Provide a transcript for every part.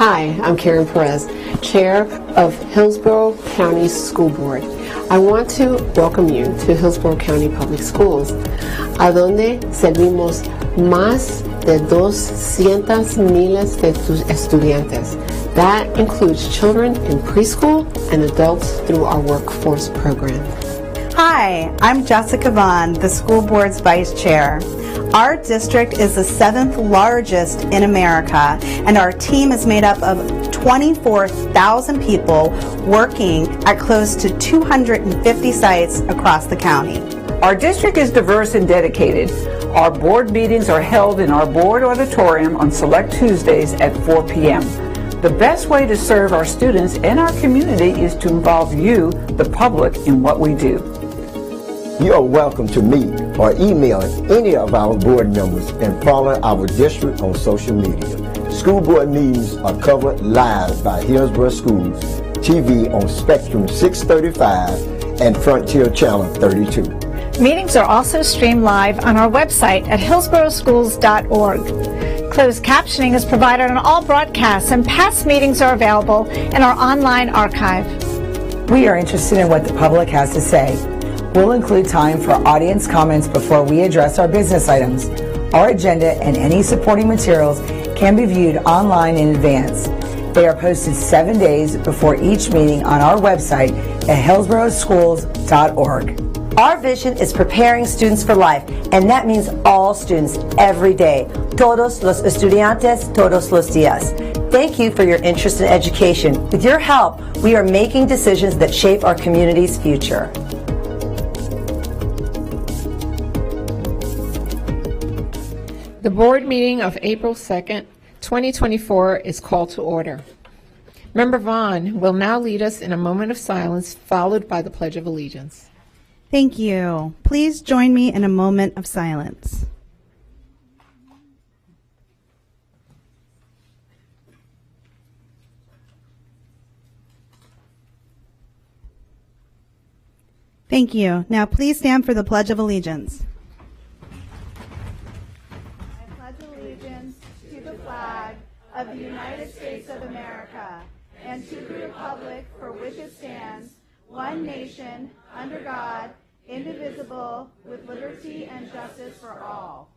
Hi, I'm Karen Perez, Chair of Hillsborough County School Board. I want to welcome you to Hillsborough County Public Schools, a donde servimos más de 200,000 de tus estudiantes. That includes children in preschool and adults through our workforce program. Hi, I'm Jessica Vaughn, the school board's vice chair. Our district is the 7th largest in America, and our team is made up of 24,000 people working at close to 250 sites across the county. Our district is diverse and dedicated. Our board meetings are held in our board auditorium on select Tuesdays at 4 p.m. The best way to serve our students and our community is to involve you, the public, in what we do. You are welcome to meet or email any of our board members and follow our district on social media. School board meetings are covered live by Hillsborough Schools TV on Spectrum 635 and Frontier Channel 32. Meetings are also streamed live on our website at hillsboroughschools.org. Closed captioning is provided on all broadcasts, and past meetings are available in our online archive. We are interested in what the public has to say. We'll include time for audience comments before we address our business items. Our agenda and any supporting materials can be viewed online in advance. They are posted 7 days before each meeting on our website at hillsboroughschools.org. Our vision is preparing students for life, and that means all students every day. Todos los estudiantes, todos los días. Thank you for your interest in education. With your help, we are making decisions that shape our community's future. The board meeting of April 2nd, 2024 is called to order. Member Vaughn will now lead us in a moment of silence, followed by the Pledge of Allegiance. Thank you. Please join me in a moment of silence. Thank you. Now please stand for the Pledge of Allegiance. I pledge allegiance to the flag of the United States of America and to the republic for which it stands, one nation, under God, indivisible, with liberty and justice for all.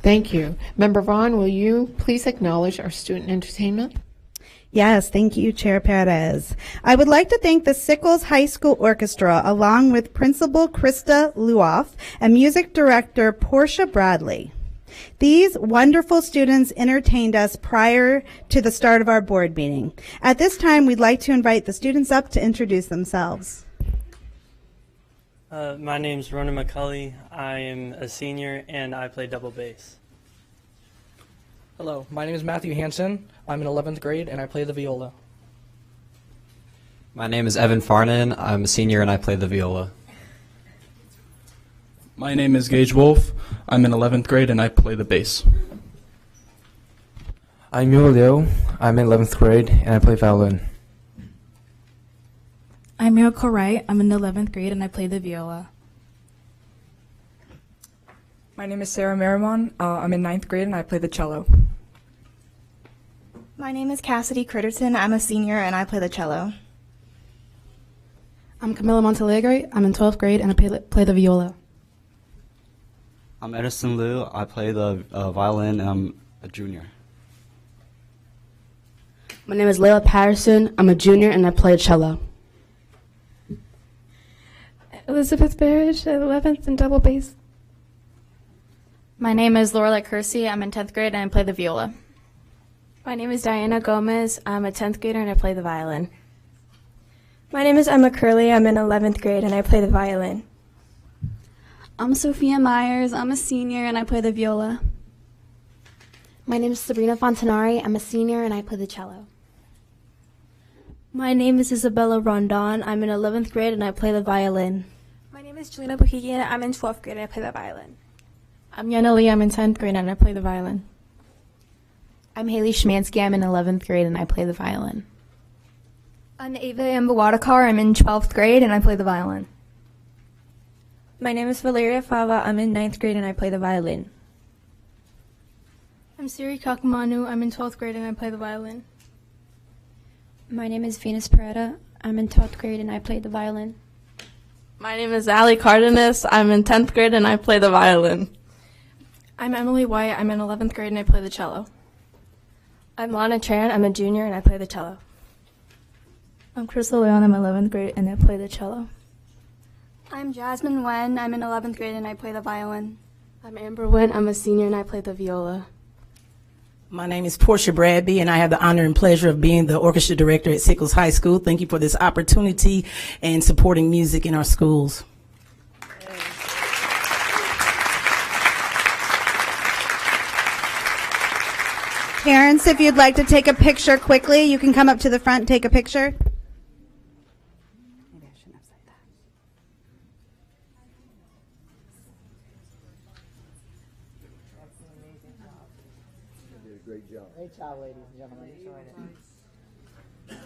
Thank you. Member Vaughn, will you please acknowledge our student entertainment? Yes, thank you, Chair Perez. I would like to thank the Sickles High School Orchestra, along with Principal Krista Luoff and Music Director Portia Bradley. These wonderful students entertained us prior to the start of our board meeting. At this time, we'd like to invite the students up to introduce themselves. My name's Ronan McCulley. I am a senior and I play double bass. Hello, my name is Matthew Hansen. I'm in 11th grade and I play the viola. My name is Evan Farnan. I'm a senior and I play the viola. My name is Gage Wolf. I'm in 11th grade and I play the bass. I'm Yul Liu. I'm in 11th grade and I play violin. I'm Miracle Wright. I'm in 11th grade and I play the viola. My name is Sarah Marimon. I'm in 9th grade and I play the cello. My name is Cassidy Critterton. I'm a senior and I play the cello. I'm Camila Montalegre. I'm in 12th grade and I play the viola. I'm Edison Liu. I play the violin and I'm a junior. My name is Layla Patterson. I'm a junior and I play cello. Elizabeth Barrage, 11th and double bass. My name is Lorelai Kersey. I'm in 10th grade and I play the viola. My name is Diana Gomez. I'm a 10th grader and I play the violin. My name is Emma Curley. I'm in 11th grade and I play the violin. I'm Sophia Myers. I'm a senior and I play the viola. My name is Sabrina Fontanari. I'm a senior and I play the cello. My name is Isabella Rondon. I'm in 11th grade and I play the violin. My name is Jelena Bohigian. I'm in 12th grade and I play the violin. I'm Yana Lee. I'm in 10th grade and I play the violin. I'm Haley Schmansky. I'm in 11th grade and I play the violin. I'm Ava Mbawadakar. I'm in 12th grade and I play the violin. My name is Valeria Fava. I'm in 9th grade and I play the violin. I'm Siri Kakumanu. I'm in 12th grade and I play the violin. My name is Venus Peretta. I'm in 12th grade and I play the violin. My name is Ali Cardenas. I'm in 10th grade and I play the violin. I'm Emily White. I'm in 11th grade and I play the cello. I'm Lana Tran. I'm a junior and I play the cello. I'm Crystal Leon. I'm 11th grade and I play the cello. I'm Jasmine Wen. I'm in 11th grade and I play the violin. I'm Amber Wynn. I'm a senior and I play the viola. My name is Portia Bradby, and I have the honor and pleasure of being the orchestra director at Sickles High School. Thank you for this opportunity and supporting music in our schools. Parents, if you'd like to take a picture quickly, you can come up to the front and take a picture. Great job, ladies and gentlemen. Enjoyed it.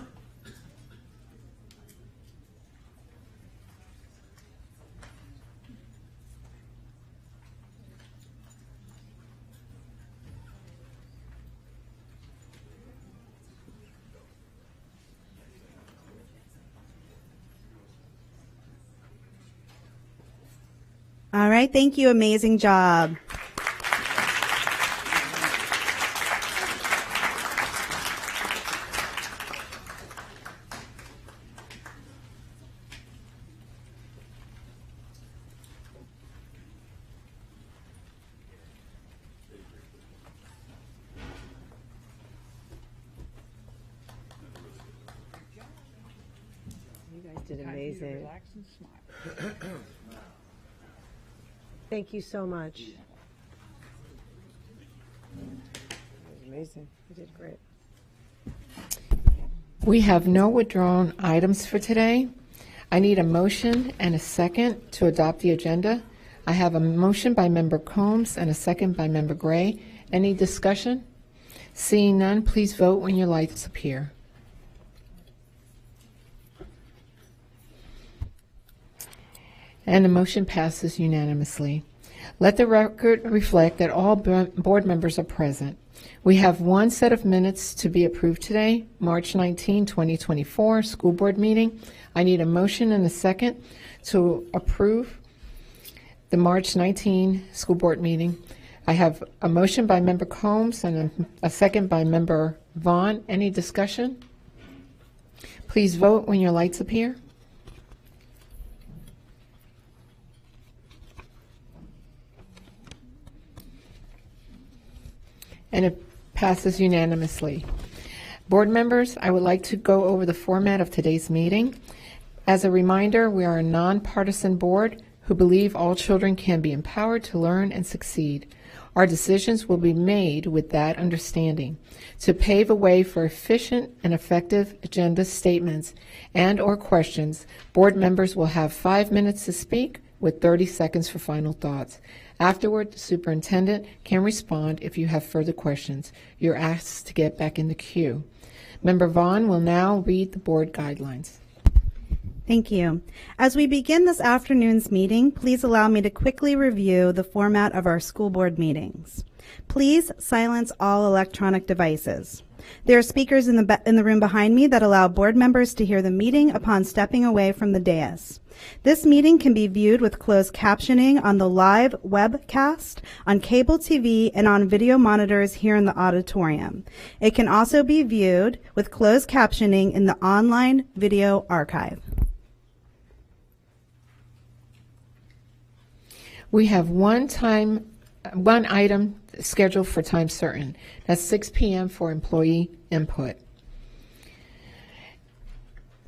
All right, thank you. Amazing job. You guys did amazing. Thank you so much. That was amazing. You did great. We have no withdrawn items for today. I need a motion and a second to adopt the agenda. I have a motion by Member Combs and a second by Member Gray. Any discussion? Seeing none, please vote when your lights appear. And the motion passes unanimously. Let the record reflect that all board members are present. We have one set of minutes to be approved today, March 19, 2024, school board meeting. I need a motion and a second to approve the March 19 school board meeting. I have a motion by Member Combs and a second by Member Vaughn. Any discussion? Please vote when your lights appear. And it passes unanimously. Board members, I would like to go over the format of today's meeting. As a reminder, we are a nonpartisan board who believe all children can be empowered to learn and succeed. Our decisions will be made with that understanding. To pave a way for efficient and effective agenda statements and/or questions, board members will have 5 minutes to speak with 30 seconds for final thoughts. Afterward, the superintendent can respond if you have further questions. You're asked to get back in the queue. Member Vaughn will now read the board guidelines. Thank you. As we begin this afternoon's meeting, please allow me to quickly review the format of our school board meetings. Please silence all electronic devices. There are speakers in the room behind me that allow board members to hear the meeting upon stepping away from the dais. This meeting can be viewed with closed captioning on the live webcast, on cable TV, and on video monitors here in the auditorium. It can also be viewed with closed captioning in the online video archive. We have one item scheduled for time certain. That's 6 p.m. for employee input.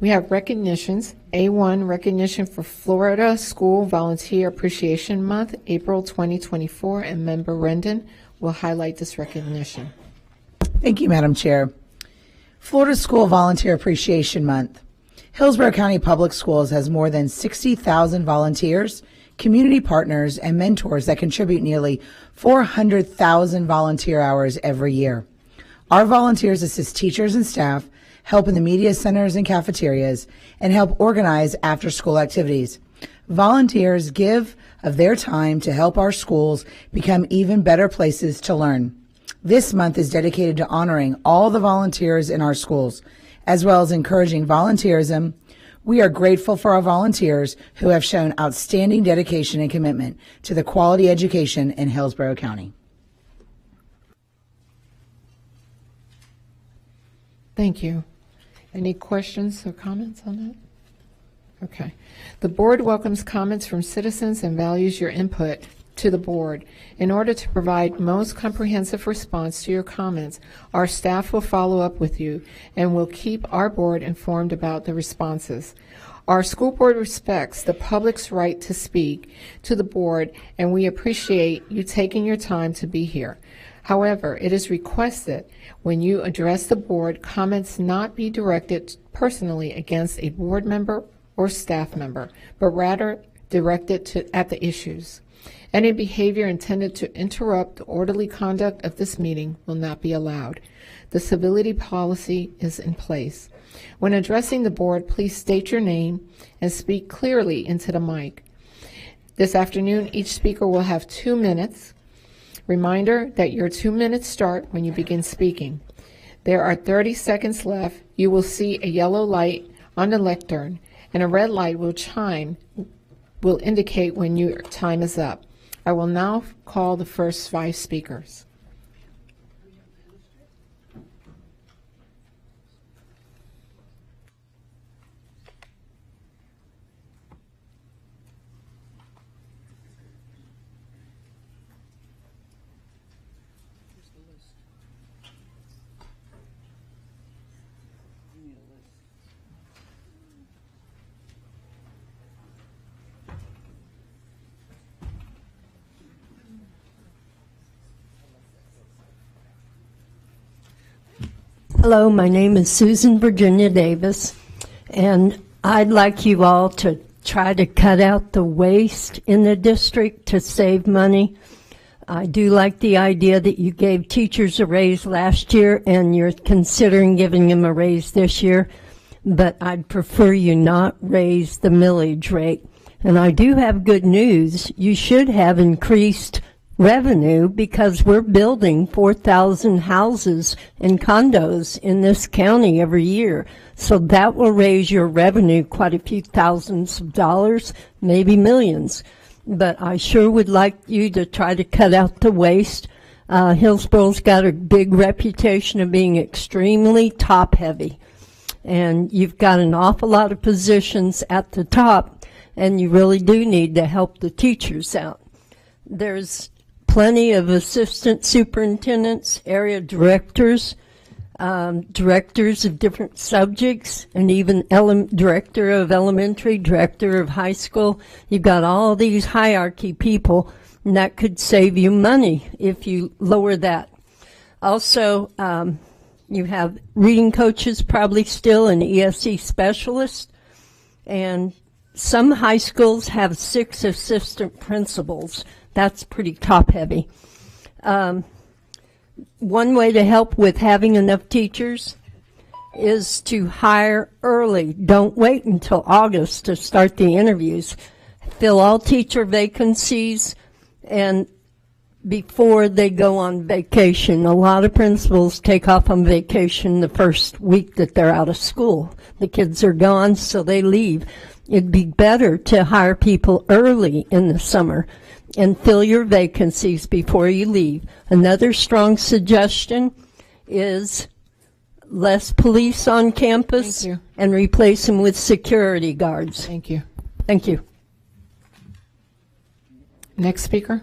We have recognitions. A1, recognition for Florida School Volunteer Appreciation Month, April 2024, and Member Rendon will highlight this recognition. Thank you, Madam Chair. Florida School Volunteer Appreciation Month. Hillsborough County Public Schools has more than 60,000 volunteers, community partners, and mentors that contribute nearly 400,000 volunteer hours every year. Our volunteers assist teachers and staff, help in the media centers and cafeterias, and help organize after-school activities. Volunteers give of their time to help our schools become even better places to learn. This month is dedicated to honoring all the volunteers in our schools, as well as encouraging volunteerism. We are grateful for our volunteers who have shown outstanding dedication and commitment to the quality education in Hillsborough County. Thank you. Any questions or comments on that? Okay. The board welcomes comments from citizens and values your input to the board. In order to provide most comprehensive response to your comments, our staff will follow up with you and will keep our board informed about the responses. Our school board respects the public's right to speak to the board, and we appreciate you taking your time to be here. However, it is requested when you address the board, comments not be directed personally against a board member or staff member, but rather directed at the issues. Any behavior intended to interrupt the orderly conduct of this meeting will not be allowed. The civility policy is in place. When addressing the board, please state your name and speak clearly into the mic. This afternoon, each speaker will have 2 minutes. Reminder that your 2 minutes start when you begin speaking. There are 30 seconds left. You will see a yellow light on the lectern, and a red light will indicate when your time is up. I will now call the first 5 speakers. Hello, my name is Susan Virginia Davis, and I'd like you all to try to cut out the waste in the district to save money. I do like the idea that you gave teachers a raise last year and you're considering giving them a raise this year, but I'd prefer you not raise the millage rate. And I do have good news. You should have increased revenue because we're building 4,000 houses and condos in this county every year. So that will raise your revenue quite a few thousands of dollars, maybe millions. But I sure would like you to try to cut out the waste. Hillsborough's got a big reputation of being extremely top-heavy. And you've got an awful lot of positions at the top, and you really do need to help the teachers out. There's plenty of assistant superintendents, area directors, directors of different subjects, and even director of elementary, director of high school. You've got all these hierarchy people, and that could save you money if you lower that. Also, you have reading coaches probably still, and ESE specialists, and some high schools have 6 assistant principals. That's pretty top-heavy. One way to help with having enough teachers is to hire early. Don't wait until August to start the interviews. Fill all teacher vacancies and before they go on vacation. A lot of principals take off on vacation the first week that they're out of school. The kids are gone, so they leave. It'd be better to hire people early in the summer and fill your vacancies before you leave. Another strong suggestion is less police on campus and replace them with security guards. Thank you. Thank you. Next speaker.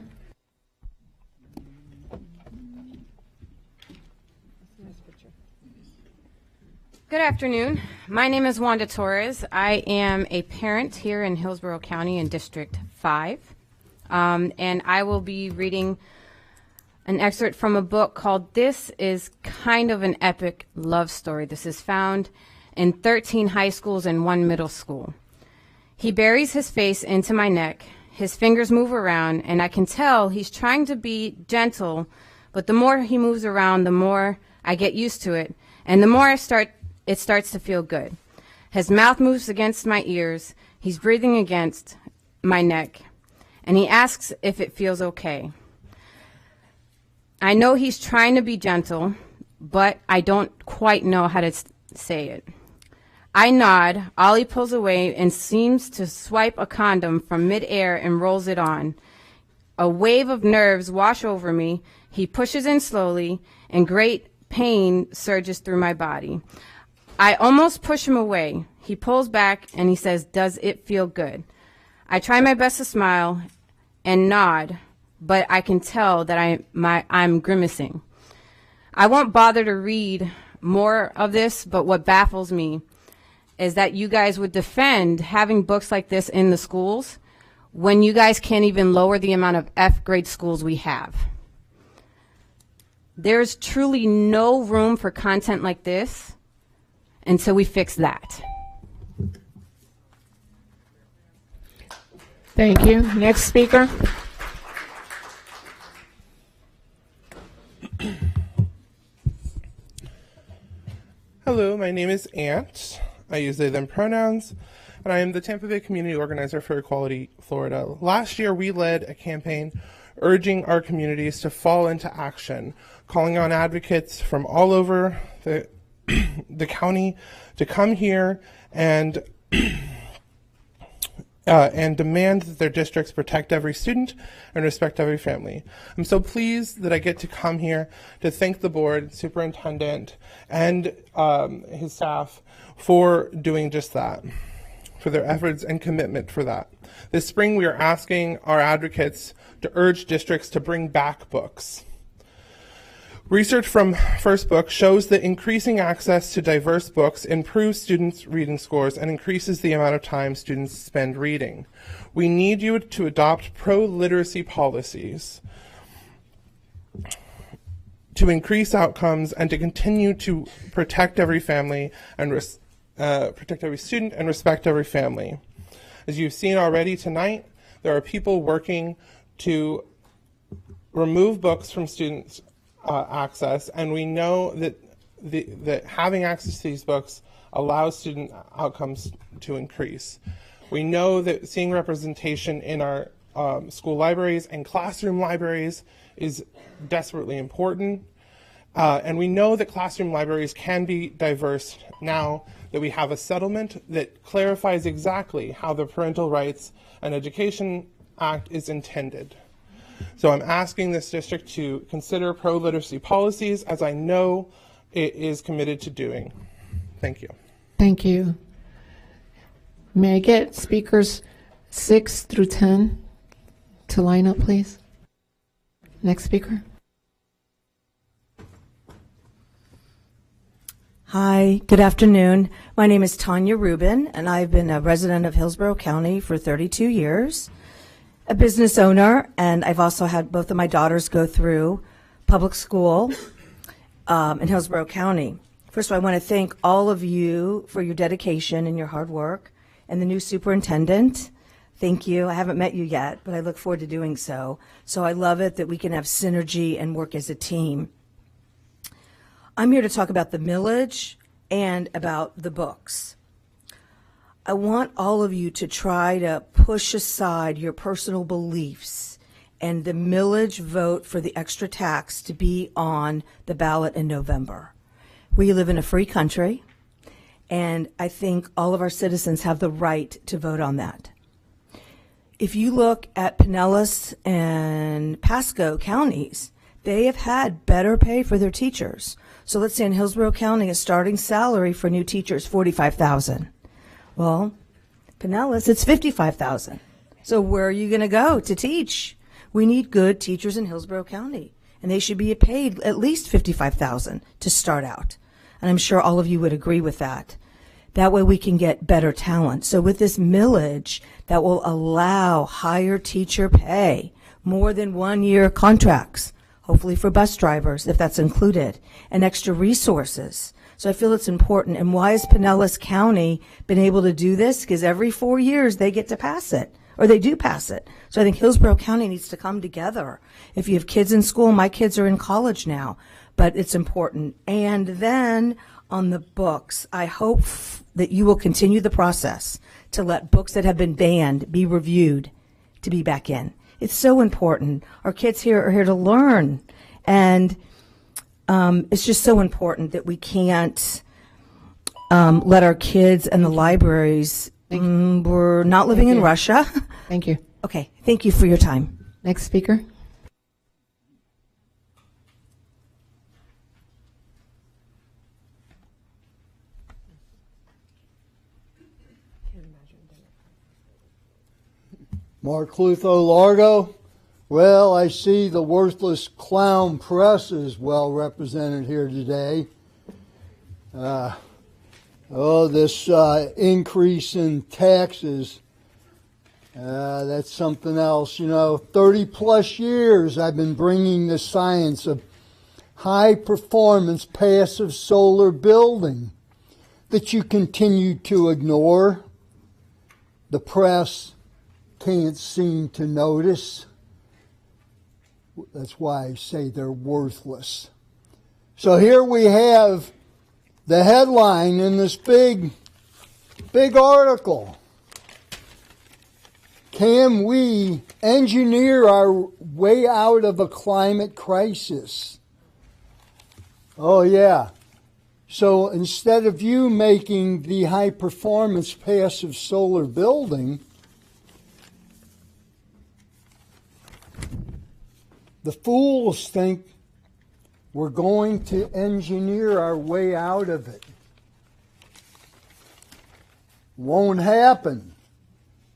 Good afternoon. My name is Wanda Torres. I am a parent here in Hillsborough County in District 5. And I will be reading an excerpt from a book called This Is Kind of an Epic Love Story. This is found in 13 high schools and 1 middle school. He buries his face into my neck. His fingers move around, and I can tell he's trying to be gentle, but the more he moves around, the more I get used to it, and the more it starts to feel good. His mouth moves against my ears. He's breathing against my neck, and he asks if it feels okay. I know he's trying to be gentle, but I don't quite know how to say it. I nod. Ollie pulls away and seems to swipe a condom from midair and rolls it on. A wave of nerves wash over me. He pushes in slowly, and great pain surges through my body. I almost push him away. He pulls back and he says, "Does it feel good?" I try my best to smile and nod, but I can tell that I'm grimacing. I won't bother to read more of this, but what baffles me is that you guys would defend having books like this in the schools when you guys can't even lower the amount of F grade schools we have. There's truly no room for content like this until we fix that. Thank you. Next speaker. Hello, my name is Ant. I use they, them pronouns, and I am the Tampa Bay Community Organizer for Equality Florida. Last year, we led a campaign urging our communities to fall into action, calling on advocates from all over the county to come here and demand that their districts protect every student and respect every family. I'm so pleased that I get to come here to thank the board, superintendent, and his staff for doing just that, for their efforts and commitment for that. This spring, we are asking our advocates to urge districts to bring back books. Research from First Book shows that increasing access to diverse books improves students' reading scores and increases the amount of time students spend reading. We need you to adopt pro-literacy policies to increase outcomes and to continue to protect every family and protect every student and respect every family. As you've seen already tonight, there are people working to remove books from students' access, and we know that that having access to these books allows student outcomes to increase. We know that seeing representation in our school libraries and classroom libraries is desperately important, and we know that classroom libraries can be diverse now that we have a settlement that clarifies exactly how the Parental Rights and Education Act is intended. So I'm asking this district to consider pro-literacy policies, as I know it is committed to doing. Thank you. Thank you. May I get speakers 6 through 10 to line up, please? Next speaker. Hi, good afternoon. My name is Tanya Rubin, and I've been a resident of Hillsborough County for 32 years, a business owner, and I've also had both of my daughters go through public school in Hillsborough County. First of all, I want to thank all of you for your dedication and your hard work, and the new superintendent. Thank you. I haven't met you yet, but I look forward to doing so. So I love it that we can have synergy and work as a team. I'm here to talk about the millage and about the books. I want all of you to try to push aside your personal beliefs and the millage vote for the extra tax to be on the ballot in November. We live in a free country, and I think all of our citizens have the right to vote on that. If you look at Pinellas and Pasco counties, they have had better pay for their teachers. So let's say in Hillsborough County, a starting salary for new teachers, $45,000. Well, Pinellas, it's $55,000. So where are you going to go to teach? We need good teachers in Hillsborough County, and they should be paid at least $55,000 to start out. And I'm sure all of you would agree with that. That way we can get better talent. So with this millage, that will allow higher teacher pay, more than 1-year contracts, hopefully for bus drivers, if that's included, and extra resources. So I feel it's important. And why has Pinellas County been able to do this? Because every 4 years they get to pass it, or they do pass it. So I think Hillsborough County needs to come together. If you have kids in school, my kids are in college now, but it's important. And then on the books. I hope that you will continue the process to let books that have been banned be reviewed to be back in. It's so important. Our kids here are here to learn, and it's just so important that we can't let our kids and the libraries. We're not living in Russia. Thank you. Okay. Thank you for your time. Next speaker. Mark Lutho, Largo. Well, I see the worthless clown press is well represented here today. This increase in taxes, that's something else. 30 plus years I've been bringing the science of high performance passive solar building that you continue to ignore. The press can't seem to notice. That's why I say they're worthless. So here we have the headline in this big article. Can we engineer our way out of a climate crisis? Oh yeah. So instead of you making the high performance passive solar building, the fools think we're going to engineer our way out of it. Won't happen.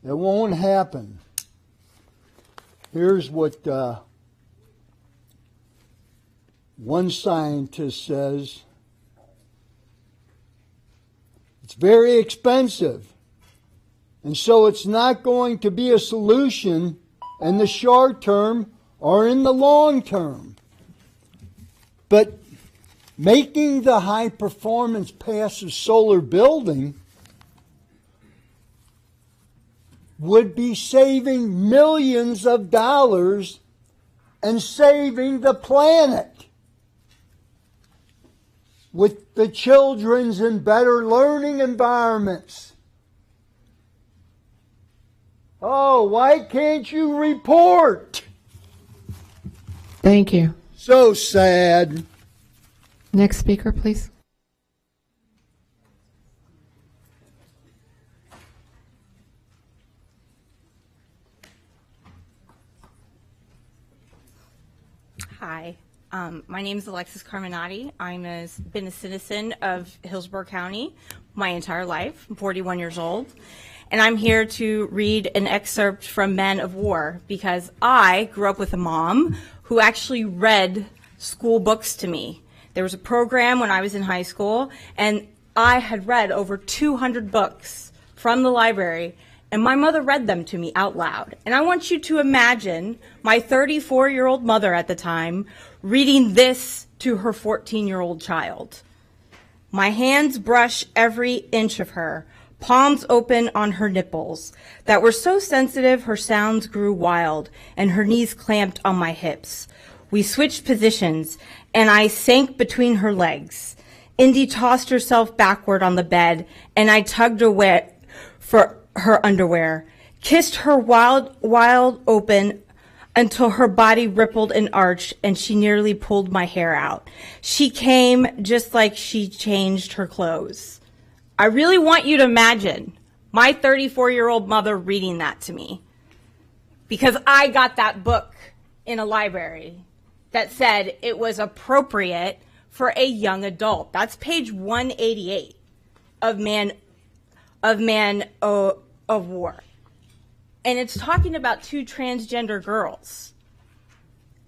It won't happen. Here's what one scientist says. It's very expensive, and so it's not going to be a solution in the short term or in the long term. But making the high-performance passive solar building would be saving millions of dollars and saving the planet, with the children's in better learning environments. Oh, why can't you report? Thank you. So sad. Next speaker, please. Hi, my name is Alexis Carminati. I've been a citizen of Hillsborough County my entire life. I'm 41 years old. And I'm here to read an excerpt from Men of War, because I grew up with a mom who actually read school books to me. There was a program when I was in high school, and I had read over 200 books from the library, and my mother read them to me out loud. And I want you to imagine my 34-year-old mother at the time reading this to her 14-year-old child. My hands brush every inch of her, palms open on her nipples that were so sensitive her sounds grew wild, and her knees clamped on my hips. We switched positions, and I sank between her legs. Indy tossed herself backward on the bed, and I tugged away for her underwear, kissed her wide open until her body rippled and arched, and she nearly pulled my hair out. She came just like she changed her clothes. I really want you to imagine my 34-year-old mother reading that to me, because I got that book in a library that said it was appropriate for a young adult. That's page 188 of Man of War. And it's talking about two transgender girls.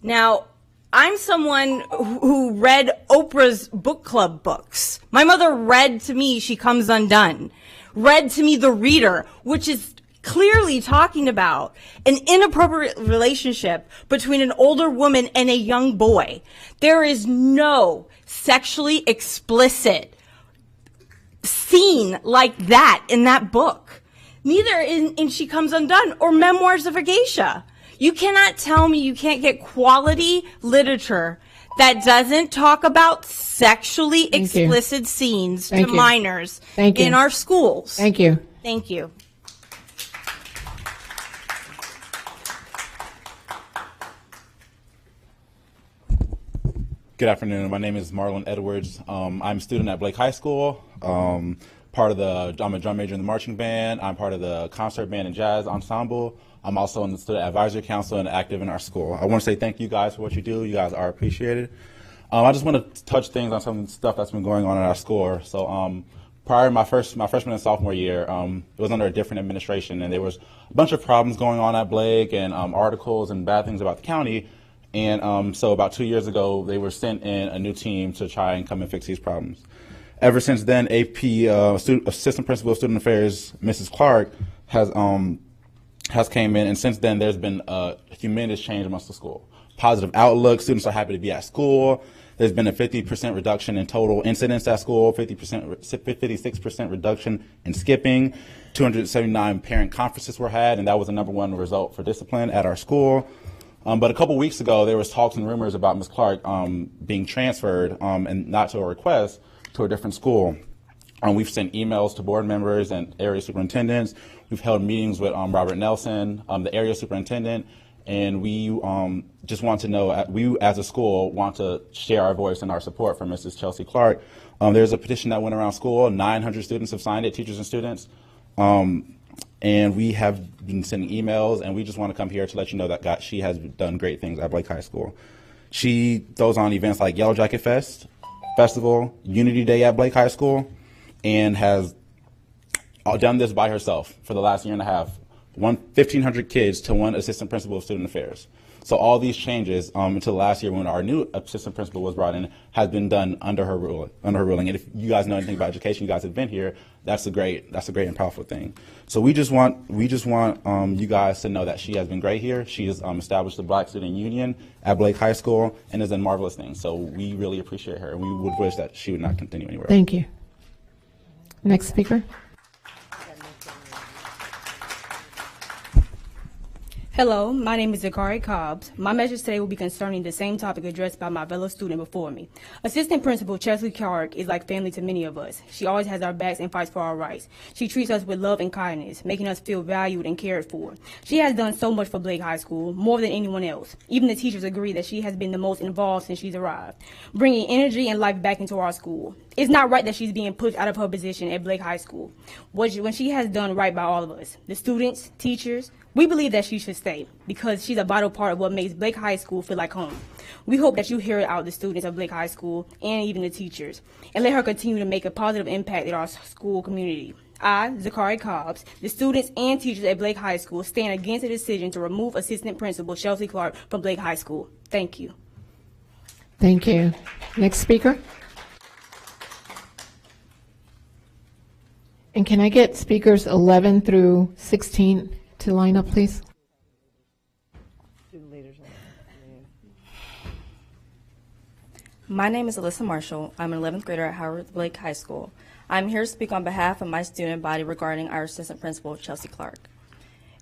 Now, I'm someone who read Oprah's book club books. My mother read to me She Comes Undone, read to me The Reader, which is clearly talking about an inappropriate relationship between an older woman and a young boy. There is no sexually explicit scene like that in that book. Neither in She Comes Undone or Memoirs of a Geisha. You cannot tell me you can't get quality literature that doesn't talk about sexually explicit scenes to minors in our schools. Thank you. Thank you. Good afternoon. My name is Marlon Edwards. I'm a student at Blake High School. I'm a drum major in the marching band. I'm part of the concert band and jazz ensemble. I'm also in the student advisory council and active in our school. I want to say thank you guys for what you do. You guys are appreciated. I just want to touch things on some stuff that's been going on in our school. So prior to my freshman and sophomore year, it was under a different administration, and there was a bunch of problems going on at Blake and articles and bad things about the county. And so about 2 years ago, they were sent in a new team to try and come and fix these problems. Ever since then, AP Assistant Principal of Student Affairs, Mrs. Clark, has came in, and since then there's been a humongous change amongst the school. Positive outlook, students are happy to be at school. There's been a 50% reduction in total incidents at school, 56% reduction in skipping, 279 parent conferences were had, and that was the #1 result for discipline at our school. But a couple weeks ago, there was talks and rumors about Ms. Clark being transferred, and not to a request, to a different school. We've sent emails to board members and area superintendents. We've held meetings with Robert Nelson, the area superintendent, and we just want to know, we as a school want to share our voice and our support for Mrs. Chelsea Clark. There's a petition that went around school. 900 students have signed it, teachers and students. And we have been sending emails, and we just want to come here to let you know that she has done great things at Blake High School. She throws on events like Yellow Jacket Festival, Unity Day at Blake High School, and has done this by herself for the last year and a half. 1,500 kids to one assistant principal of student affairs. So all these changes until last year when our new assistant principal was brought in has been done under her ruling. And if you guys know anything about education, you guys have been here. That's a great and powerful thing. So we just want you guys to know that she has been great here. She has established the Black Student Union at Blake High School and has done marvelous things. So we really appreciate her, and we would wish that she would not continue anywhere. Thank you. Next speaker. Hello, my name is Zakari Cobbs. My message today will be concerning the same topic addressed by my fellow student before me. Assistant Principal Chelsea Clark is like family to many of us. She always has our backs and fights for our rights. She treats us with love and kindness, making us feel valued and cared for. She has done so much for Blake High School, more than anyone else. Even the teachers agree that she has been the most involved since she's arrived, bringing energy and life back into our school. It's not right that she's being pushed out of her position at Blake High School, when she has done right by all of us, the students, teachers. We believe that she should stay because she's a vital part of what makes Blake High School feel like home. We hope that you hear it out, the students of Blake High School and even the teachers, and let her continue to make a positive impact in our school community. I, Zakari Cobbs, the students and teachers at Blake High School stand against the decision to remove Assistant Principal Chelsea Clark from Blake High School. Thank you. Thank you. Next speaker. And can I get speakers 11 through 16 to line up, please? My name is Alyssa Marshall. I'm an 11th grader at Howard Blake High School. I'm here to speak on behalf of my student body regarding our assistant principal, Chelsea Clark.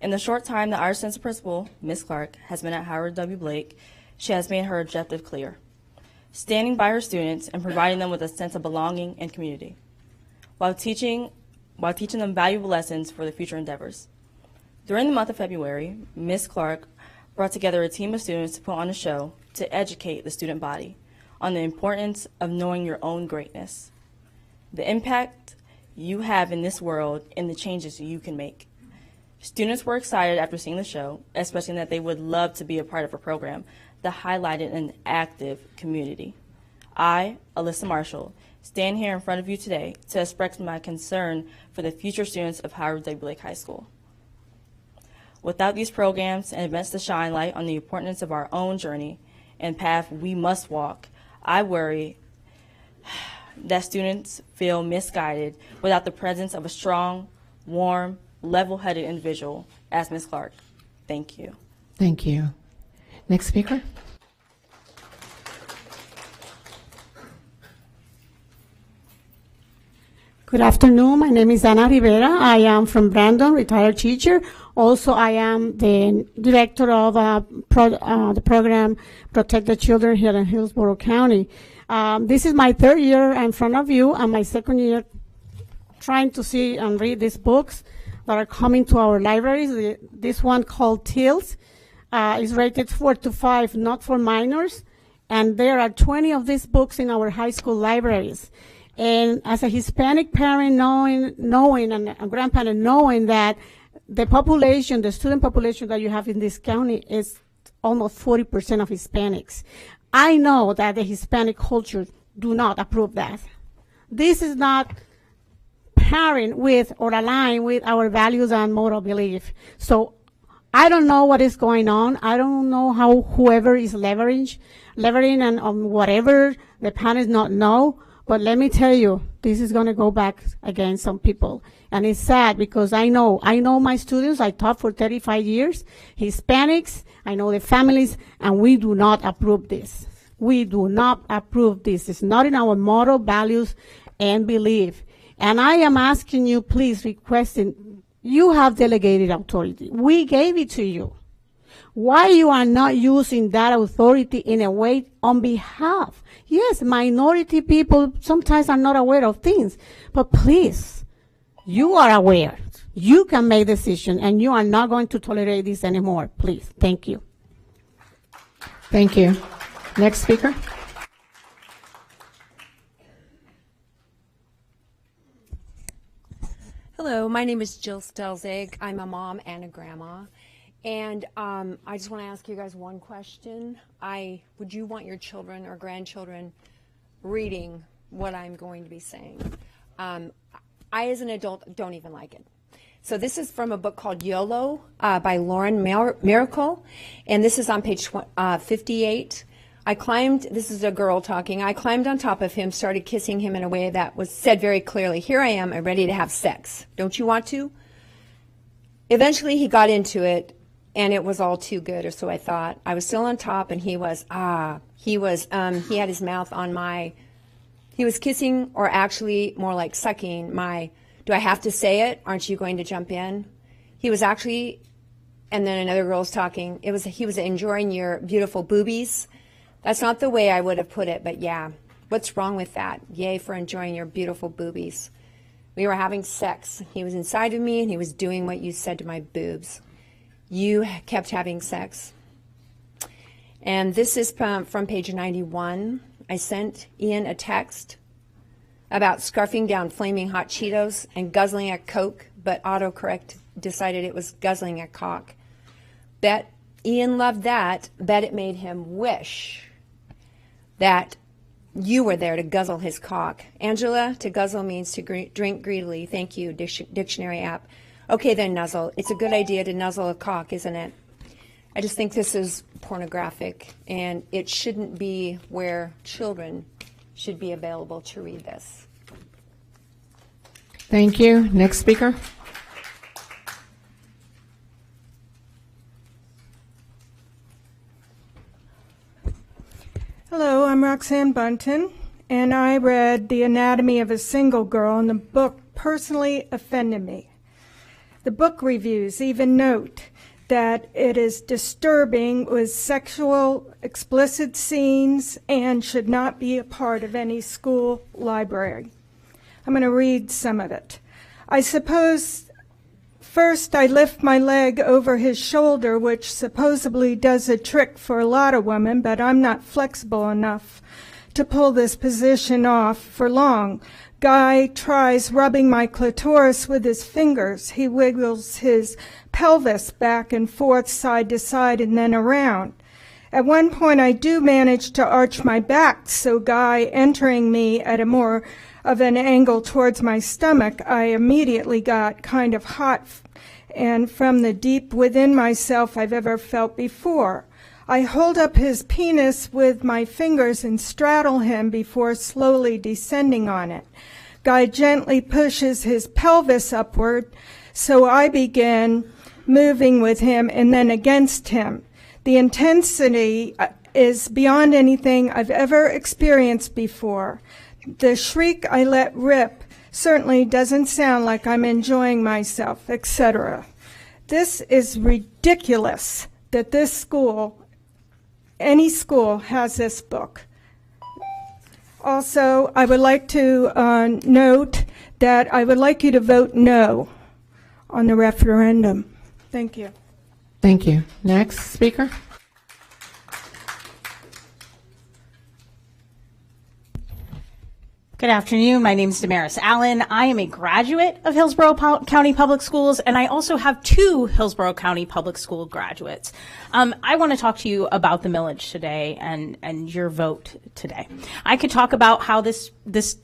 In the short time that our assistant principal, Ms. Clark, has been at Howard W. Blake, she has made her objective clear, standing by her students and providing them with a sense of belonging and community, while teaching them valuable lessons for their future endeavors. During the month of February, Ms. Clark brought together a team of students to put on a show to educate the student body on the importance of knowing your own greatness, the impact you have in this world, and the changes you can make. Students were excited after seeing the show, especially that they would love to be a part of a program that highlighted an active community. I, Alyssa Marshall, stand here in front of you today to express my concern for the future students of Howard W. Blake High School. Without these programs and events to shine light on the importance of our own journey and path we must walk, I worry that students feel misguided without the presence of a strong, warm, level-headed individual as Ms. Clark. Thank you. Thank you. Next speaker. Good afternoon. My name is Ana Rivera. I am from Brandon, retired teacher, Also, I am the director of the program Protect the Children here in Hillsborough County. This is my third year in front of you, and my second year trying to see and read these books that are coming to our libraries. This one called Teals is rated 4 to 5, not for minors. And there are 20 of these books in our high school libraries. And as a Hispanic parent, knowing and a grandparent, knowing that the population, the student population that you have in this county is almost 40% of Hispanics. I know that the Hispanic culture do not approve that. This is not pairing with or align with our values and moral belief. So I don't know what is going on. I don't know how whoever is leveraging and whatever the parents not know. But let me tell you, this is going to go back against some people. And it's sad because I know my students. I taught for 35 years, Hispanics. I know the families, and we do not approve this. We do not approve this. It's not in our moral values and belief. And I am asking you, please, requesting, you have delegated authority. We gave it to you. Why you are not using that authority in a way on behalf? Yes, minority people sometimes are not aware of things, but please, you are aware. You can make decisions, and you are not going to tolerate this anymore. Please, thank you. Thank you. Next speaker. Hello, my name is Jill Stelzig. I'm a mom and a grandma. And I just want to ask you guys one question. Would you want your children or grandchildren reading what I'm going to be saying? I, as an adult, don't even like it. So this is from a book called YOLO by Lauren Miracle, and this is on page 58. This is a girl talking, I climbed on top of him, started kissing him in a way that was said very clearly, here I am, I'm ready to have sex. Don't you want to? Eventually he got into it, and it was all too good, or so I thought. I was still on top, and he had his mouth on he was kissing, or actually more like sucking do I have to say it? Aren't you going to jump in? He was actually, and then another girl's talking, he was enjoying your beautiful boobies. That's not the way I would have put it, but yeah. What's wrong with that? Yay for enjoying your beautiful boobies. We were having sex. He was inside of me, and he was doing what you said to my boobs. You kept having sex. And this is from page 91. I sent Ian a text about scarfing down flaming hot Cheetos and guzzling a Coke, but autocorrect decided it was guzzling a cock. Bet Ian loved that. Bet it made him wish that you were there to guzzle his cock. Angela, to guzzle means to drink greedily. Thank you, dictionary app. Okay then, nuzzle. It's a good idea to nuzzle a cock, isn't it? I just think this is pornographic, and it shouldn't be where children should be available to read this. Thank you. Next speaker. Hello, I'm Roxanne Bunton, and I read The Anatomy of a Single Girl, and the book personally offended me. The book reviews even note that it is disturbing with sexual explicit scenes and should not be a part of any school library. I'm going to read some of it. I suppose first I lift my leg over his shoulder, which supposedly does a trick for a lot of women, but I'm not flexible enough to pull this position off for long. Guy tries rubbing my clitoris with his fingers. He wiggles his pelvis back and forth, side to side, and then around. At one point, I do manage to arch my back, so Guy entering me at a more of an angle towards my stomach, I immediately got kind of hot and from the deep within myself I've ever felt before. I hold up his penis with my fingers and straddle him before slowly descending on it. Guy gently pushes his pelvis upward, so I begin moving with him and then against him. The intensity is beyond anything I've ever experienced before. The shriek I let rip certainly doesn't sound like I'm enjoying myself, etc. This is ridiculous that this school, any school, has this book. Also, I would like to note that I would like you to vote no on the referendum. Thank you. Thank you. Next speaker. Good afternoon. My name is Damaris Allen. I am a graduate of Hillsborough County Public Schools, and I also have 2 Hillsborough County Public School graduates. I want to talk to you about the millage today and your vote today. I could talk about how this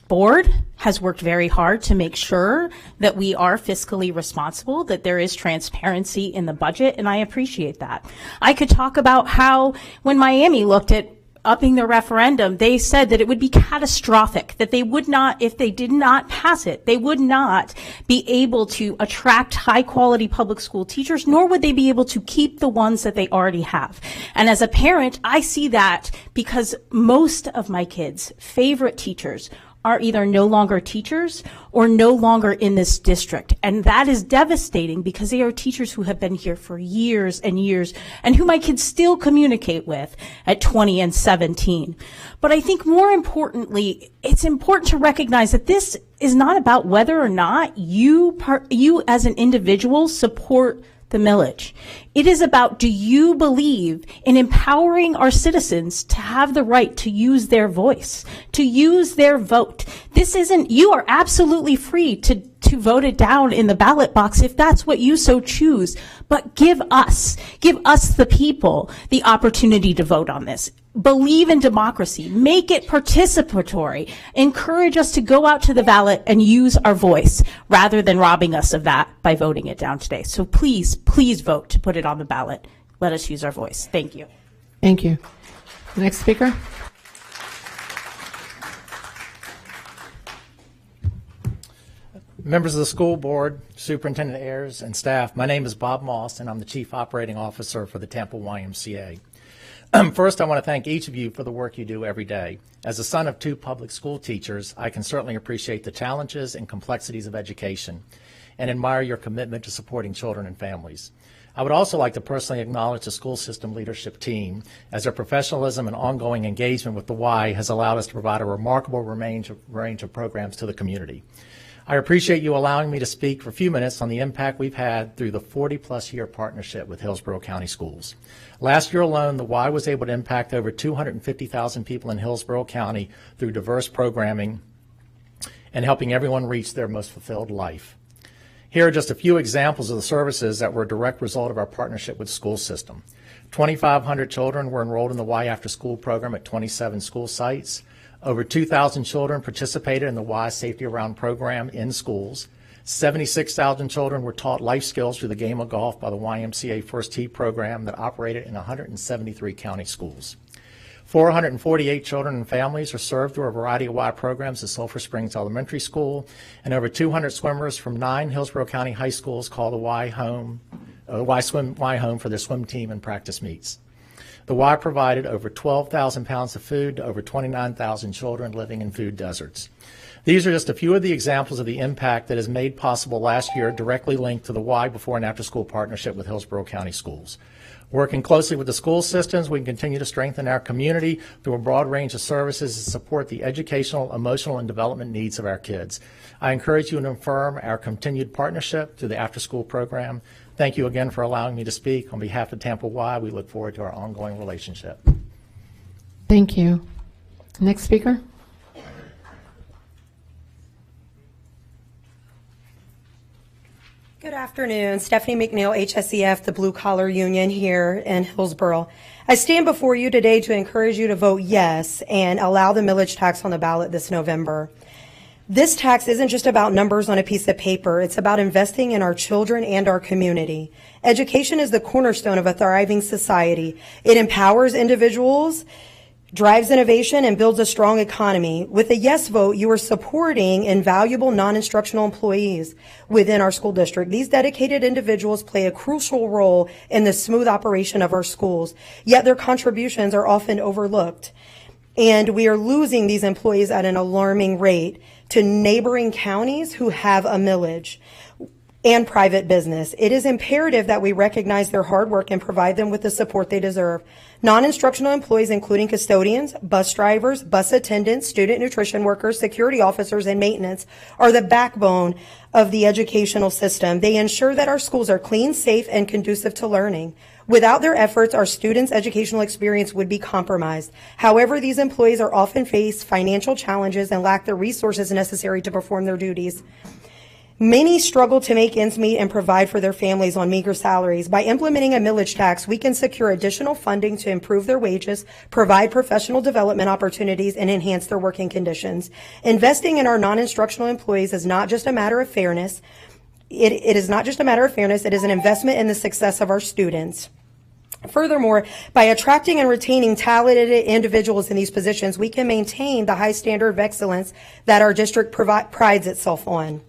board has worked very hard to make sure that we are fiscally responsible, that there is transparency in the budget, and I appreciate that. I could talk about how when Miami looked at upping the referendum, they said that it would be catastrophic, that they would not, if they did not pass it, they would not be able to attract high quality public school teachers, nor would they be able to keep the ones that they already have. And as a parent, I see that because most of my kids' favorite teachers are either no longer teachers or no longer in this district. And that is devastating because they are teachers who have been here for years and years and who my kids still communicate with at 20 and 17. But I think more importantly, it's important to recognize that this is not about whether or not you as an individual support the millage. It is about, do you believe in empowering our citizens to have the right to use their voice, to use their vote? This isn't, you are absolutely free to vote it down in the ballot box if that's what you so choose. But give us the people, the opportunity to vote on this. Believe in democracy. Make it participatory. Encourage us to go out to the ballot and use our voice rather than robbing us of that by voting it down today. So please, please vote to put it on the ballot. Let us use our voice. Thank you. Thank you. Next speaker. Members of the school board, Superintendent Ayers, and staff, my name is Bob Moss, and I'm the Chief Operating Officer for the Tampa YMCA. First, I want to thank each of you for the work you do every day. As a son of 2 public school teachers, I can certainly appreciate the challenges and complexities of education and admire your commitment to supporting children and families. I would also like to personally acknowledge the school system leadership team, as their professionalism and ongoing engagement with the Y has allowed us to provide a remarkable range of programs to the community. I appreciate you allowing me to speak for a few minutes on the impact we've had through the 40-plus year partnership with Hillsborough County Schools. Last year alone, the Y was able to impact over 250,000 people in Hillsborough County through diverse programming and helping everyone reach their most fulfilled life. Here are just a few examples of the services that were a direct result of our partnership with the school system. 2,500 children were enrolled in the Y After School program at 27 school sites. Over 2,000 children participated in the Y Safety Around program in schools. 76,000 children were taught life skills through the game of golf by the YMCA First Tee program that operated in 173 county schools. 448 children and families are served through a variety of Y programs at Sulphur Springs Elementary School, and over 200 swimmers from 9 Hillsborough County high schools call the Y home for their swim team and practice meets. The Y provided over 12,000 pounds of food to over 29,000 children living in food deserts. These are just a few of the examples of the impact that is made possible last year, directly linked to the Y Before and After School partnership with Hillsborough County Schools. Working closely with the school systems, we can continue to strengthen our community through a broad range of services to support the educational, emotional, and development needs of our kids. I encourage you to affirm our continued partnership through the after-school program. Thank you again for allowing me to speak. On behalf of Tampa Y, we look forward to our ongoing relationship. Thank you. Next speaker. Good afternoon. Stephanie McNeil, HSEF, the Blue Collar Union here in Hillsborough. I stand before you today to encourage you to vote yes and allow the millage tax on the ballot this November. This tax isn't just about numbers on a piece of paper. It's about investing in our children and our community. Education is the cornerstone of a thriving society. It empowers individuals, drives innovation, and builds a strong economy. With a yes vote, you are supporting invaluable non-instructional employees within our school district. These dedicated individuals play a crucial role in the smooth operation of our schools, yet their contributions are often overlooked. And we are losing these employees at an alarming rate to neighboring counties who have a millage. and private business. It is imperative that we recognize their hard work and provide them with the support they deserve. Non-instructional employees, including custodians, bus drivers, bus attendants, student nutrition workers, security officers, and maintenance, are the backbone of the educational system. They ensure that our schools are clean, safe, and conducive to learning. Without their efforts, our students' educational experience would be compromised. However, these employees are often face financial challenges and lack the resources necessary to perform their duties. Many struggle to make ends meet and provide for their families on meager salaries. By implementing a millage tax, we can secure additional funding to improve their wages, provide professional development opportunities, and enhance their working conditions. Investing in our non-instructional employees is not just a matter of fairness. It is not just a matter of fairness. It is an investment in the success of our students. Furthermore, by attracting and retaining talented individuals in these positions, we can maintain the high standard of excellence that our district prides itself on.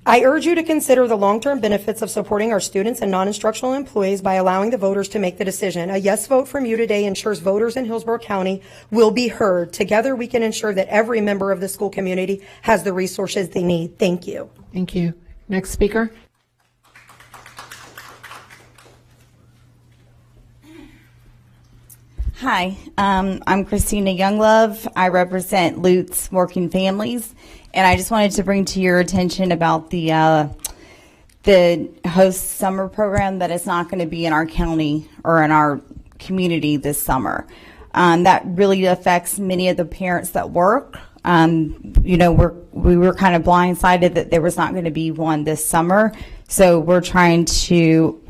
I urge you to consider the long-term benefits of supporting our students and non-instructional employees by allowing the voters to make the decision. A yes vote from you today ensures voters in Hillsborough County will be heard. Together, we can ensure that every member of the school community has the resources they need. Thank you. Thank you. Next speaker. Hi, I'm Christina Younglove. I represent Lutz Working Families, and I just wanted to bring to your attention about the host summer program that is not going to be in our county or in our community this summer. That really affects many of the parents that work. We were kind of blindsided that there was not going to be one this summer, so we're trying to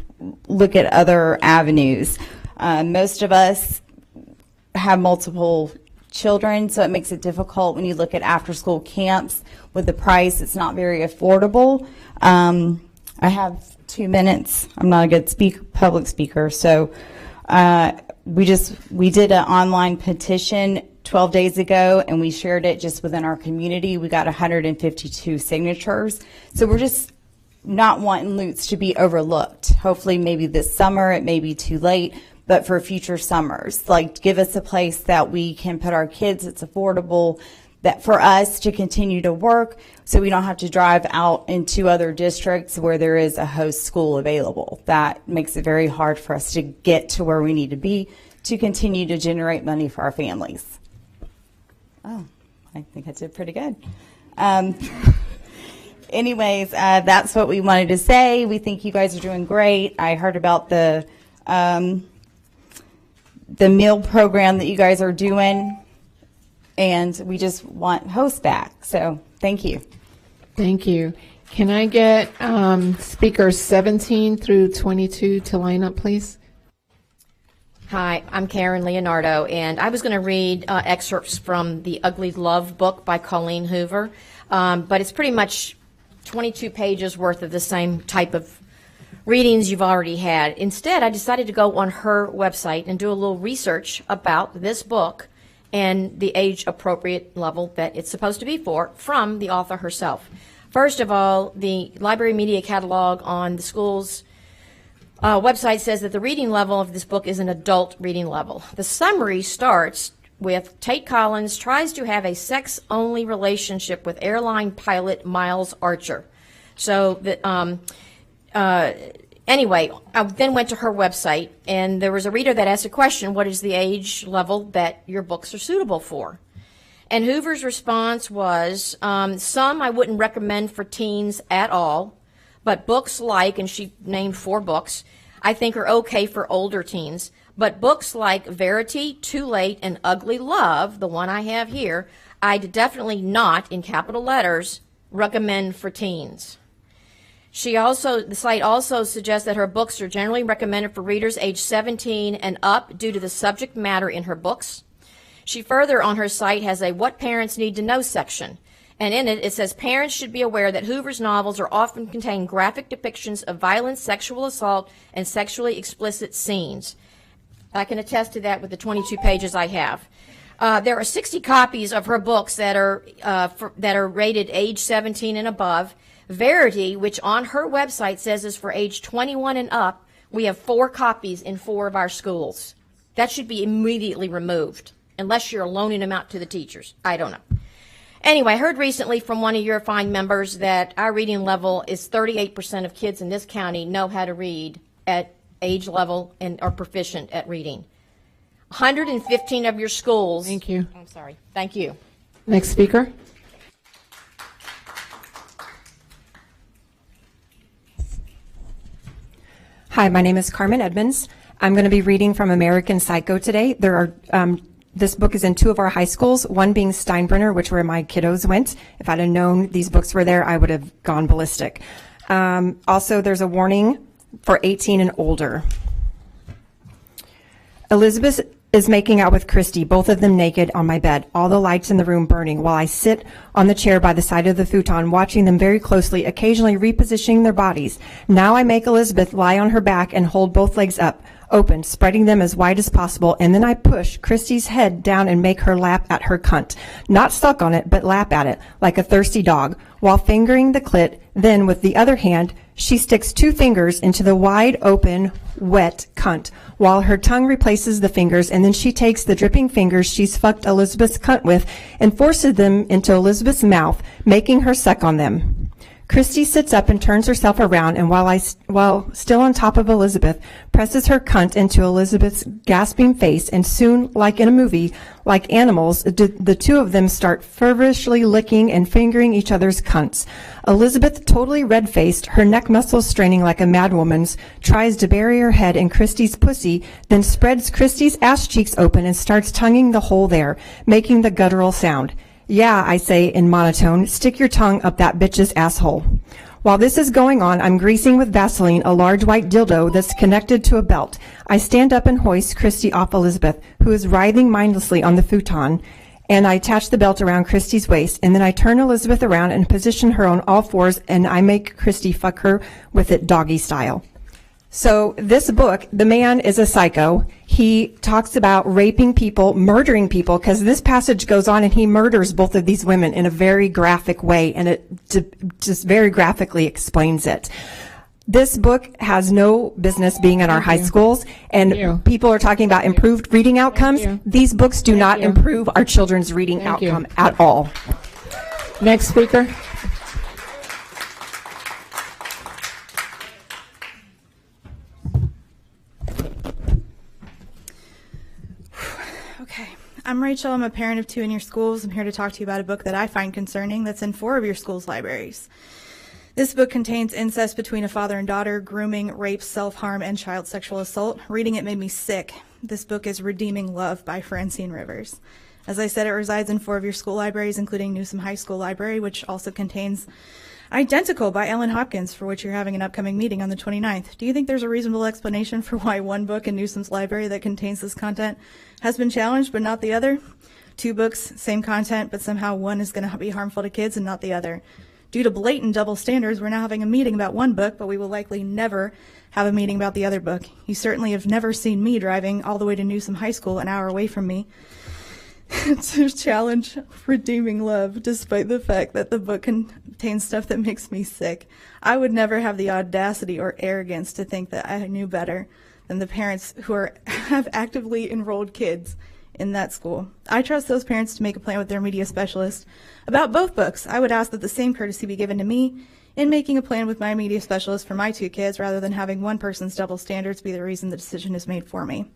look at other avenues. Most of us have multiple children, so it makes it difficult when you look at after-school camps. With the price, it's not very affordable. I have 2 minutes. I'm not a good public speaker, so we did an online petition 12 days ago, and we shared it just within our community. We got 152 signatures, so we're just not wanting Lutz to be overlooked. Hopefully, maybe this summer, it may be too late, but for future summers, like, give us a place that we can put our kids, it's affordable, that for us to continue to work so we don't have to drive out into other districts where there is a host school available. That makes it very hard for us to get to where we need to be to continue to generate money for our families. Oh, I think I did pretty good. Anyways, that's what we wanted to say. We think you guys are doing great. I heard about the meal program that you guys are doing, and we just want hosts back. So thank you. Thank you. Can I get speakers 17 through 22 to line up, please? Hi, I'm Karen Leonardo, and I was going to read excerpts from the Ugly Love book by Colleen Hoover, but it's pretty much 22 pages worth of the same type of readings you've already had. Instead, I decided to go on her website and do a little research about this book and the age-appropriate level that it's supposed to be for from the author herself. First of all, the Library Media Catalog on the school's website says that the reading level of this book is an adult reading level. The summary starts with Tate Collins tries to have a sex-only relationship with airline pilot Miles Archer. So anyway, I then went to her website, and there was a reader that asked a question, what is the age level that your books are suitable for? And Hoover's response was, some I wouldn't recommend for teens at all, but books like, and she named 4 books, I think are okay for older teens. But books like Verity, Too Late, and Ugly Love, the one I have here, I'd definitely not, in capital letters, recommend for teens. The site also suggests that her books are generally recommended for readers age 17 and up due to the subject matter in her books. She further on her site has a What Parents Need to Know section. And in it says, parents should be aware that Hoover's novels are often contain graphic depictions of violence, sexual assault, and sexually explicit scenes. I can attest to that with the 22 pages I have. There are 60 copies of her books that are rated age 17 and above. Verity, which on her website says is for age 21 and up, we have 4 copies in 4 of our schools. That should be immediately removed, unless you're loaning them out to the teachers. I don't know. Anyway, I heard recently from one of your fine members that our reading level is 38% of kids in this county know how to read at age level and are proficient at reading. 115 of your schools. Thank you. I'm sorry. Thank you. Next speaker. Hi, my name is Carmen Edmonds. I'm going to be reading from American Psycho today. This book is in 2 of our high schools, one being Steinbrenner, which where my kiddos went. If I'd have known these books were there, I would have gone ballistic. Also, there's a warning for 18 and older. Elizabeth is making out with Christy, both of them naked on my bed, all the lights in the room burning, while I sit on the chair by the side of the futon, watching them very closely, occasionally repositioning their bodies. Now I make Elizabeth lie on her back and hold both legs up, open, spreading them as wide as possible, and then I push Christy's head down and make her lap at her cunt. Not suck on it, but lap at it, like a thirsty dog, while fingering the clit. Then, with the other hand, she sticks 2 fingers into the wide open, wet cunt, while her tongue replaces the fingers, and then she takes the dripping fingers she's fucked Elizabeth's cunt with and forces them into Elizabeth's mouth, making her suck on them. Christy sits up and turns herself around, and while still on top of Elizabeth, presses her cunt into Elizabeth's gasping face, and soon, like in a movie, like animals, the 2 of them start feverishly licking and fingering each other's cunts. Elizabeth, totally red-faced, her neck muscles straining like a madwoman's, tries to bury her head in Christy's pussy, then spreads Christy's ass cheeks open and starts tonguing the hole there, making the guttural sound. Yeah, I say in monotone, stick your tongue up that bitch's asshole. While this is going on, I'm greasing with Vaseline a large white dildo that's connected to a belt. I stand up and hoist Christy off Elizabeth, who is writhing mindlessly on the futon, and I attach the belt around Christy's waist, and then I turn Elizabeth around and position her on all 4s, and I make Christy fuck her with it doggy style. So this book, the man is a psycho. He talks about raping people, murdering people, because this passage goes on and he murders both of these women in a very graphic way, and it just very graphically explains it. This book has no business being in our high schools, and people are talking about improved reading outcomes. These books do not improve our children's reading outcome at all. Next speaker. I'm Rachel. I'm a parent of 2 in your schools. I'm here to talk to you about a book that I find concerning that's in 4 of your schools' libraries. This book contains incest between a father and daughter, grooming, rape, self-harm, and child sexual assault. Reading it made me sick. This book is Redeeming Love by Francine Rivers. As I said, it resides in 4 of your school libraries, including Newsom High School Library, which also contains Identical by Ellen Hopkins, for which you're having an upcoming meeting on the 29th. Do you think there's a reasonable explanation for why one book in Newsom's library that contains this content has been challenged but not the other? 2 books, same content, but somehow one is going to be harmful to kids and not the other. Due to blatant double standards, we're now having a meeting about one book, but we will likely never have a meeting about the other book. You certainly have never seen me driving all the way to Newsom High School, an hour away from me, to challenge Redeeming Love, despite the fact that the book contains stuff that makes me sick. I would never have the audacity or arrogance to think that I knew better than the parents who have actively enrolled kids in that school. I trust those parents to make a plan with their media specialist about both books. I would ask that the same courtesy be given to me in making a plan with my media specialist for my 2 kids, rather than having one person's double standards be the reason the decision is made for me.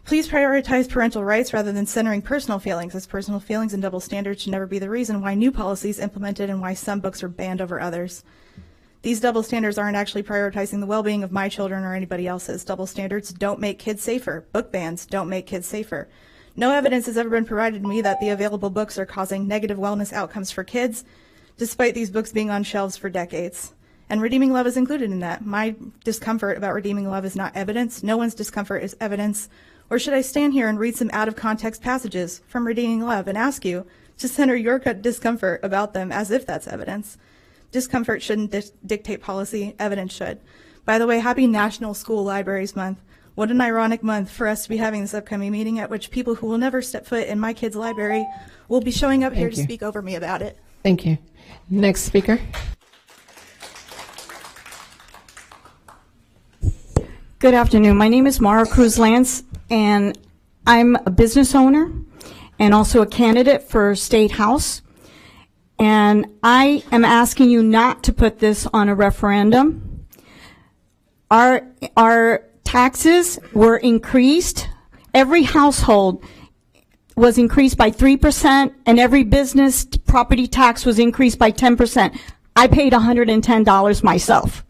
Please prioritize parental rights rather than centering personal feelings, as personal feelings and double standards should never be the reason why new policies implemented and why some books are banned over others. These double standards aren't actually prioritizing the well-being of my children or anybody else's. Double standards don't make kids safer. Book bans don't make kids safer. No evidence has ever been provided to me that the available books are causing negative wellness outcomes for kids, despite these books being on shelves for decades. And Redeeming Love is included in that. My discomfort about Redeeming Love is not evidence. No one's discomfort is evidence. Or should I stand here and read some out-of-context passages from Redeeming Love and ask you to center your discomfort about them as if that's evidence? Discomfort shouldn't dictate policy. Evidence should. By the way, happy National School Libraries Month. What an ironic month for us to be having this upcoming meeting at which people who will never step foot in my kid's library will be showing up here to speak over me about it. Thank you. Next speaker. Good afternoon. My name is Mara Cruz Lance, and I'm a business owner and also a candidate for State House. And I am asking you not to put this on a referendum. Our taxes were increased. Every household was increased by 3%, and every business property tax was increased by 10%. I paid $110 myself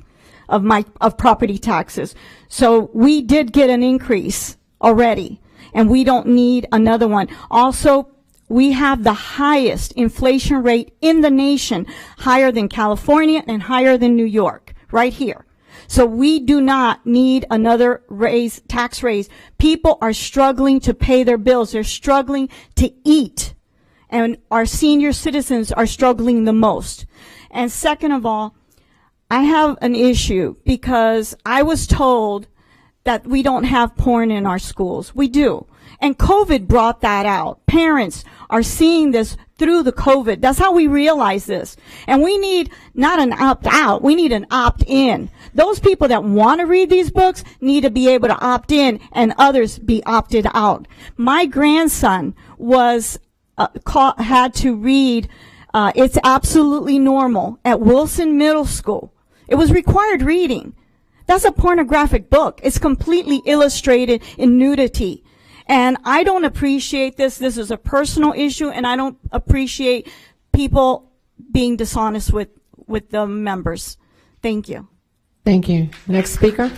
of property taxes. So we did get an increase already, and we don't need another one. Also, we have the highest inflation rate in the nation, higher than California and higher than New York, right here. So we do not need another tax raise. People are struggling to pay their bills. They're struggling to eat. And our senior citizens are struggling the most. And second of all, I have an issue because I was told that we don't have porn in our schools. We do. And COVID brought that out. Parents are seeing this through the COVID. That's how we realize this. And we need not an opt-out, we need an opt-in. Those people that want to read these books need to be able to opt in and others be opted out. My grandson was had to read It's Absolutely Normal at Wilson Middle School. It was required reading. That's a pornographic book. It's completely illustrated in nudity. And I don't appreciate this. This is a personal issue, and I don't appreciate people being dishonest with the members. Thank you. Thank you. Next speaker.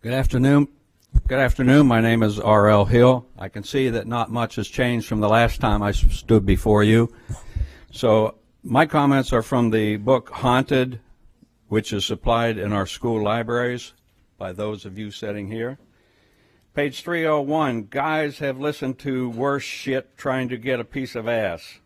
Good afternoon. Good afternoon. My name is R.L. Hill. I can see that not much has changed from the last time I stood before you. So my comments are from the book Haunted, which is supplied in our school libraries by those of you sitting here. Page 301, guys have listened to worse shit trying to get a piece of ass.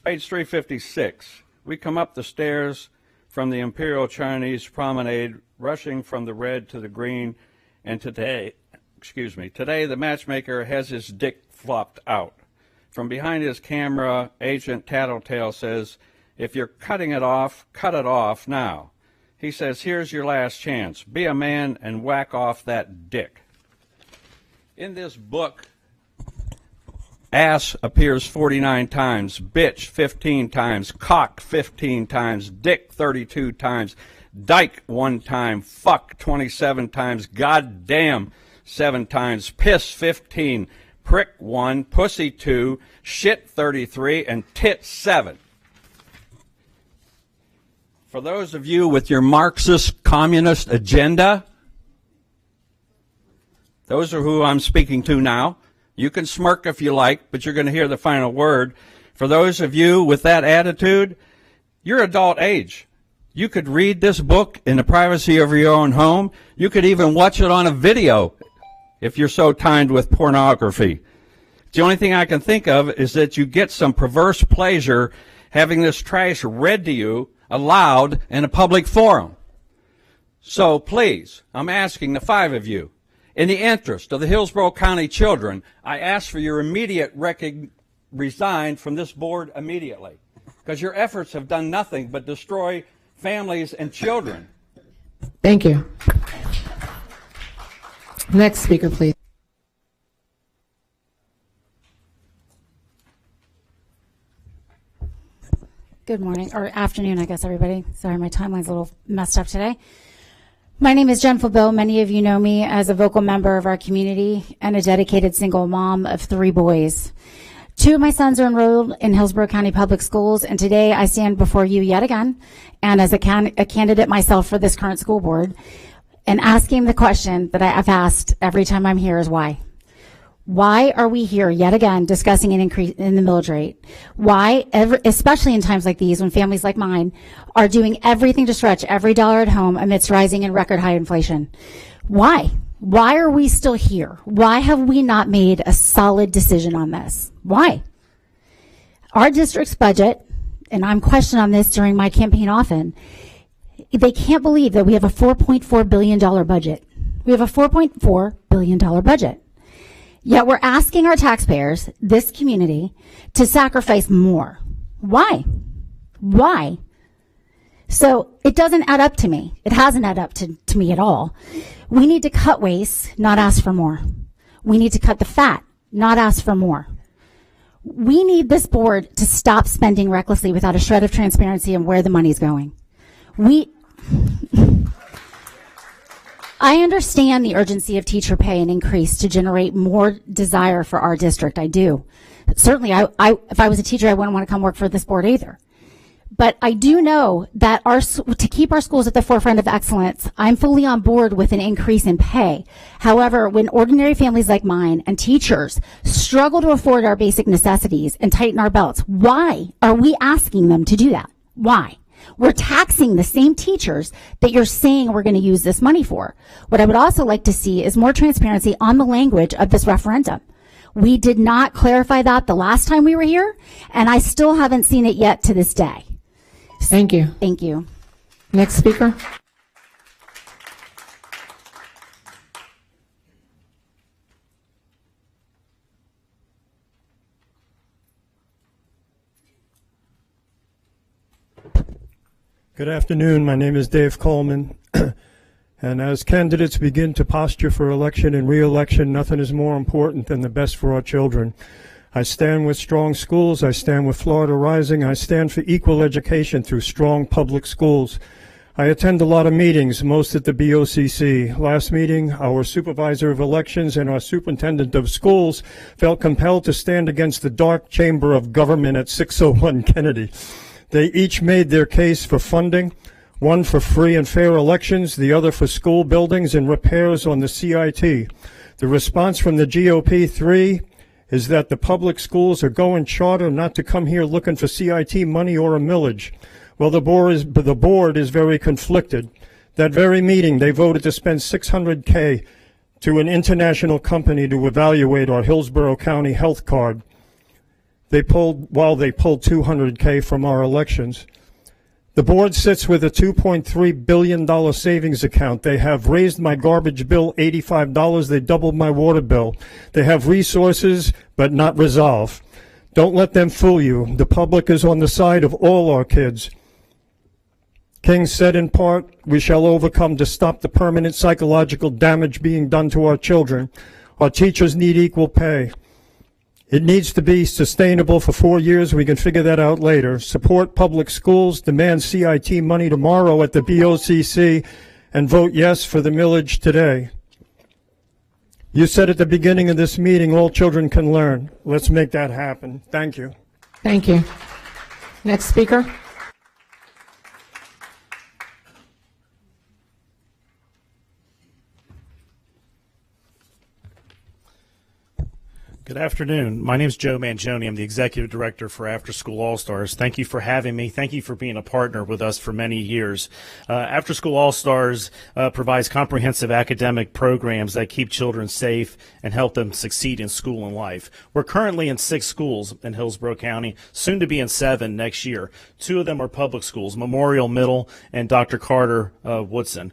Page 356, we come up the stairs from the Imperial Chinese Promenade, rushing from the red to the green, and today the matchmaker has his dick flopped out. From behind his camera, Agent Tattletale says, if you're cutting it off, cut it off now. He says, here's your last chance. Be a man and whack off that dick. In this book, ass appears 49 times, bitch 15 times, cock 15 times, dick 32 times, dyke 1 time, fuck 27 times, goddamn 7 times, piss 15, prick 1, pussy 2, shit 33, and tit 7. For those of you with your Marxist communist agenda, those are who I'm speaking to now. You can smirk if you like, but you're going to hear the final word. For those of you with that attitude, you're adult age. You could read this book in the privacy of your own home. You could even watch it on a video if you're so timed with pornography. The only thing I can think of is that you get some perverse pleasure having this trash read to you aloud in a public forum. So please, I'm asking the 5 of you, in the interest of the Hillsborough County children, I ask for your immediate resign from this board immediately, because your efforts have done nothing but destroy families and children. Thank you. Next speaker, please. Good morning, or afternoon, I guess, everybody. Sorry, my timeline's a little messed up today. My name is Jen Flabeau. Many of you know me as a vocal member of our community and a dedicated single mom of 3 boys. 2 of my sons are enrolled in Hillsborough County Public Schools, and today I stand before you yet again, and as a candidate myself for this current school board, and asking the question that I've asked every time I'm here is why? Why are we here yet again discussing an increase in the millage rate? Why, especially in times like these when families like mine are doing everything to stretch every dollar at home amidst rising and record high inflation? Why? Why are we still here? Why have we not made a solid decision on this? Why? Our district's budget, and I'm questioned on this during my campaign often, they can't believe that we have a $4.4 billion budget. We have a $4.4 billion budget. Yet we're asking our taxpayers, this community, to sacrifice more. Why? Why? So it doesn't add up to me. It hasn't added up to me at all. We need to cut waste, not ask for more. We need to cut the fat, not ask for more. We need this board to stop spending recklessly without a shred of transparency on where the money is going. I understand the urgency of teacher pay and increase to generate more desire for our district. I do. Certainly, if I was a teacher, I wouldn't want to come work for this board either. But I do know that to keep our schools at the forefront of excellence, I'm fully on board with an increase in pay. However, when ordinary families like mine and teachers struggle to afford our basic necessities and tighten our belts, why are we asking them to do that? Why? We're taxing the same teachers that you're saying we're going to use this money for. What I would also like to see is more transparency on the language of this referendum. We did not clarify that the last time we were here, and I still haven't seen it yet to this day. Thank you. Thank you. Next speaker. Good afternoon. My name is Dave Coleman. And as candidates begin to posture for election and re-election, nothing is more important than the best for our children. I stand with strong schools. I stand with Florida Rising. I stand for equal education through strong public schools. I attend a lot of meetings, most at the BOCC. Last meeting, our supervisor of elections and our superintendent of schools felt compelled to stand against the dark chamber of government at 601 Kennedy. They each made their case for funding, one for free and fair elections, the other for school buildings and repairs on the CIT. The response from the GOP 3 is that the public schools are going charter, not to come here looking for CIT money or a millage. Well, the board is very conflicted. That very meeting, they voted to spend $600K to an international company to evaluate our Hillsborough County health card. They pulled $200K from our elections. The board sits with a $2.3 billion savings account. They have raised my garbage bill $85. They doubled my water bill. They have resources, but not resolve. Don't let them fool you. The public is on the side of all our kids. King said in part, we shall overcome to stop the permanent psychological damage being done to our children. Our teachers need equal pay. It needs to be sustainable for 4 years. We can figure that out later. Support public schools, demand CIT money tomorrow at the BOCC, and vote yes for the millage today. You said at the beginning of this meeting, all children can learn. Let's make that happen. Thank you. Thank you. Next speaker. Good afternoon. My name is Joe Mangione. I'm the Executive Director for After School All-Stars. Thank you for having me. Thank you for being a partner with us for many years. After School All-Stars provides comprehensive academic programs that keep children safe and help them succeed in school and life. We're currently in 6 schools in Hillsborough County, soon to be in 7 next year. 2 of them are public schools, Memorial Middle and Dr. Carter Woodson.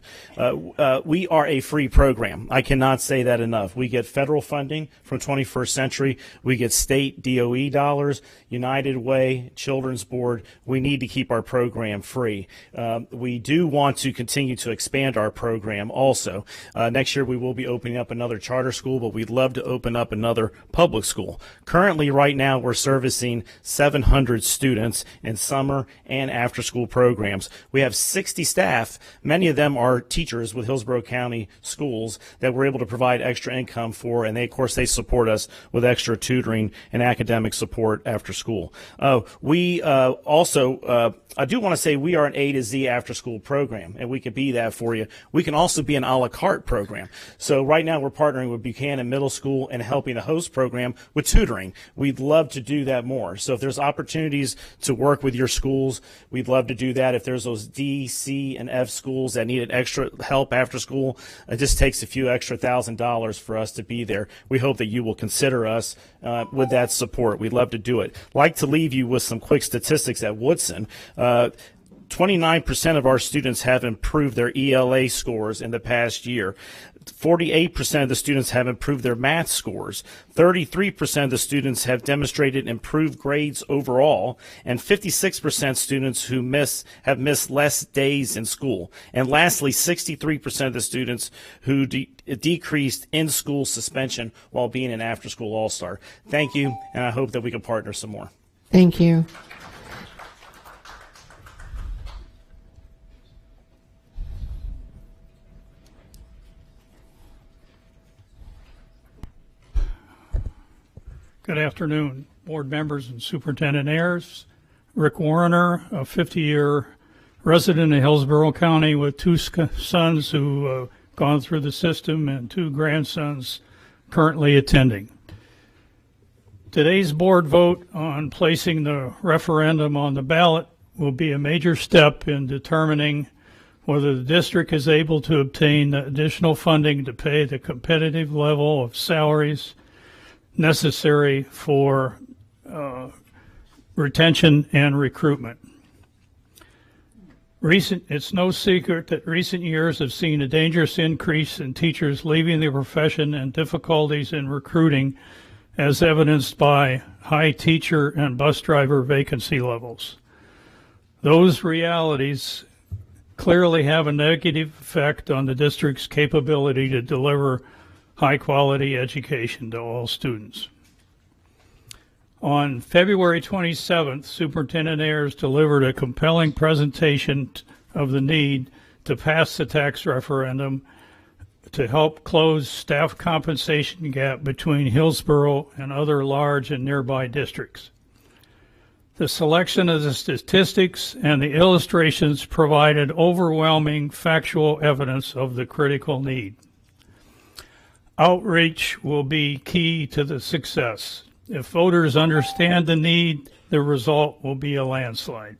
We are a free program. I cannot say that enough. We get federal funding from 21st Century. We get state DOE dollars, United Way, Children's Board. We need to keep our program free. We do want to continue to expand our program also. Next year we will be opening up another charter school, but we'd love to open up another public school. Currently, right now, we're servicing 700 students in summer and after school programs. We have 60 staff. Many of them are teachers with Hillsborough County schools that we're able to provide extra income for, and of course they support us with extra tutoring and academic support after school. We also, I do want to say we are an A to Z after school program, and we can be that for you. We can also be an a la carte program. So right now we're partnering with Buchanan Middle School and helping the host program with tutoring. We'd love to do that more. So if there's opportunities to work with your schools, we'd love to do that. If there's those D, C, and F schools that needed extra help after school, it just takes a few extra $1,000 for us to be there. We hope that you will consider us with that support. We'd love to do it. Like to leave you with some quick statistics at Woodson. 29% of our students have improved their ELA scores in the past year. 48% of the students have improved their math scores. 33% of the students have demonstrated improved grades overall, and 56% students who have missed less days in school. And lastly, 63% of the students who decreased in-school suspension while being an after-school all-star. Thank you, and I hope that we can partner some more. Thank you. Good afternoon, board members and Superintendent Ayers. Rick Warner, a 50-year resident of Hillsborough County with two sons who have gone through the system and two grandsons currently attending. Today's board vote on placing the referendum on the ballot will be a major step in determining whether the district is able to obtain the additional funding to pay the competitive level of salaries necessary for retention and recruitment. It's no secret that recent years have seen a dangerous increase in teachers leaving the profession and difficulties in recruiting, as evidenced by high teacher and bus driver vacancy levels. Those realities clearly have a negative effect on the district's capability to deliver high-quality education to all students. On February 27th, Superintendent Ayers delivered a compelling presentation of the need to pass the tax referendum to help close staff compensation gap between Hillsborough and other large and nearby districts. The selection of the statistics and the illustrations provided overwhelming factual evidence of the critical need. Outreach will be key to the success. If voters understand the need, the result will be a landslide.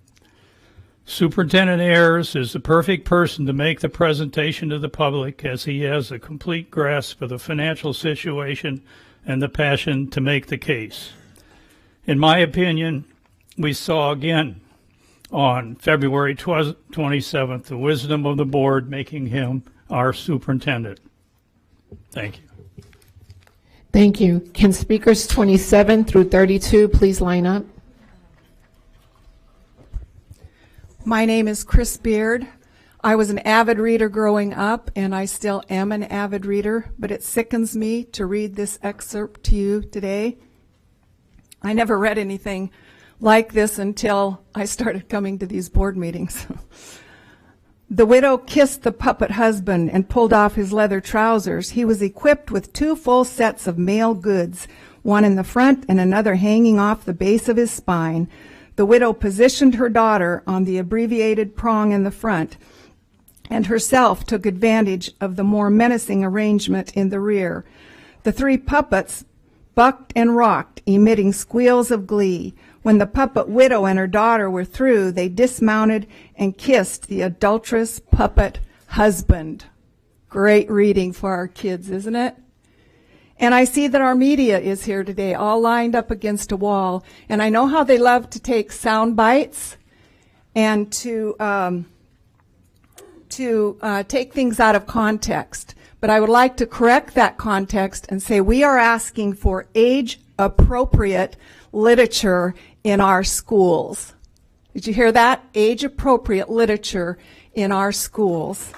Superintendent Ayers is the perfect person to make the presentation to the public, as he has a complete grasp of the financial situation and the passion to make the case. In my opinion, we saw again on February 27th the wisdom of the board making him our superintendent. Thank you. Thank you. Can speakers 27 through 32 please line up? My name is Chris Beard. I was an avid reader growing up, and I still am an avid reader, but it sickens me to read this excerpt to you today. I never read anything like this until I started coming to these board meetings. The widow kissed the puppet husband and pulled off his leather trousers. He was equipped with 2 full sets of male goods, one in the front and another hanging off the base of his spine. The widow positioned her daughter on the abbreviated prong in the front, and herself took advantage of the more menacing arrangement in the rear. The 3 puppets bucked and rocked, emitting squeals of glee. When the puppet widow and her daughter were through, they dismounted and kissed the adulterous puppet husband. Great reading for our kids, isn't it? And I see that our media is here today, all lined up against a wall. And I know how they love to take sound bites and to take things out of context. But I would like to correct that context and say we are asking for age-appropriate literature in our schools. Did you hear that? Age-appropriate literature in our schools.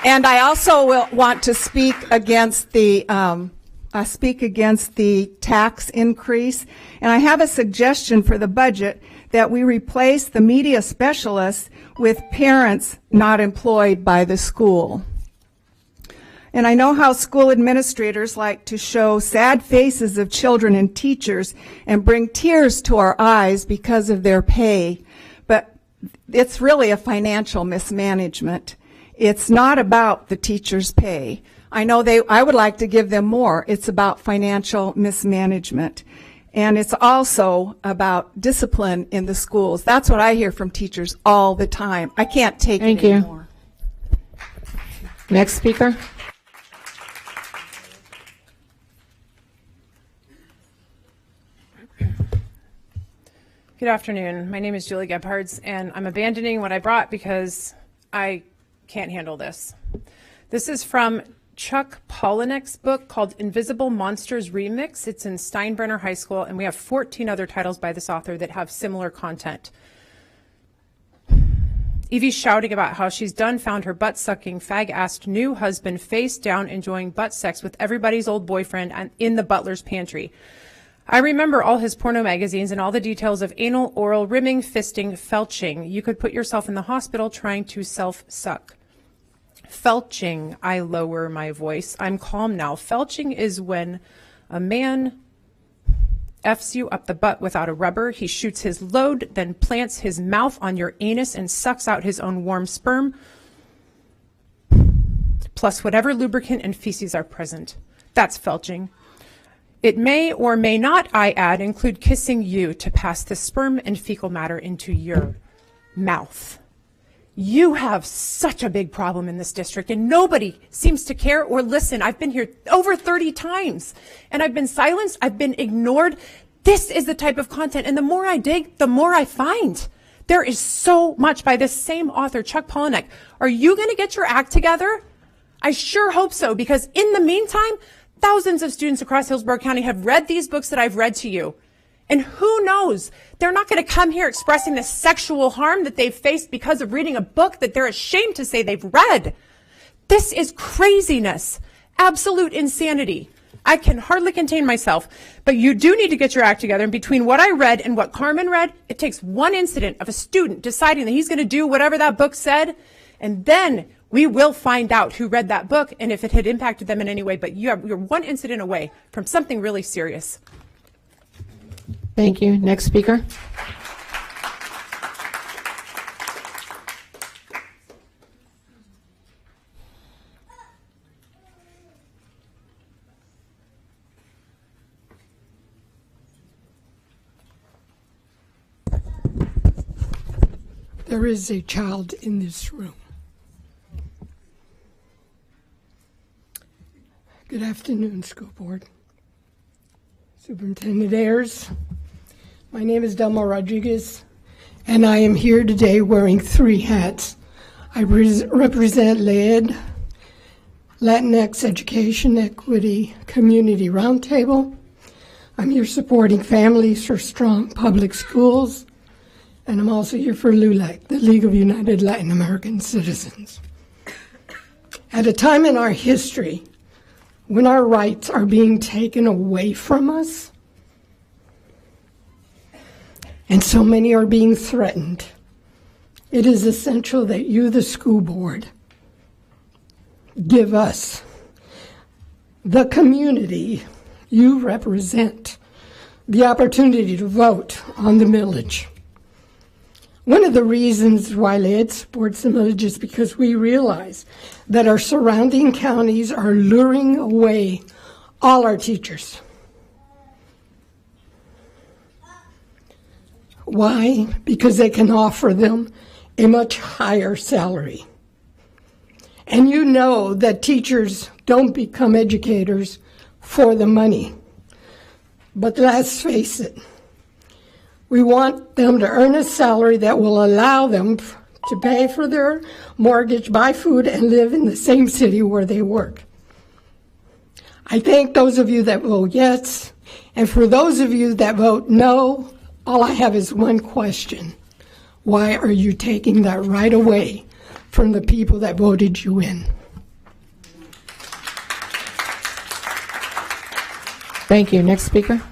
And I also want to speak against the tax increase. And I have a suggestion for the budget that we replace the media specialists with parents not employed by the school. And I know how school administrators like to show sad faces of children and teachers and bring tears to our eyes because of their pay. But it's really a financial mismanagement. It's not about the teachers' pay. I know I would like to give them more. It's about financial mismanagement. And it's also about discipline in the schools. That's what I hear from teachers all the time. I can't take it anymore. Next speaker. Good Good afternoon. My name is Julie Gebhards, and I'm abandoning what I brought because I can't handle this. This is from Chuck Palahniuk's book called Invisible Monsters Remix. It's in Steinbrenner High School, and we have 14 other titles by this author that have similar content. Evie's shouting about how she's done found her butt-sucking, fag-assed new husband face down enjoying butt sex with everybody's old boyfriend and in the butler's pantry. I remember all his porno magazines and all the details of anal, oral, rimming, fisting, felching. You could put yourself in the hospital trying to self-suck. Felching, I lower my voice. I'm calm now. Felching is when a man F's you up the butt without a rubber. He shoots his load, then plants his mouth on your anus and sucks out his own warm sperm, plus whatever lubricant and feces are present. That's felching. It may or may not, I add, include kissing you to pass the sperm and fecal matter into your mouth. You have such a big problem in this district, and nobody seems to care or listen. I've been here over 30 times, and I've been silenced. I've been ignored. This is the type of content, and the more I dig, the more I find. There is so much by this same author, Chuck Palahniuk. Are you going to get your act together? I sure hope so, because in the meantime, thousands of students across Hillsborough County have read these books that I've read to you. And who knows, they're not going to come here expressing the sexual harm that they've faced because of reading a book that they're ashamed to say they've read. This is craziness, absolute insanity. I can hardly contain myself, but you do need to get your act together. And between what I read and what Carmen read, it takes one incident of a student deciding that he's going to do whatever that book said, and then we will find out who read that book and if it had impacted them in any way. But you're one incident away from something really serious. Thank you. Next speaker. There is a child in this room. Good afternoon, school board. Superintendent Ayers. My name is Delma Rodriguez, and I am here today wearing 3 hats. I represent LEAD, Latinx Education Equity Community Roundtable. I'm here supporting Families for Strong Public Schools, and I'm also here for LULAC, the League of United Latin American Citizens. At a time in our history when our rights are being taken away from us, and so many are being threatened, it is essential that you, the school board, give us, the community you represent, the opportunity to vote on the millage. One of the reasons why LEAD supports the millage is because we realize that our surrounding counties are luring away all our teachers. Why? Because they can offer them a much higher salary. And you know that teachers don't become educators for the money. But let's face it, we want them to earn a salary that will allow them to pay for their mortgage, buy food, and live in the same city where they work. I thank those of you that vote yes, and for those of you that vote no, all I have is one question. Why are you taking that right away from the people that voted you in? Thank you. Next speaker.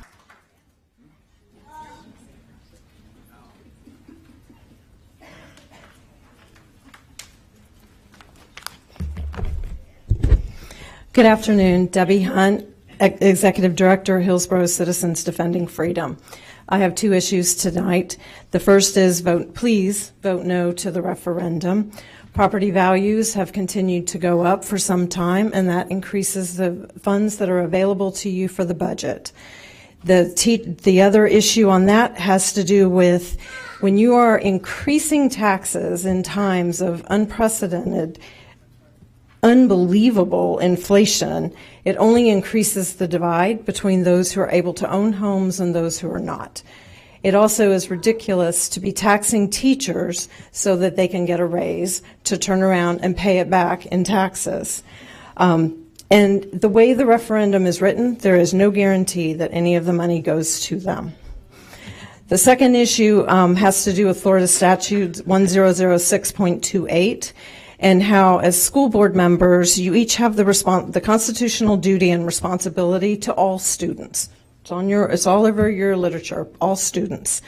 Good afternoon. Debbie Hunt, Executive Director, Hillsborough Citizens Defending Freedom. I have 2 issues tonight. The first is please vote no to the referendum. Property values have continued to go up for some time, and that increases the funds that are available to you for the budget. The other issue on that has to do with when you are increasing taxes in times of unprecedented, unbelievable inflation, it only increases the divide between those who are able to own homes and those who are not. It also is ridiculous to be taxing teachers so that they can get a raise to turn around and pay it back in taxes. And the way the referendum is written, there is no guarantee that any of the money goes to them. The second issue has to do with Florida Statute 1006.28 and how, as school board members, you each have the constitutional duty and responsibility to all students. It's all over your literature, all students.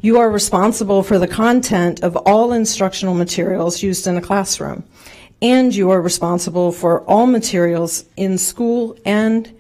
You are responsible for the content of all instructional materials used in a classroom, and you are responsible for all materials in school and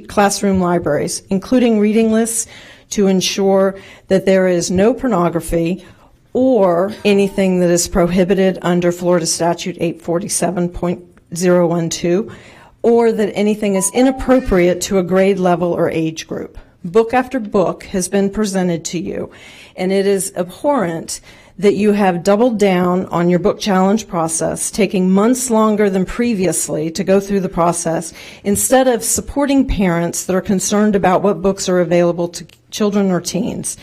classroom libraries, including reading lists, to ensure that there is no pornography or anything that is prohibited under Florida Statute 847.012, or that anything is inappropriate to a grade level or age group. Book after book has been presented to you, and it is abhorrent that you have doubled down on your book challenge process, taking months longer than previously to go through the process, instead of supporting parents that are concerned about what books are available to children or teens.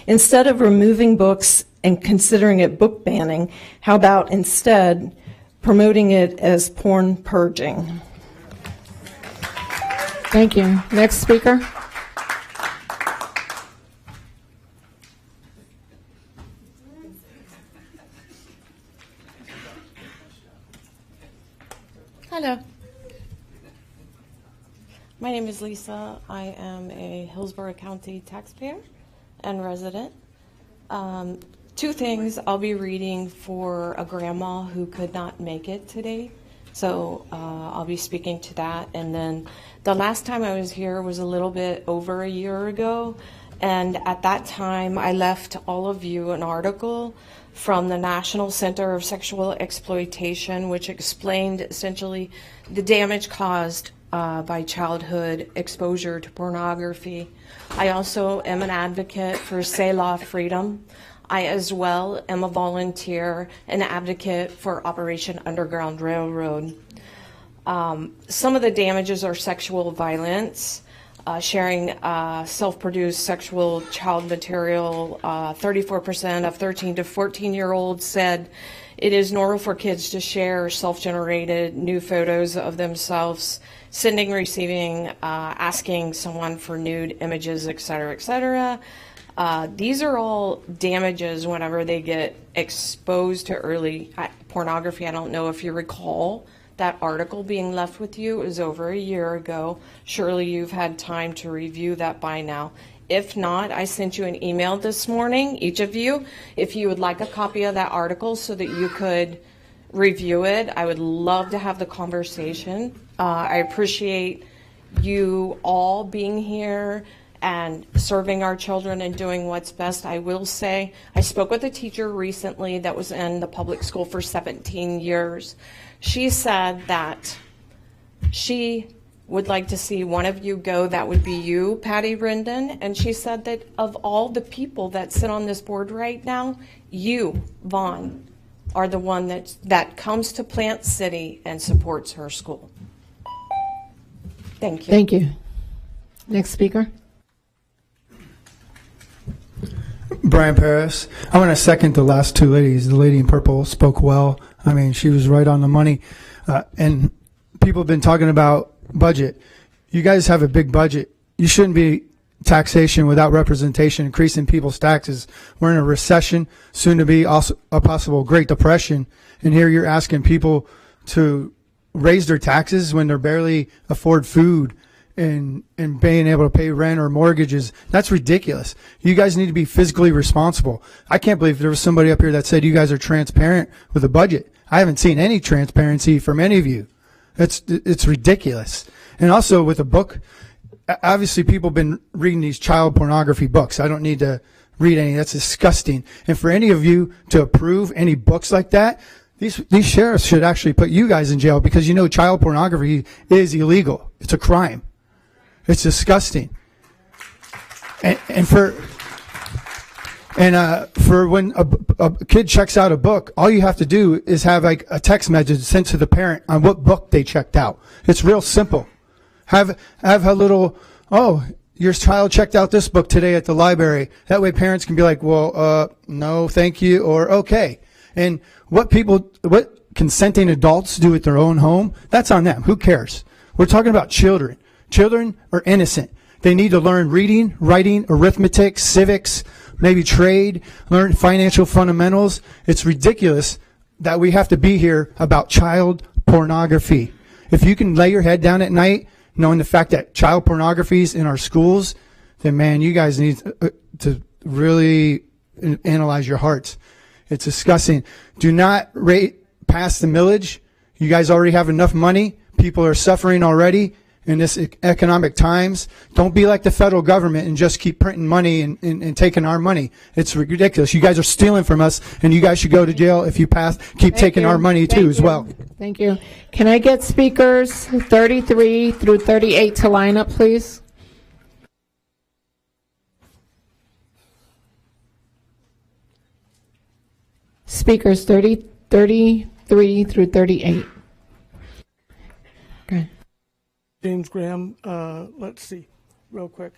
Instead of removing books and considering it book banning, how about instead promoting it as porn purging? Thank you. Next speaker. Hello. My name is Lisa. I am a Hillsborough County taxpayer and resident. Two things. I'll be reading for a grandma who could not make it today. So I'll be speaking to that. And then the last time I was here was a little bit over a year ago. And at that time, I left all of you an article from the National Center of Sexual Exploitation, which explained essentially the damage caused by childhood exposure to pornography. I also am an advocate for Selah Freedom. I as well am a volunteer and advocate for Operation Underground Railroad. Some of the damages are sexual violence, sharing self-produced sexual child material. 34% of 13 to 14-year-olds said it is normal for kids to share self-generated new photos of themselves, sending, receiving, asking someone for nude images, et cetera, et cetera. These are all damages whenever they get exposed to early pornography. I don't know if you recall that article being left with you. It was over a year ago. Surely you've had time to review that by now. If not, I sent you an email this morning, each of you, if you would like a copy of that article so that you could review it. I would love to have the conversation. I appreciate you all being here and serving our children and doing what's best. I will say, I spoke with a teacher recently that was in the public school for 17 years. She said that she would like to see one of you go. That would be you, Patty Rendon. And she said that of all the people that sit on this board right now, you, Vaughn, are the one that comes to Plant City and supports her school. Thank you. Thank you. Next speaker. Brian Paris. I want to second the last two ladies. The lady in purple spoke well. I mean, she was right on the money. And people have been talking about budget. You guys have a big budget. You shouldn't be taxation without representation, increasing people's taxes. We're in a recession, soon to be also a possible Great Depression. And here you're asking people to raise their taxes when they're barely afford food and being able to pay rent or mortgages. That's ridiculous. You guys need to be fiscally responsible. I can't believe there was somebody up here that said you guys are transparent with the budget. I haven't seen any transparency from any of you. It's ridiculous. And also with a book, obviously people have been reading these child pornography books. I don't need to read any. That's disgusting. And for any of you to approve any books like that, these sheriffs should actually put you guys in jail, because you know child pornography is illegal. It's a crime. It's disgusting. And for when a kid checks out a book, all you have to do is have like a text message sent to the parent on what book they checked out. It's real simple. Have a little, oh, your child checked out this book today at the library. That way parents can be like, well, no, thank you, or okay. And what consenting adults do at their own home, that's on them. Who cares? We're talking about children. Children are innocent. They need to learn reading, writing, arithmetic, civics, maybe trade, learn financial fundamentals. It's ridiculous that we have to be here about child pornography. If you can lay your head down at night knowing the fact that child pornography is in our schools, then man, you guys need to really analyze your hearts. It's disgusting. Do not pass the millage. You guys already have enough money. People are suffering already in this economic times. Don't be like the federal government and just keep printing money and taking our money. It's ridiculous. You guys are stealing from us, and you guys should go to jail if you keep taking our money too as well. Thank you. Can I get speakers 33 through 38 to line up, please? Speakers 33 through 38. Okay. James Graham, let's see, real quick.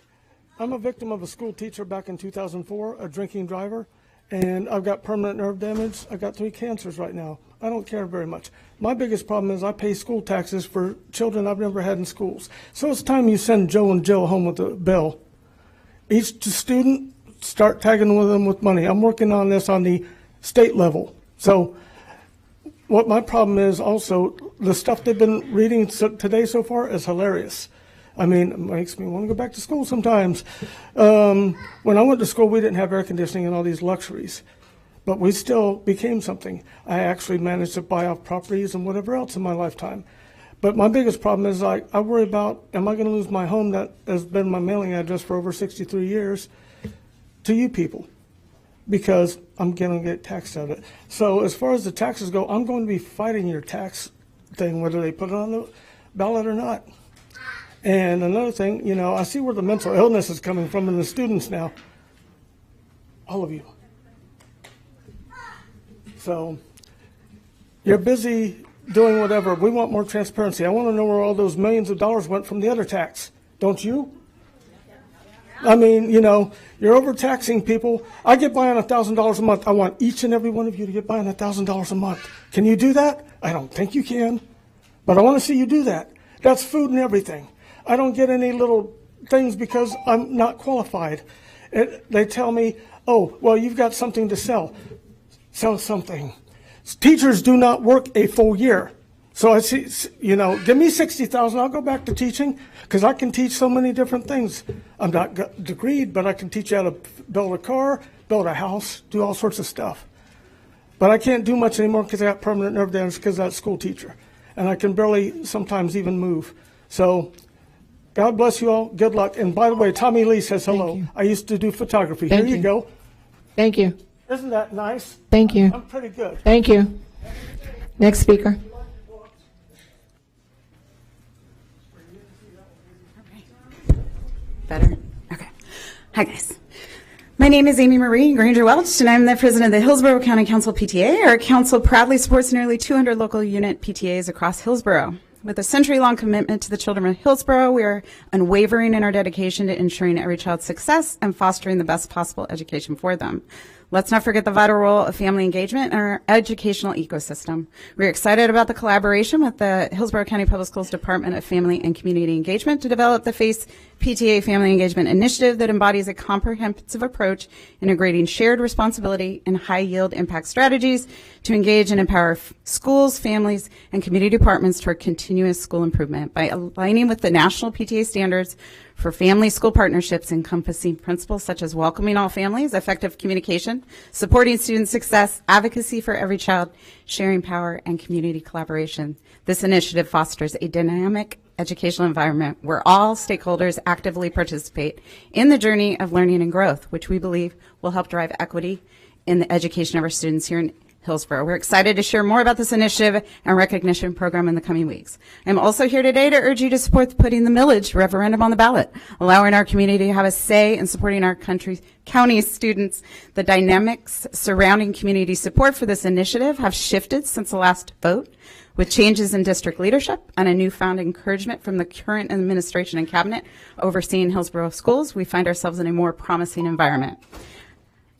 I'm a victim of a school teacher back in 2004, a drinking driver, and I've got permanent nerve damage. I've got 3 cancers right now. I don't care very much. My biggest problem is I pay school taxes for children I've never had in schools. So it's time you send Joe and Jill home with a bill. Each student, start tagging with them with money. I'm working on this on the state level. So what my problem is also, the stuff they've been reading today so far is hilarious. I mean, it makes me want to go back to school sometimes. When I went to school, we didn't have air conditioning and all these luxuries, but we still became something. I actually managed to buy off properties and whatever else in my lifetime. But my biggest problem is I worry about, am I going to lose my home that has been my mailing address for over 63 years to you people? Because I'm going to get taxed out of it. So as far as the taxes go, I'm going to be fighting your tax thing, whether they put it on the ballot or not. And another thing, you know, I see where the mental illness is coming from in the students now. All of you. So you're busy doing whatever. We want more transparency. I want to know where all those millions of dollars went from the other tax. Don't you? I mean, you know, you're overtaxing people. I get by on $1,000 a month. I want each and every one of you to get by on $1,000 a month. Can you do that? I don't think you can, but I want to see you do that. That's food and everything. I don't get any little things because I'm not qualified. They tell me, oh, well, you've got something to sell. Sell something. Teachers do not work a full year. So I see, you know, give me $60,000, I'll go back to teaching because I can teach so many different things. I'm not degreed, but I can teach you how to build a car, build a house, do all sorts of stuff. But I can't do much anymore because I got permanent nerve damage because I'm a school teacher. And I can barely sometimes even move. So God bless you all. Good luck. And by the way, Tommy Lee says hello. I used to do photography. Here you go. Thank you. Isn't that nice? Thank you. I'm pretty good. Thank you. Next speaker. Better? Okay. Hi, guys. My name is Amy Marie Granger Welch, and I'm the president of the Hillsborough County Council PTA. Our council proudly supports nearly 200 local unit PTAs across Hillsborough. With a century-long commitment to the children of Hillsborough, we are unwavering in our dedication to ensuring every child's success and fostering the best possible education for them. Let's not forget the vital role of family engagement in our educational ecosystem. We're excited about the collaboration with the Hillsborough County Public Schools Department of Family and Community Engagement to develop the FACE PTA Family Engagement Initiative that embodies a comprehensive approach integrating shared responsibility and high-yield impact strategies to engage and empower schools, families, and community departments toward continuous school improvement by aligning with the national PTA standards for family school partnerships encompassing principles such as welcoming all families, effective communication, supporting student success, advocacy for every child, sharing power, and community collaboration. This initiative fosters a dynamic educational environment where all stakeholders actively participate in the journey of learning and growth, which we believe will help drive equity in the education of our students here in Hillsborough. We're excited to share more about this initiative and recognition program in the coming weeks. I'm also here today to urge you to support putting the millage referendum on the ballot, allowing our community to have a say in supporting our county students. The dynamics surrounding community support for this initiative have shifted since the last vote. With changes in district leadership and a newfound encouragement from the current administration and cabinet overseeing Hillsborough schools, we find ourselves in a more promising environment.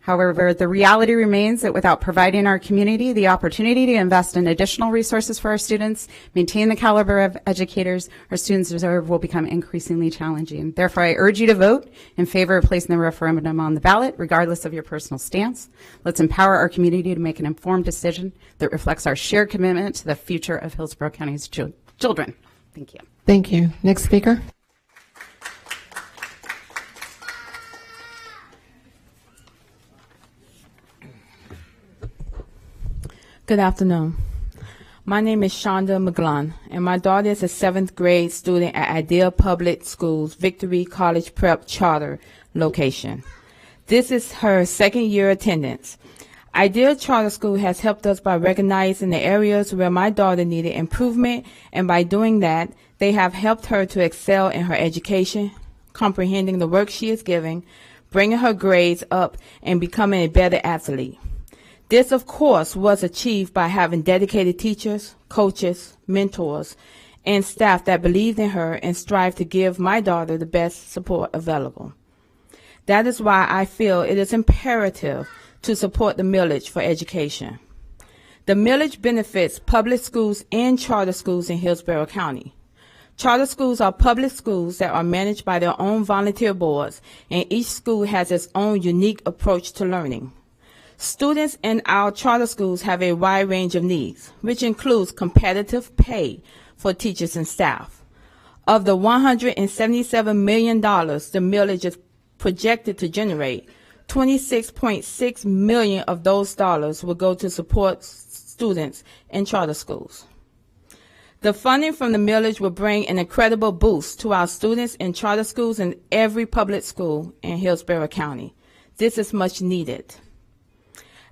However, the reality remains that without providing our community the opportunity to invest in additional resources for our students, maintain the caliber of educators our students deserve will become increasingly challenging. Therefore, I urge you to vote in favor of placing the referendum on the ballot, regardless of your personal stance. Let's empower our community to make an informed decision that reflects our shared commitment to the future of Hillsborough County's children. Thank you. Thank you. Next speaker. Good afternoon. My name is Shonda McGlone, and my daughter is a 7th grade student at Ideal Public Schools Victory College Prep Charter location. This is her 2nd year attendance. Ideal Charter School has helped us by recognizing the areas where my daughter needed improvement, and by doing that, they have helped her to excel in her education, comprehending the work she is giving, bringing her grades up, and becoming a better athlete. This, of course, was achieved by having dedicated teachers, coaches, mentors, and staff that believed in her and strived to give my daughter the best support available. That is why I feel it is imperative to support the millage for education. The millage benefits public schools and charter schools in Hillsborough County. Charter schools are public schools that are managed by their own volunteer boards, and each school has its own unique approach to learning. Students in our charter schools have a wide range of needs, which includes competitive pay for teachers and staff. Of the $177 million the millage is projected to generate, $26.6 million of those dollars will go to support students in charter schools. The funding from the millage will bring an incredible boost to our students in charter schools and every public school in Hillsborough County. This is much needed.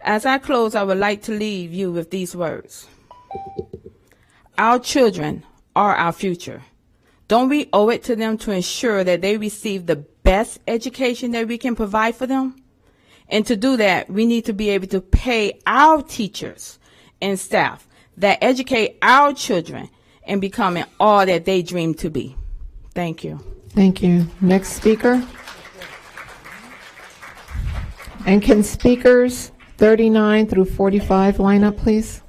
As I close, I would like to leave you with these words. Our children are our future. Don't we owe it to them to ensure that they receive the best education that we can provide for them? And to do that, we need to be able to pay our teachers and staff that educate our children in becoming all that they dream to be. Thank you. Thank you. Next speaker. And can speakers 39 through 45 line up, please?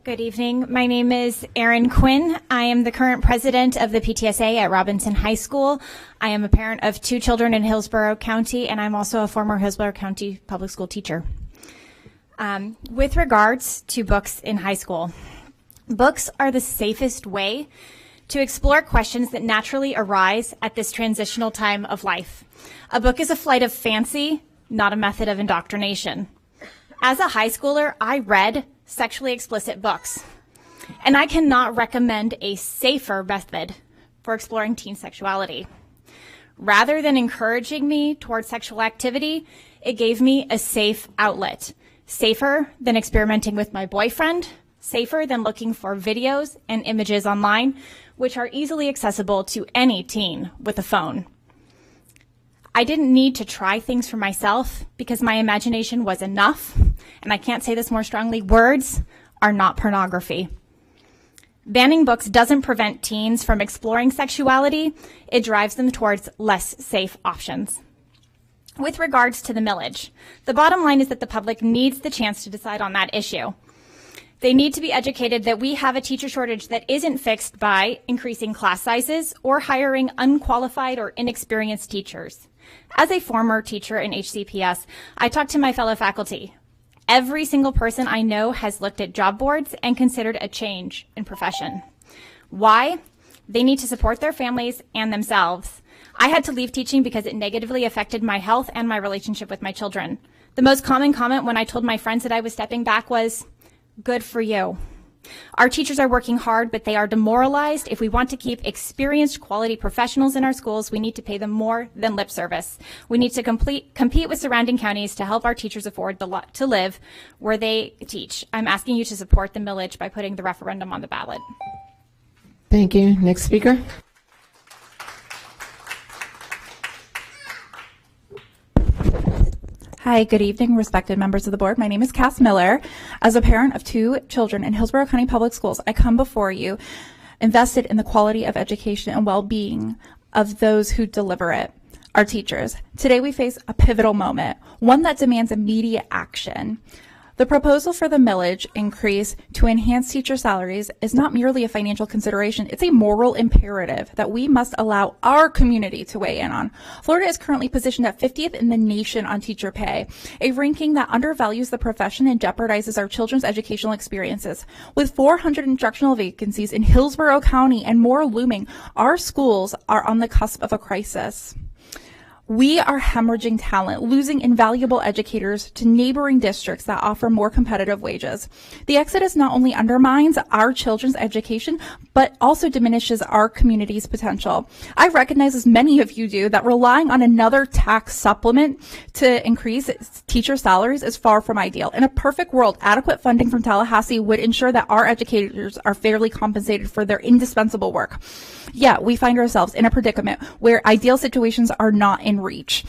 Good evening. My name is Erin Quinn. I am the current president of the PTSA at Robinson High School. I am a parent of 2 children in Hillsborough County, and I'm also a former Hillsborough County public school teacher. With regards to books in high school, books are the safest way to explore questions that naturally arise at this transitional time of life. A book is a flight of fancy, not a method of indoctrination. As a high schooler, I read sexually explicit books, and I cannot recommend a safer method for exploring teen sexuality. Rather than encouraging me towards sexual activity, it gave me a safe outlet, safer than experimenting with my boyfriend, safer than looking for videos and images online, which are easily accessible to any teen with a phone. I didn't need to try things for myself because my imagination was enough, and I can't say this more strongly, words are not pornography. Banning books doesn't prevent teens from exploring sexuality, it drives them towards less safe options. With regards to the millage, the bottom line is that the public needs the chance to decide on that issue. They need to be educated that we have a teacher shortage that isn't fixed by increasing class sizes or hiring unqualified or inexperienced teachers. As a former teacher in HCPS, I talked to my fellow faculty. Every single person I know has looked at job boards and considered a change in profession. Why? They need to support their families and themselves. I had to leave teaching because it negatively affected my health and my relationship with my children. The most common comment when I told my friends that I was stepping back was, "Good for you." Our teachers are working hard, but they are demoralized. If we want to keep experienced quality professionals in our schools, we need to pay them more than lip service. We need to compete with surrounding counties to help our teachers afford to live where they teach. I'm asking you to support the millage by putting the referendum on the ballot. Thank you. Next speaker. Hi, good evening, respected members of the board. My name is Cass Miller. As a parent of 2 children in Hillsborough County Public Schools, I come before you invested in the quality of education and well-being of those who deliver it, our teachers. Today we face a pivotal moment, one that demands immediate action. The proposal for the millage increase to enhance teacher salaries is not merely a financial consideration, it's a moral imperative that we must allow our community to weigh in on. Florida is currently positioned at 50th in the nation on teacher pay, a ranking that undervalues the profession and jeopardizes our children's educational experiences. With 400 instructional vacancies in Hillsborough County and more looming, our schools are on the cusp of a crisis. We are hemorrhaging talent, losing invaluable educators to neighboring districts that offer more competitive wages. The exodus not only undermines our children's education, but also diminishes our community's potential. I recognize, as many of you do, that relying on another tax supplement to increase teacher salaries is far from ideal. In a perfect world, adequate funding from Tallahassee would ensure that our educators are fairly compensated for their indispensable work. Yet, we find ourselves in a predicament where ideal situations are not in reach.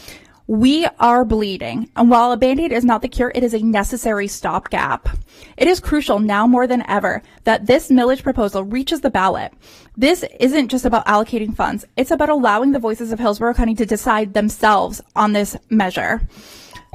We are bleeding, and while a Band-Aid is not the cure, it is a necessary stopgap. It is crucial now more than ever that this millage proposal reaches the ballot. This isn't just about allocating funds, it's about allowing the voices of Hillsborough County to decide themselves on this measure.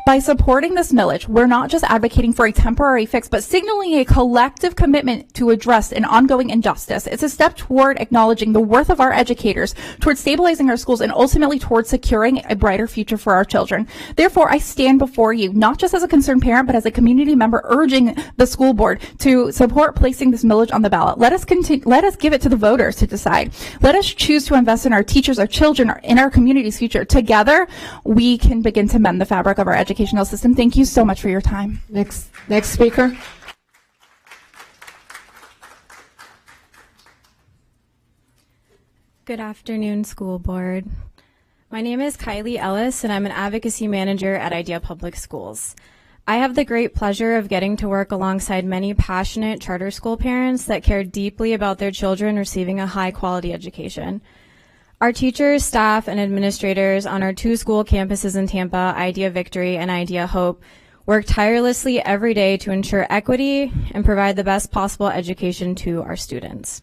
By supporting this millage, we're not just advocating for a temporary fix, but signaling a collective commitment to address an ongoing injustice. It's a step toward acknowledging the worth of our educators, towards stabilizing our schools, and ultimately towards securing a brighter future for our children. Therefore, I stand before you, not just as a concerned parent, but as a community member urging the school board to support placing this millage on the ballot. Let us give it to the voters to decide. Let us choose to invest in our teachers, our children, in our community's future. Together, we can begin to mend the fabric of our educational system. Thank you so much for your time. Next speaker. Good afternoon, school board. My name is Kylie Ellis, and I'm an advocacy manager at Idea Public Schools. I have the great pleasure of getting to work alongside many passionate charter school parents that care deeply about their children receiving a high-quality education. Our teachers, staff, and administrators on our 2 school campuses in Tampa, Idea Victory and Idea Hope, work tirelessly every day to ensure equity and provide the best possible education to our students.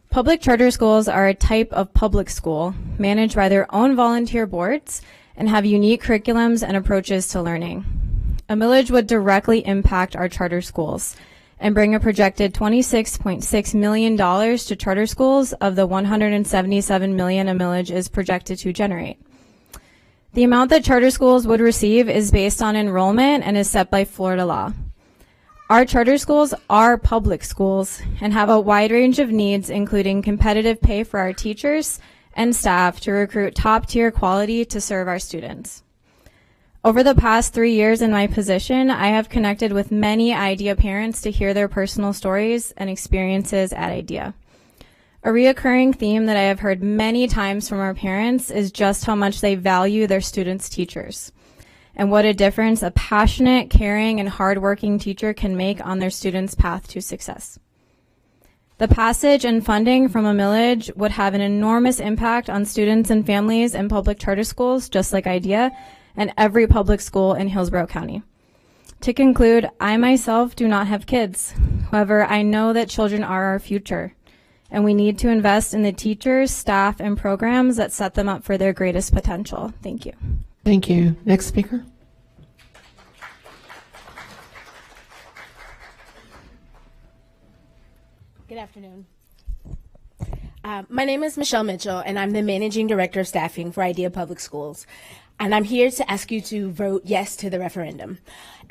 Public charter schools are a type of public school managed by their own volunteer boards and have unique curriculums and approaches to learning. A millage would directly impact our charter schools and bring a projected $26.6 million to charter schools of the $177 million a millage is projected to generate. The amount that charter schools would receive is based on enrollment and is set by Florida law. Our charter schools are public schools and have a wide range of needs, including competitive pay for our teachers and staff to recruit top-tier quality to serve our students. Over the past 3 years in my position, I have connected with many IDEA parents to hear their personal stories and experiences at IDEA. A reoccurring theme that I have heard many times from our parents is just how much they value their students' teachers and what a difference a passionate, caring, and hardworking teacher can make on their students' path to success. The passage and funding from a millage would have an enormous impact on students and families in public charter schools, just like IDEA, and every public school in Hillsborough County. To conclude, I myself do not have kids. However, I know that children are our future, and we need to invest in the teachers, staff, and programs that set them up for their greatest potential. Thank you. Thank you. Next speaker. Good afternoon. My name is Michelle Mitchell, and I'm the Managing Director of Staffing for Idea Public Schools. And I'm here to ask you to vote yes to the referendum.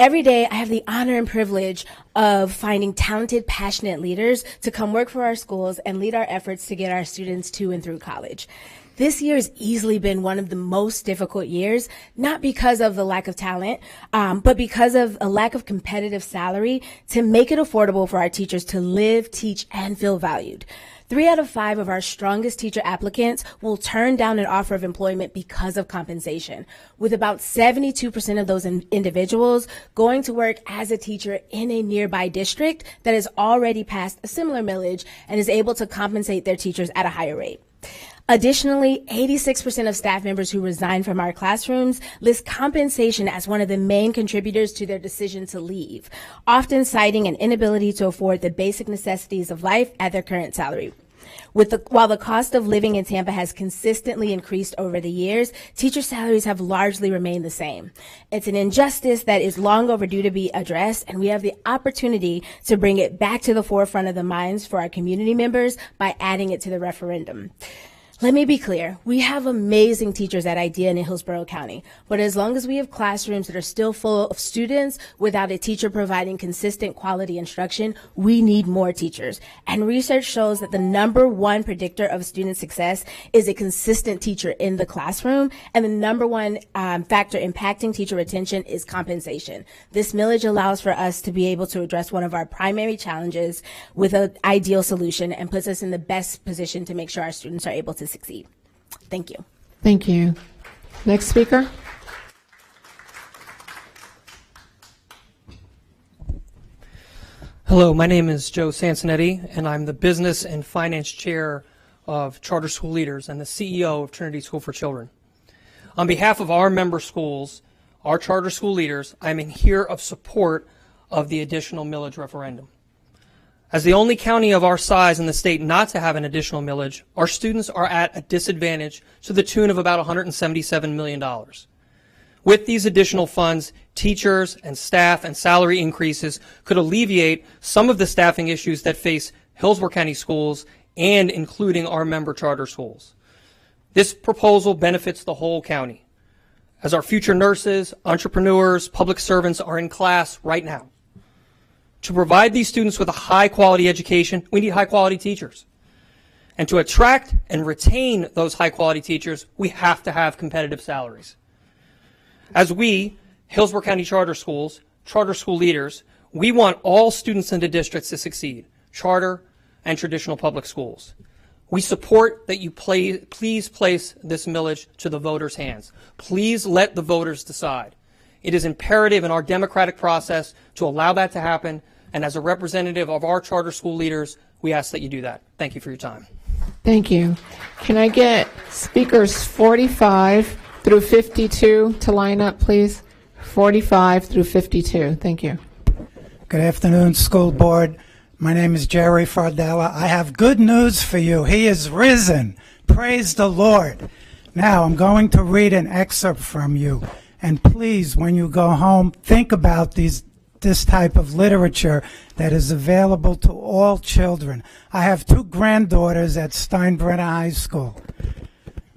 Every day, I have the honor and privilege of finding talented, passionate leaders to come work for our schools and lead our efforts to get our students to and through college. This year has easily been one of the most difficult years, not because of the lack of talent, but because of a lack of competitive salary to make it affordable for our teachers to live, teach, and feel valued. 3 out of 5 of our strongest teacher applicants will turn down an offer of employment because of compensation, with about 72% of those individuals going to work as a teacher in a nearby district that has already passed a similar millage and is able to compensate their teachers at a higher rate. Additionally, 86% of staff members who resign from our classrooms list compensation as one of the main contributors to their decision to leave, often citing an inability to afford the basic necessities of life at their current salary. While the cost of living in Tampa has consistently increased over the years, teacher salaries have largely remained the same. It's an injustice that is long overdue to be addressed, and we have the opportunity to bring it back to the forefront of the minds for our community members by adding it to the referendum. Let me be clear, we have amazing teachers at IDEA and in Hillsborough County, but as long as we have classrooms that are still full of students without a teacher providing consistent quality instruction, we need more teachers. And research shows that the #1 predictor of student success is a consistent teacher in the classroom, and the #1 factor impacting teacher retention is compensation. This millage allows for us to be able to address one of our primary challenges with an ideal solution and puts us in the best position to make sure our students are able to succeed. Thank you. Thank you. Next speaker. Hello, my name is Joe Sansonetti, and I'm the Business and Finance Chair of Charter School Leaders and the CEO of Trinity School for Children. On behalf of our member schools, our charter school leaders, I'm in here of support of the additional millage referendum. As the only county of our size in the state not to have an additional millage, our students are at a disadvantage to the tune of about $177 million. With these additional funds, teachers and staff and salary increases could alleviate some of the staffing issues that face Hillsborough County schools and including our member charter schools. This proposal benefits the whole county, as our future nurses, entrepreneurs, public servants are in class right now. To provide these students with a high-quality education, we need high-quality teachers. And to attract and retain those high-quality teachers, we have to have competitive salaries. As we, Hillsborough County Charter Schools, charter school leaders, we want all students in the districts to succeed, charter and traditional public schools. We support that you please place this millage to the voters' hands. Please let the voters decide. It is imperative in our democratic process to allow that to happen, and as a representative of our charter school leaders, we ask that you do that. Thank you for your time. Thank you. Can I get speakers 45 through 52 to line up, please? 45 through 52. Thank you. Good afternoon, school board. My name is Jerry Fardella. I have good news for you. He is risen. Praise the Lord. Now, I'm going to read an excerpt from you. And please, when you go home, think about this type of literature that is available to all children. I have 2 granddaughters at Steinbrenner High School.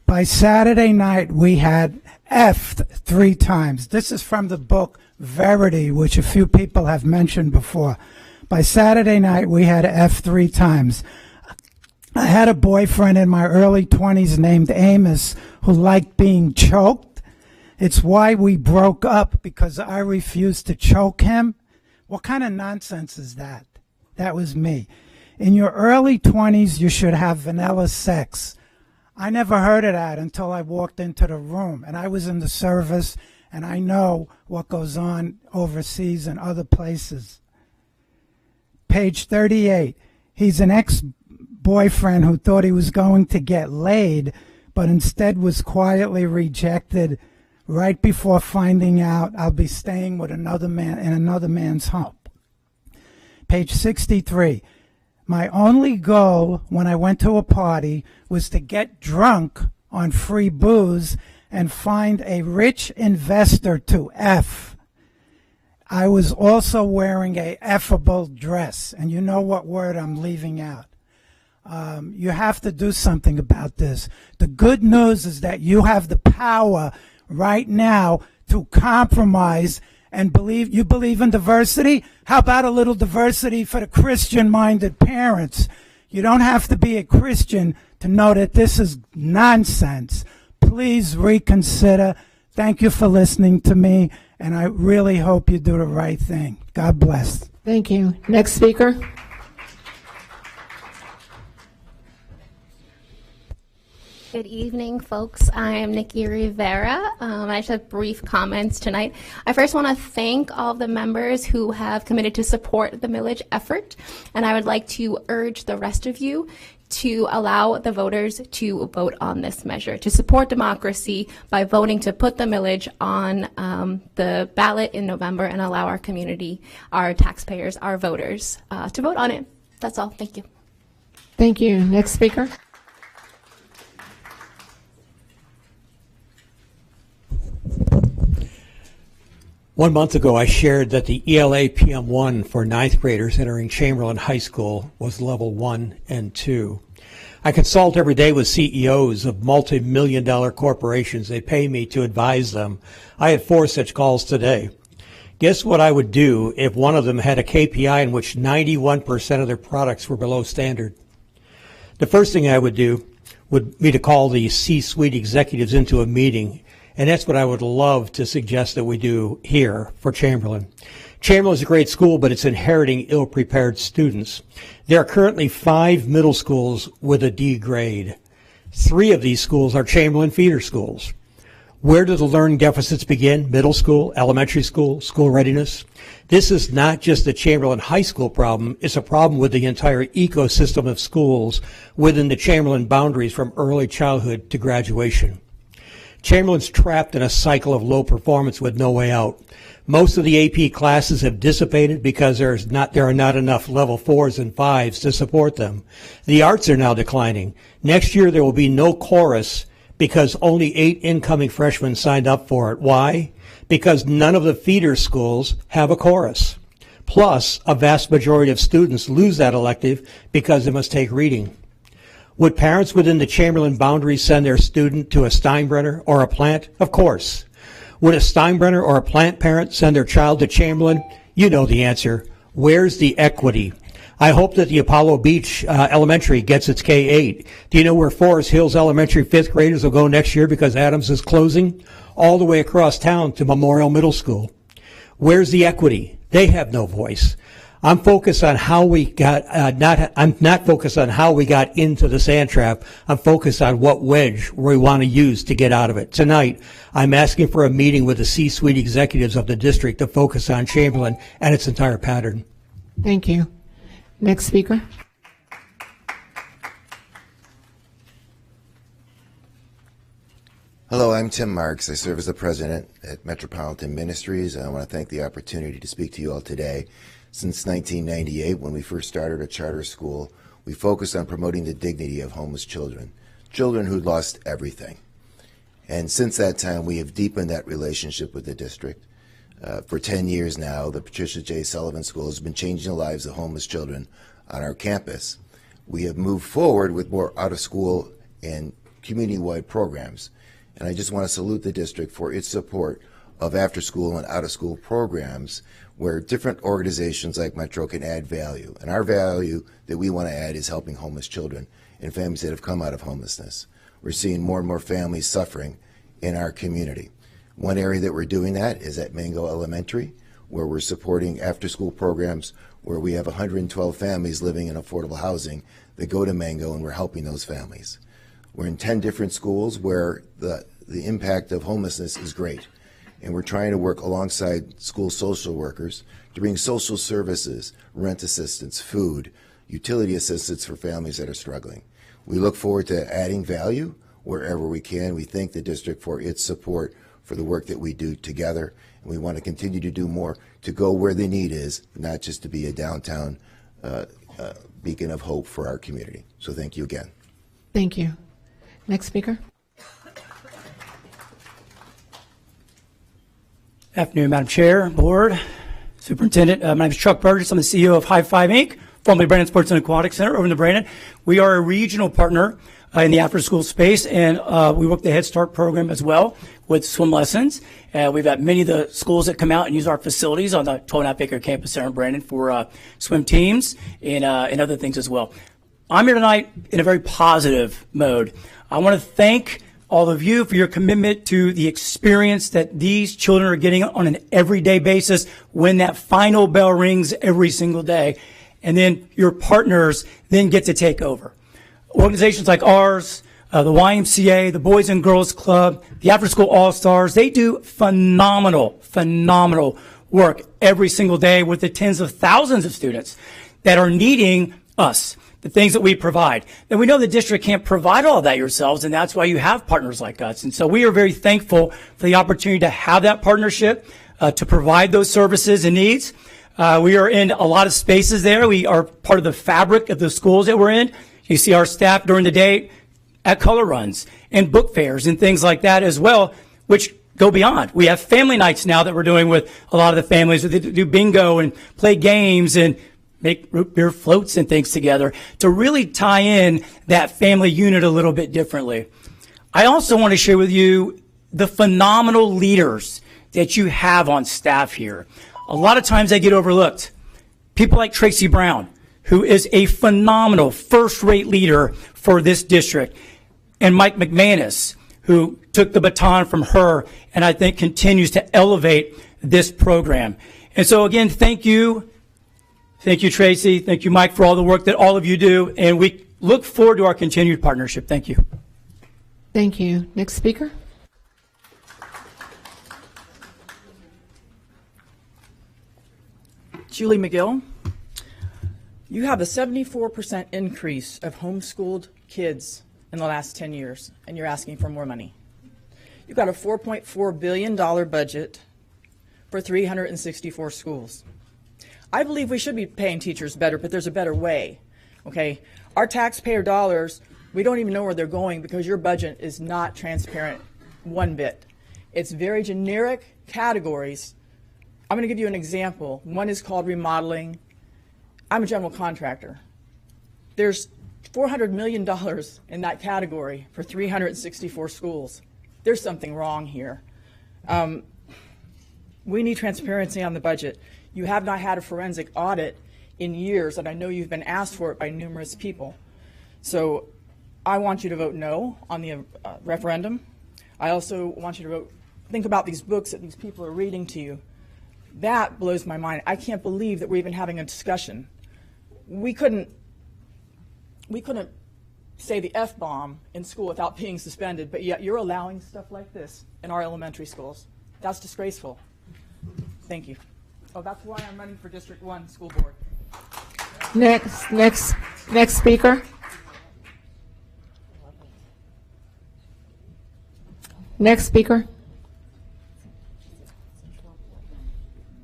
By Saturday night, we had F'd 3 times. This is from the book Verity, which a few people have mentioned before. By Saturday night, we had F 3 times. I had a boyfriend in my early 20s named Amos who liked being choked. It's why we broke up, because I refused to choke him. What kind of nonsense is that? That was me. In your early 20s, you should have vanilla sex. I never heard of that until I walked into the room, and I was in the service, and I know what goes on overseas and other places. Page 38. He's an ex-boyfriend who thought he was going to get laid, but instead was quietly rejected right before finding out I'll be staying with another man in another man's home. Page 63. My only goal when I went to a party was to get drunk on free booze and find a rich investor to F. I was also wearing a effable dress, and you know what word I'm leaving out. You have to do something about this. The good news is that you have the power right now to compromise and believe. You believe in diversity? How about a little diversity for the Christian-minded parents? You don't have to be a Christian to know that this is nonsense. Please reconsider. Thank you for listening to me, and I really hope you do the right thing. God bless. Thank you. Next speaker. Good evening, folks. I am Nikki Rivera. I just have brief comments tonight. I first want to thank all of the members who have committed to support the millage effort, and I would like to urge the rest of you to allow the voters to vote on this measure, to support democracy by voting to put the millage on the ballot in November and allow our community, our taxpayers, our voters to vote on it. That's all. Thank you. Thank you. Next speaker. One month ago, I shared that the ELA PM1 for ninth graders entering Chamberlain High School was level 1 and 2. I consult every day with CEOs of multi-million-dollar corporations. They pay me to advise them. I had 4 such calls today. Guess what I would do if one of them had a KPI in which 91% of their products were below standard? The first thing I would do would be to call the C-suite executives into a meeting. And that's what I would love to suggest that we do here for Chamberlain. Chamberlain is a great school, but it's inheriting ill-prepared students. There are currently 5 middle schools with a D grade. 3 of these schools are Chamberlain feeder schools. Where do the learning deficits begin? Middle school, elementary school, school readiness? This is not just a Chamberlain High School problem. It's a problem with the entire ecosystem of schools within the Chamberlain boundaries from early childhood to graduation. Chamberlain's trapped in a cycle of low performance with no way out. Most of the AP classes have dissipated because there are not enough level 4s and 5s to support them. The arts are now declining. Next year there will be no chorus because only 8 incoming freshmen signed up for it. Why? Because none of the feeder schools have a chorus. Plus, a vast majority of students lose that elective because they must take reading. Would parents within the Chamberlain boundaries send their student to a Steinbrenner or a Plant? Of course. Would a Steinbrenner or a Plant parent send their child to Chamberlain? You know the answer. Where's the equity? I hope that the Apollo Beach Elementary gets its K-8. Do you know where Forest Hills Elementary 5th graders will go next year because Adams is closing? All the way across town to Memorial Middle School. Where's the equity? They have no voice. I'm focused on how we got, I'm not focused on how we got into the sand trap. I'm focused on what wedge we want to use to get out of it. Tonight, I'm asking for a meeting with the C-suite executives of the district to focus on Chamberlain and its entire pattern. Thank you. Next speaker. Hello, I'm Tim Marks. I serve as the president at Metropolitan Ministries, and I want to thank the opportunity to speak to you all today. Since 1998, when we first started a charter school, we focused on promoting the dignity of homeless children, children who'd lost everything. And since that time, we have deepened that relationship with the district. For 10 years now, the Patricia J. Sullivan School has been changing the lives of homeless children on our campus. We have moved forward with more out-of-school and community-wide programs. And I just want to salute the district for its support of after-school and out-of-school programs where different organizations like Metro can add value. And our value that we want to add is helping homeless children and families that have come out of homelessness. We're seeing more and more families suffering in our community. One area that we're doing that is at Mango Elementary, where we're supporting after-school programs where we have 112 families living in affordable housing that go to Mango, and we're helping those families. We're in 10 different schools where the impact of homelessness is great. And we're trying to work alongside school social workers to bring social services, rent assistance, food, utility assistance for families that are struggling. We look forward to adding value wherever we can. We thank the district for its support for the work that we do together. And we want to continue to do more to go where the need is, not just to be a downtown beacon of hope for our community. So thank you again. Thank you. Next speaker. Afternoon, Madam Chair, Board, Superintendent. My name is Chuck Burgess. I'm the CEO of High Five Inc., formerly Brandon Sports and Aquatic Center over in the Brandon. We are a regional partner in the after-school space, and we work the Head Start program as well with swim lessons. We've got many of the schools that come out and use our facilities on the 12.5-acre campus there in Brandon for swim teams and other things as well. I'm here tonight in a very positive mode. I want to thank all of you for your commitment to the experience that these children are getting on an everyday basis when that final bell rings every single day. And then your partners then get to take over. Organizations like ours, the YMCA, the Boys and Girls Club, the After School All-Stars, they do phenomenal work every single day with the tens of thousands of students that are needing us, the things that we provide. And we know the district can't provide all that yourselves, and that's why you have partners like us. And so we are very thankful for the opportunity to have that partnership, to provide those services and needs. We are in a lot of spaces there. We are part of the fabric of the schools that we're in. You see our staff during the day at color runs and book fairs and things like that as well, which go beyond. We have family nights now that we're doing with a lot of the families. They do bingo and play games and make root beer floats and things together to really tie in that family unit a little bit differently. I also want to share with you the phenomenal leaders that you have on staff here. A lot of times they get overlooked. People like Tracy Brown, who is a phenomenal first-rate leader for this district, and Mike McManus, who took the baton from her and I think continues to elevate this program. And so again, thank you. Thank you, Tracy. Thank you, Mike, for all the work that all of you do. And we look forward to our continued partnership. Thank you. Thank you. Next speaker. Julie McGill. You have a 74% increase of homeschooled kids in the last 10 years, and you're asking for more money. You've got a $4.4 billion budget for 364 schools. I believe we should be paying teachers better, but there's a better way, okay? Our taxpayer dollars, we don't even know where they're going because your budget is not transparent one bit. It's very generic categories. I'm going to give you an example. One is called remodeling. I'm a general contractor. There's $400 million in that category for 364 schools. There's something wrong here. We need transparency on the budget. You have not had a forensic audit in years, and I know you've been asked for it by numerous people. So I want you to vote no on the referendum. I also want you to think about these books that these people are reading to you. That blows my mind. I can't believe that we're even having a discussion. We couldn't say the F-bomb in school without being suspended, but yet you're allowing stuff like this in our elementary schools. That's disgraceful. Thank you. Oh, that's why I'm running for District 1 School Board. Next speaker. Next speaker.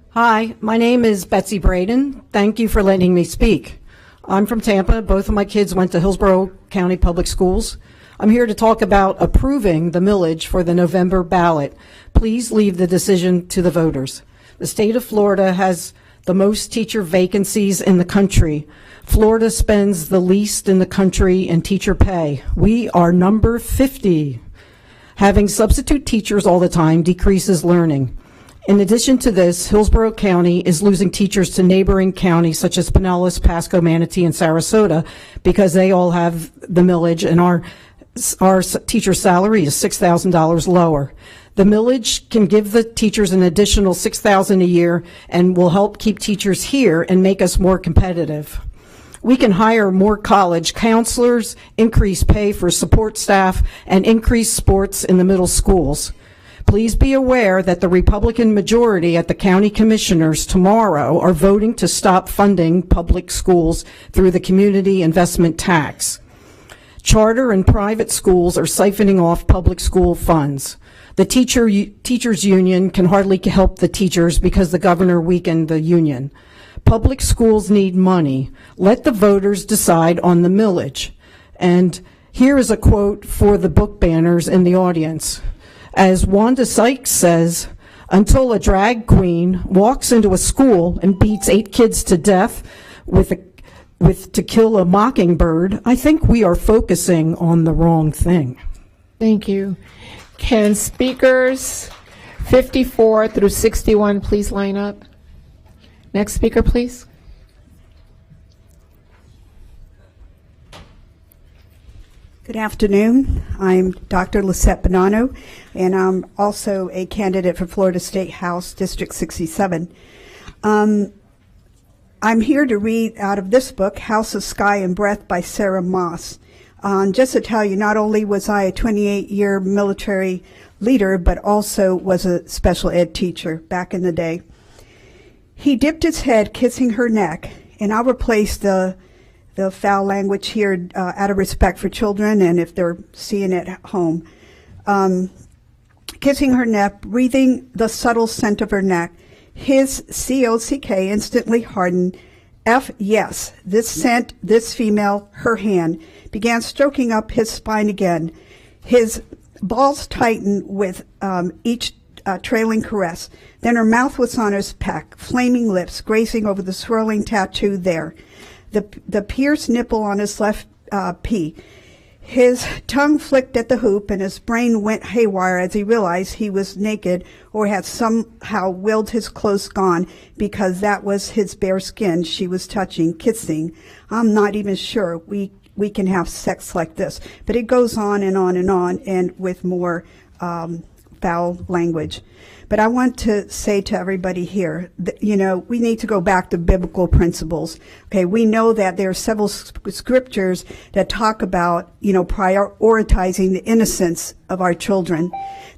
Hi, my name is Betsy Braden. Thank you for letting me speak. I'm from Tampa. Both of my kids went to Hillsborough County Public Schools. I'm here to talk about approving the millage for the November ballot. Please leave the decision to the voters. The state of Florida has the most teacher vacancies in the country. Florida spends the least in the country in teacher pay. We are number 50. Having substitute teachers all the time decreases learning. In addition to this, Hillsborough County is losing teachers to neighboring counties such as Pinellas, Pasco, Manatee, and Sarasota because they all have the millage, and our teacher salary is $6,000 lower. The millage can give the teachers an additional $6,000 a year and will help keep teachers here and make us more competitive. We can hire more college counselors, increase pay for support staff, and increase sports in the middle schools. Please be aware that the Republican majority at the county commissioners tomorrow are voting to stop funding public schools through the community investment tax. Charter and private schools are siphoning off public school funds. The teachers union can hardly help the teachers because the governor weakened the union. Public schools need money. Let the voters decide on the millage. And here is a quote for the book banners in the audience. As Wanda Sykes says, until a drag queen walks into a school and beats 8 kids to death with To Kill a Mockingbird, I think we are focusing on the wrong thing. Thank you. Can speakers 54 through 61 please line up? Next speaker, please. Good afternoon. I'm Dr. Lisette Bonanno, and I'm also a candidate for Florida State House District 67. I'm here to read out of this book, House of Sky and Breath by Sarah Moss. Just to tell you, not only was I a 28-year military leader, but also was a special ed teacher back in the day. He dipped his head, kissing her neck, and I'll replace the foul language here out of respect for children and if they're seeing it at home. Kissing her neck, breathing the subtle scent of her neck. His C-O-C-K instantly hardened. F, yes, this scent, this female, her hand, began stroking up his spine again. His balls tightened with each trailing caress. Then her mouth was on his peck, flaming lips grazing over the swirling tattoo there. The pierced nipple on his left pee. His tongue flicked at the hoop, and his brain went haywire as he realized he was naked or had somehow willed his clothes gone, because that was his bare skin she was touching, kissing. I'm not even sure we can have sex like this. But it goes on and on and on, and with more foul language. But I want to say to everybody here that, we need to go back to biblical principles. Okay, we know that there are several scriptures that talk about, prioritizing the innocence of our children.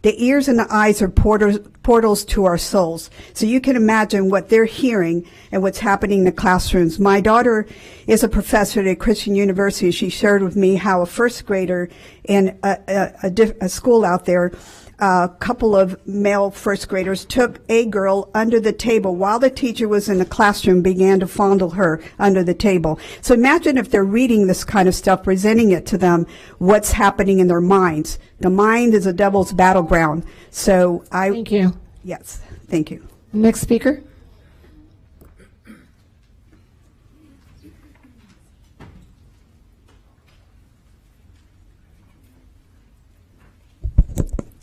The ears and the eyes are portals to our souls. So you can imagine what they're hearing and what's happening in the classrooms. My daughter is a professor at a Christian university. She shared with me how a first grader in a school out there, a couple of male first graders took a girl under the table while the teacher was in the classroom, began to fondle her under the table. So imagine if they're reading this kind of stuff, presenting it to them, what's happening in their minds. The mind is a devil's battleground. So Thank you. Yes, thank you. Next speaker.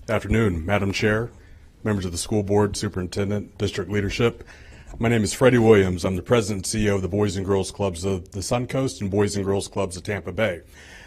Afternoon, Madam Chair, members of the school board, superintendent, district leadership. My name is Freddie Williams. I'm the president and CEO of the Boys and Girls Clubs of the Suncoast and Boys and Girls Clubs of Tampa Bay.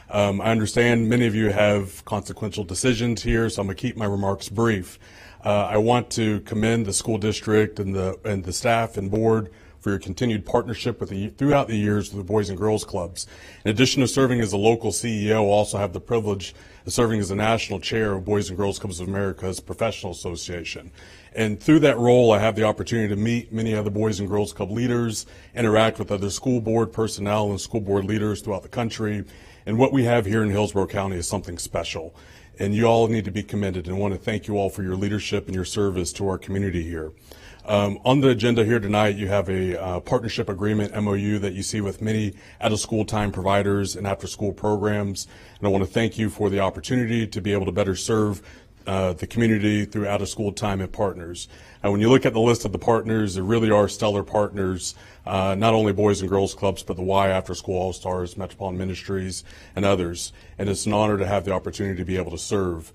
I understand many of you have consequential decisions here, so I'm going to keep my remarks brief. I want to commend the school district and the staff and board for your continued partnership throughout the years with the Boys and Girls Clubs. In addition to serving as a local CEO, I also have the privilege of serving as the national chair of Boys and Girls Clubs of America's professional association. And through that role, I have the opportunity to meet many other Boys and Girls Club leaders, interact with other school board personnel and school board leaders throughout the country. And what we have here in Hillsborough County is something special. And you all need to be commended, and I want to thank you all for your leadership and your service to our community here. On the agenda here tonight, you have a partnership agreement, MOU, that you see with many out-of-school time providers and after-school programs. And I want to thank you for the opportunity to be able to better serve the community through out-of-school time and partners. When you look at the list of the partners, there really are stellar partners, not only Boys and Girls Clubs, but the Y After School All-Stars, Metropolitan Ministries, and others. And it's an honor to have the opportunity to be able to serve.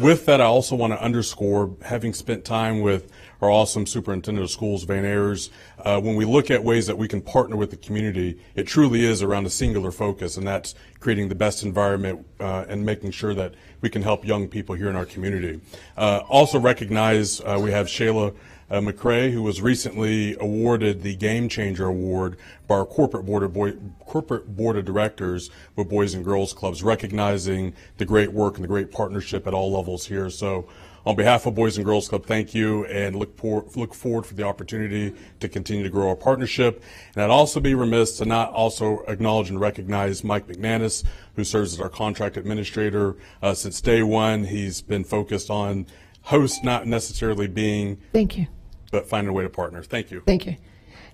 With that, I also want to underscore, having spent time with our awesome superintendent of schools, Van Ayers, when we look at ways that we can partner with the community, it truly is around a singular focus, and that's creating the best environment and making sure that we can help young people here in our community. Also recognize we have Shayla McCrae, who was recently awarded the Game Changer Award by our corporate board of directors with Boys and Girls Clubs, recognizing the great work and the great partnership at all levels here. So on behalf of Boys and Girls Club, thank you, and look forward for the opportunity to continue to grow our partnership. And I'd also be remiss to not also acknowledge and recognize Mike McManus, who serves as our contract administrator. Since day one, he's been focused on host not necessarily being, thank you, but finding a way to partner. Thank you. Thank you.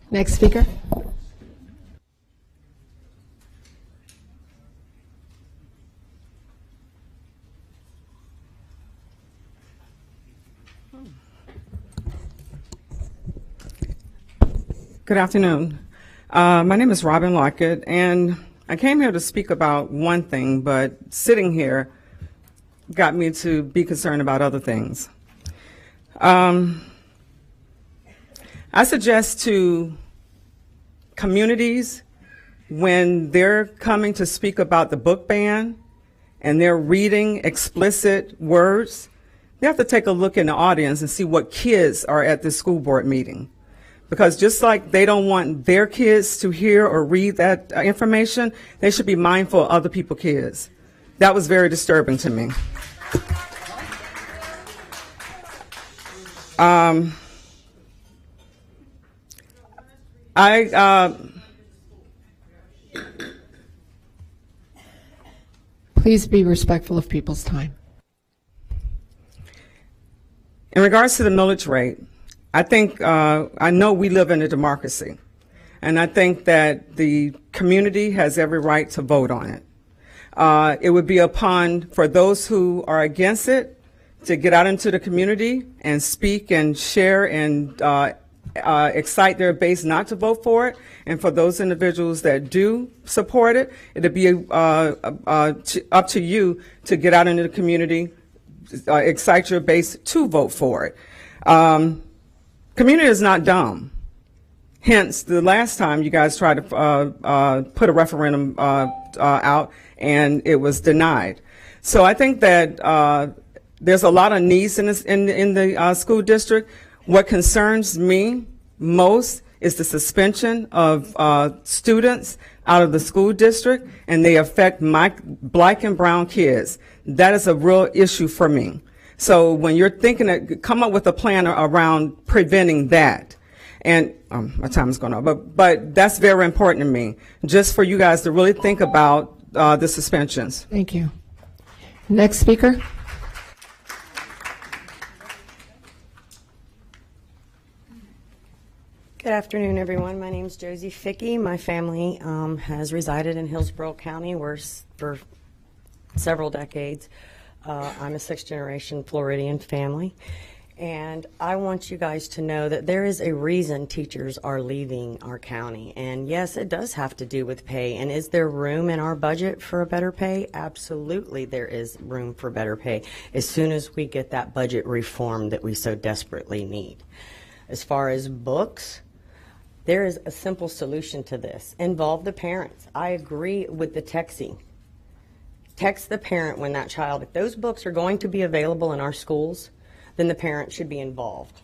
Next speaker. Good afternoon. My name is Robin Lockett, and I came here to speak about one thing, but sitting here got me to be concerned about other things. I suggest to communities, when they're coming to speak about the book ban and they're reading explicit words, you have to take a look in the audience and see what kids are at this school board meeting. Because just like they don't want their kids to hear or read that information, they should be mindful of other people's kids. That was very disturbing to me. Please be respectful of people's time. In regards to the millage rate, I think, I know we live in a democracy, and I think that the community has every right to vote on it. It would be for those who are against it to get out into the community and speak and share and excite their base not to vote for it. And for those individuals that do support it, it'd be up to you to get out into the community, excite your base to vote for it. Community is not dumb. Hence, the last time you guys tried to put a referendum out, and it was denied. So I think that there's a lot of needs in the school district. What concerns me most is the suspension of students out of the school district, and they affect my black and brown kids. That is a real issue for me. So when you're thinking, come up with a plan around preventing that. And my time is going on, but that's very important to me, just for you guys to really think about the suspensions. Thank you. Next speaker. Good afternoon, everyone. My name is Josie Fickey. My family has resided in Hillsborough County for several decades. I'm a sixth-generation Floridian family, and I want you guys to know that there is a reason teachers are leaving our county. And yes, it does have to do with pay. And is there room in our budget for a better pay? Absolutely, there is room for better pay as soon as we get that budget reform that we so desperately need. As far as books, there is a simple solution to this. Involve the parents. I agree with the texting. Text the parent when that child, if those books are going to be available in our schools, then the parent should be involved.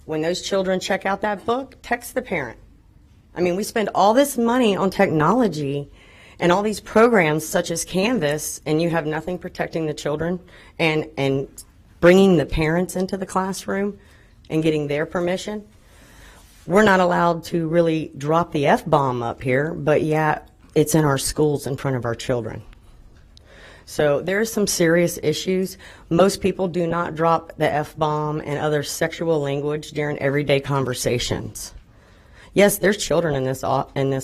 When those children check out that book, text the parent. I mean, we spend all this money on technology and all these programs such as Canvas, and you have nothing protecting the children and bringing the parents into the classroom and getting their permission. We're not allowed to really drop the F-bomb up here, but yet it's in our schools in front of our children. So there are some serious issues. Most people do not drop the F-bomb and other sexual language during everyday conversations. Yes, there's children in this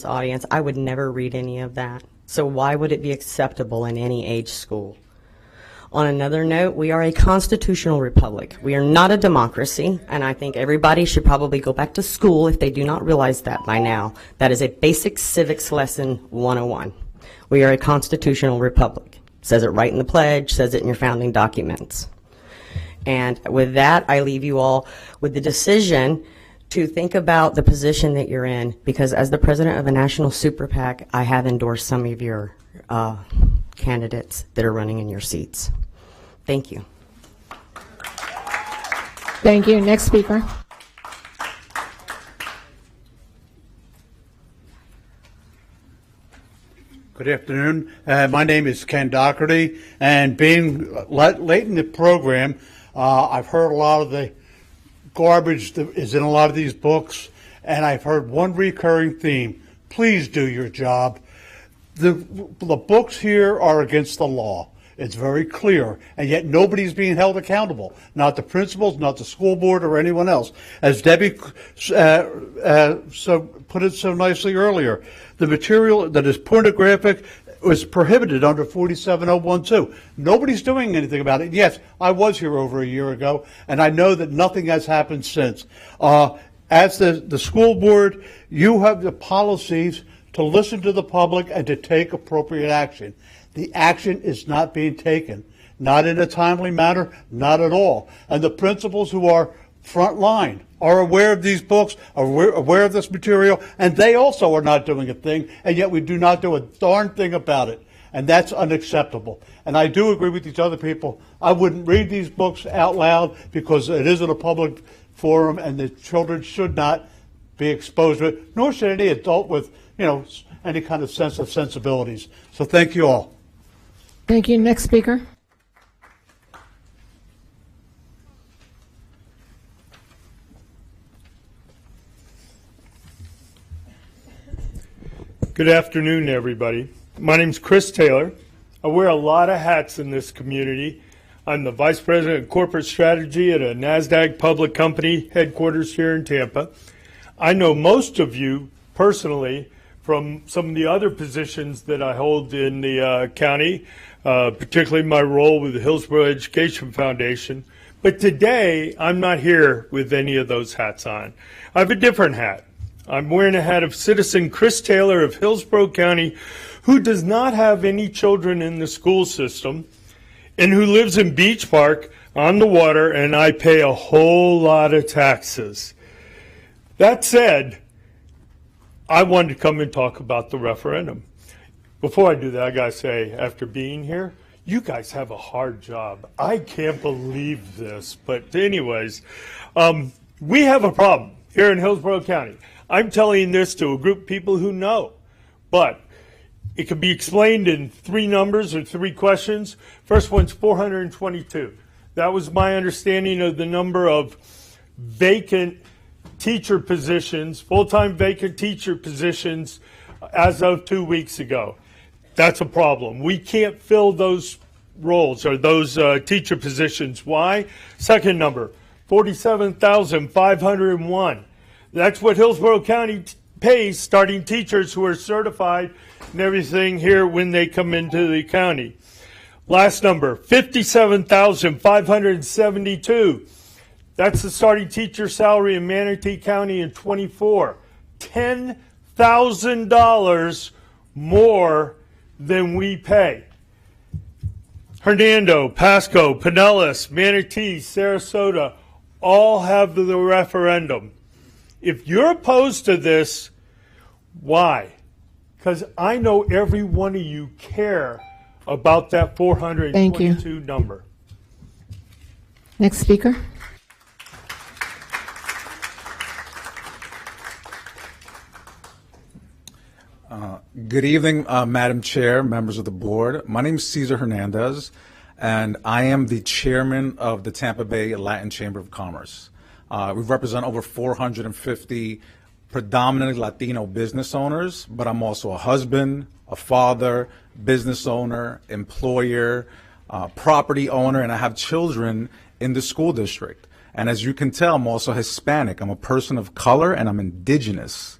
audience. I would never read any of that. So why would it be acceptable in any age school? On another note, we are a constitutional republic. We are not a democracy, and I think everybody should probably go back to school if they do not realize that by now. That is a basic civics lesson 101. We are a constitutional republic. Says it right in the pledge, says it in your founding documents. And with that, I leave you all with the decision to think about the position that you're in, because as the president of the National Super PAC, I have endorsed some of your candidates that are running in your seats. Thank you. Thank you. Next speaker. Good afternoon. My name is Ken Doherty, and being late in the program, I've heard a lot of the garbage that is in a lot of these books, and I've heard one recurring theme: please do your job. The books here are against the law. It's very clear, and yet nobody's being held accountable. Not the principals, not the school board, or anyone else. As Debbie put it so nicely earlier, the material that is pornographic was prohibited under 47012. Nobody's doing anything about it. Yes, I was here over a year ago, and I know that nothing has happened since. As the school board, you have the policies to listen to the public and to take appropriate action. The action is not being taken, not in a timely manner, not at all. And the principals who are front line are aware of these books, are aware of this material, and they also are not doing a thing, and yet we do not do a darn thing about it. and that's unacceptable. And I do agree with these other people. I wouldn't read these books out loud because it isn't a public forum, and the children should not be exposed to it, nor should any adult with, any kind of sense of sensibilities. So thank you all. Thank you. Next speaker. Good afternoon, everybody. My name's Chris Taylor. I wear a lot of hats in this community. I'm the Vice President of Corporate Strategy at a NASDAQ public company headquarters here in Tampa. I know most of you personally from some of the other positions that I hold in the county, particularly my role with the Hillsborough Education Foundation. But today, I'm not here with any of those hats on. I have a different hat. I'm wearing a hat of citizen Chris Taylor of Hillsborough County, who does not have any children in the school system and who lives in Beach Park on the water, and I pay a whole lot of taxes. That said, I wanted to come and talk about the referendum. Before I do that, I got to say, after being here, you guys have a hard job. I can't believe this. But anyways, we have a problem here in Hillsborough County. I'm telling this to a group of people who know, but it can be explained in 3 numbers or 3 questions. First one's 422. That was my understanding of the number of vacant teacher positions, full-time vacant teacher positions as of 2 weeks ago. That's a problem. We can't fill those roles or those teacher positions. Why? Second number, 47,501. That's what Hillsborough County pays starting teachers who are certified and everything here when they come into the county. Last number, 57,572. That's the starting teacher salary in Manatee County in 24. $10,000 more than we pay. Hernando, Pasco, Pinellas, Manatee, Sarasota all have the referendum. If you're opposed to this, why? Because I know every one of you care about that 422 number. Next speaker. Good evening, Madam Chair, members of the board. My name is Cesar Hernandez, and I am the chairman of the Tampa Bay Latin Chamber of Commerce. We represent over 450 predominantly Latino business owners, but I'm also a husband, a father, business owner, employer, property owner, and I have children in the school district. And as you can tell, I'm also Hispanic. I'm a person of color, and I'm indigenous.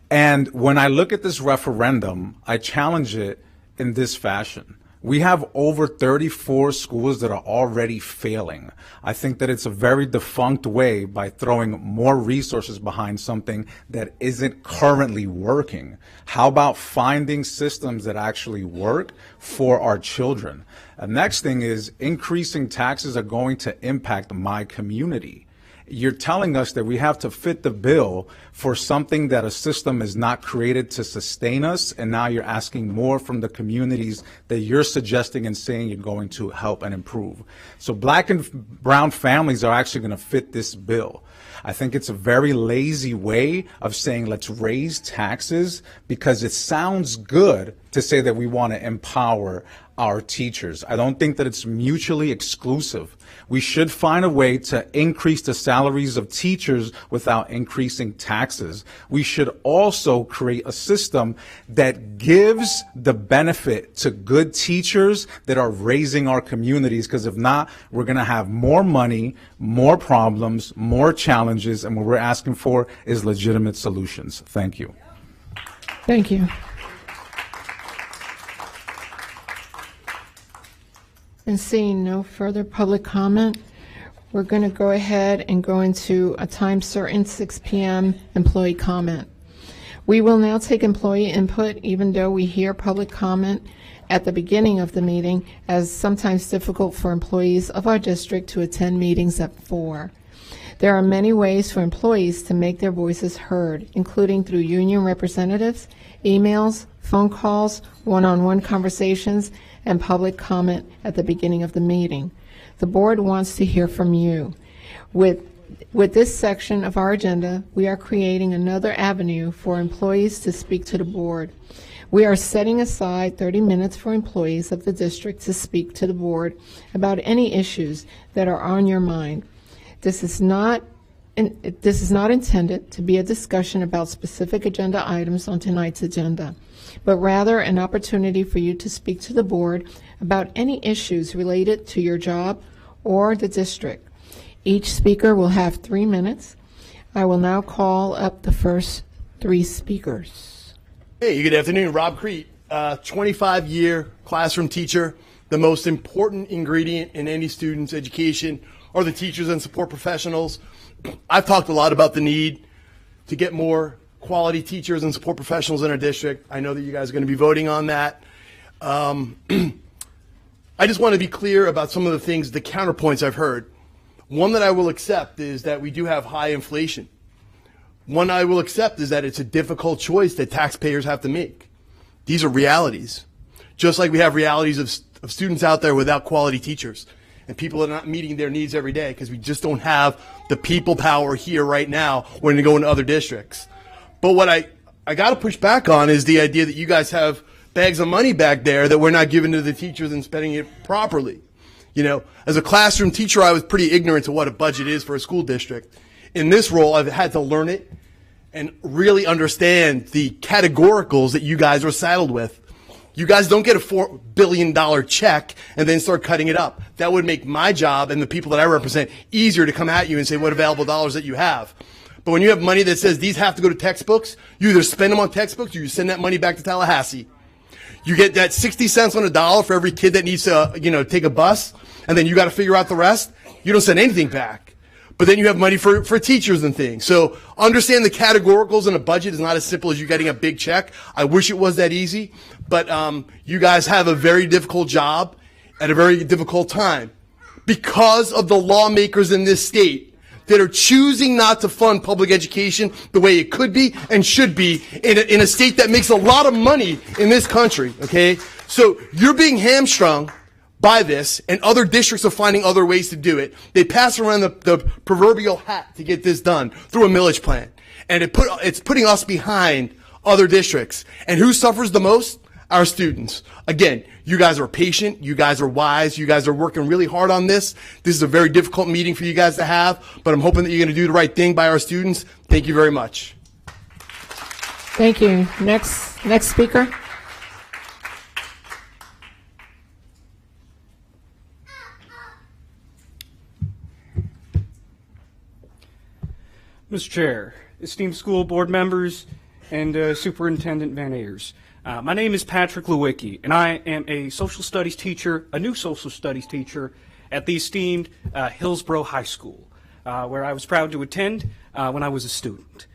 And when I look at this referendum, I challenge it in this fashion. We have over 34 schools that are already failing. I think that it's a very defunct way by throwing more resources behind something that isn't currently working. How about finding systems that actually work for our children? The next thing is increasing taxes are going to impact my community. You're telling us that we have to fit the bill for something that a system is not created to sustain us, and now you're asking more from the communities that you're suggesting and saying you're going to help and improve. So black and brown families are actually going to fit this bill. I think it's a very lazy way of saying let's raise taxes because it sounds good to say that we want to empower our teachers. I don't think that it's mutually exclusive. We should find a way to increase the salaries of teachers without increasing taxes. We should also create a system that gives the benefit to good teachers that are raising our communities, because if not, we're going to have more money, more problems, more challenges, and what we're asking for is legitimate solutions. Thank you. Thank you. And seeing no further public comment, we're going to go ahead and go into a time certain 6 p.m. employee comment. We will now take employee input, even though we hear public comment at the beginning of the meeting, as sometimes difficult for employees of our district to attend meetings at 4. There are many ways for employees to make their voices heard, including through union representatives, emails, phone calls, one-on-one conversations, and public comment at the beginning of the meeting. The board wants to hear from you. With this section of our agenda, we are creating another avenue for employees to speak to the board. We are setting aside 30 minutes for employees of the district to speak to the board about any issues that are on your mind. This is not intended to be a discussion about specific agenda items on tonight's agenda, but rather an opportunity for you to speak to the board about any issues related to your job or the district. Each speaker will have 3 minutes. I will now call up the first 3 speakers. Hey, good afternoon. Rob Crete, 25-year classroom teacher. The most important ingredient in any student's education are the teachers and support professionals. I've talked a lot about the need to get more quality teachers and support professionals in our district. I know that you guys are going to be voting on that. I just want to be clear about some of the things, the counterpoints I've heard. One that I will accept is that we do have high inflation. One I will accept is that it's a difficult choice that taxpayers have to make. These are realities. Just like we have realities of students out there without quality teachers and people that are not meeting their needs every day because we just don't have the people power here right now when we go into other districts. But what I got to push back on is the idea that you guys have bags of money back there that we're not giving to the teachers and spending it properly. You know, as a classroom teacher, I was pretty ignorant to what a budget is for a school district. In this role, I've had to learn it and really understand the categoricals that you guys are saddled with. You guys don't get a $4 billion check and then start cutting it up. That would make my job and the people that I represent easier to come at you and say what available dollars that you have. But when you have money that says these have to go to textbooks, you either spend them on textbooks or you send that money back to Tallahassee. You get that 60 cents on a dollar for every kid that needs to, take a bus, and then you got to figure out the rest. You don't send anything back. But then you have money for teachers and things. So understand the categoricals in a budget is not as simple as you getting a big check. I wish it was that easy, but you guys have a very difficult job at a very difficult time because of the lawmakers in this state that are choosing not to fund public education the way it could be and should be in a state that makes a lot of money in this country, okay? So you're being hamstrung by this, and other districts are finding other ways to do it. They pass around the proverbial hat to get this done through a millage plan. And it's putting us behind other districts. And who suffers the most? Our students. Again, you guys are patient, you guys are wise, you guys are working really hard on this. This is a very difficult meeting for you guys to have, but I'm hoping that you're going to do the right thing by our students. Thank you very much. Thank you. Next speaker. Mr. Chair, esteemed school board members, and Superintendent Van Ayers. My name is Patrick Lewicki, and I am a social studies teacher, a new social studies teacher at the esteemed Hillsborough High School, where I was proud to attend when I was a student.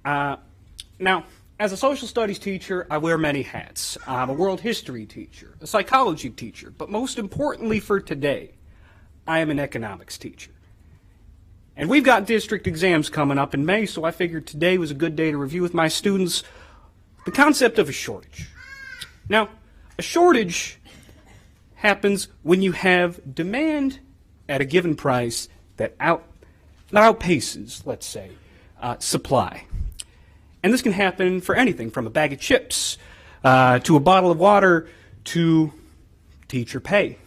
Now, as a social studies teacher, I wear many hats. I'm a world history teacher, a psychology teacher, but most importantly for today, I am an economics teacher. And we've got district exams coming up in May, so I figured today was a good day to review with my students the concept of a shortage. Now, a shortage happens when you have demand at a given price that outpaces, let's say, supply. And this can happen for anything from a bag of chips to a bottle of water to teacher pay.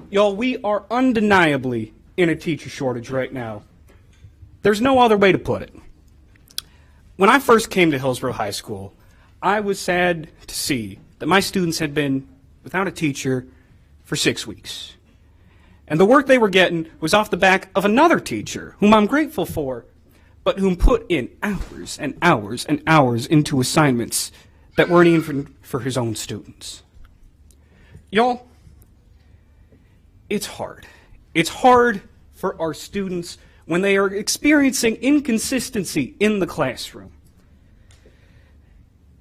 Y'all, we are undeniably in a teacher shortage right now. There's no other way to put it. When I first came to Hillsborough High School, I was sad to see that my students had been without a teacher for 6 weeks. And the work they were getting was off the back of another teacher, whom I'm grateful for, but whom put in hours and hours and hours into assignments that weren't even for his own students. Y'all, it's hard. It's hard for our students when they are experiencing inconsistency in the classroom.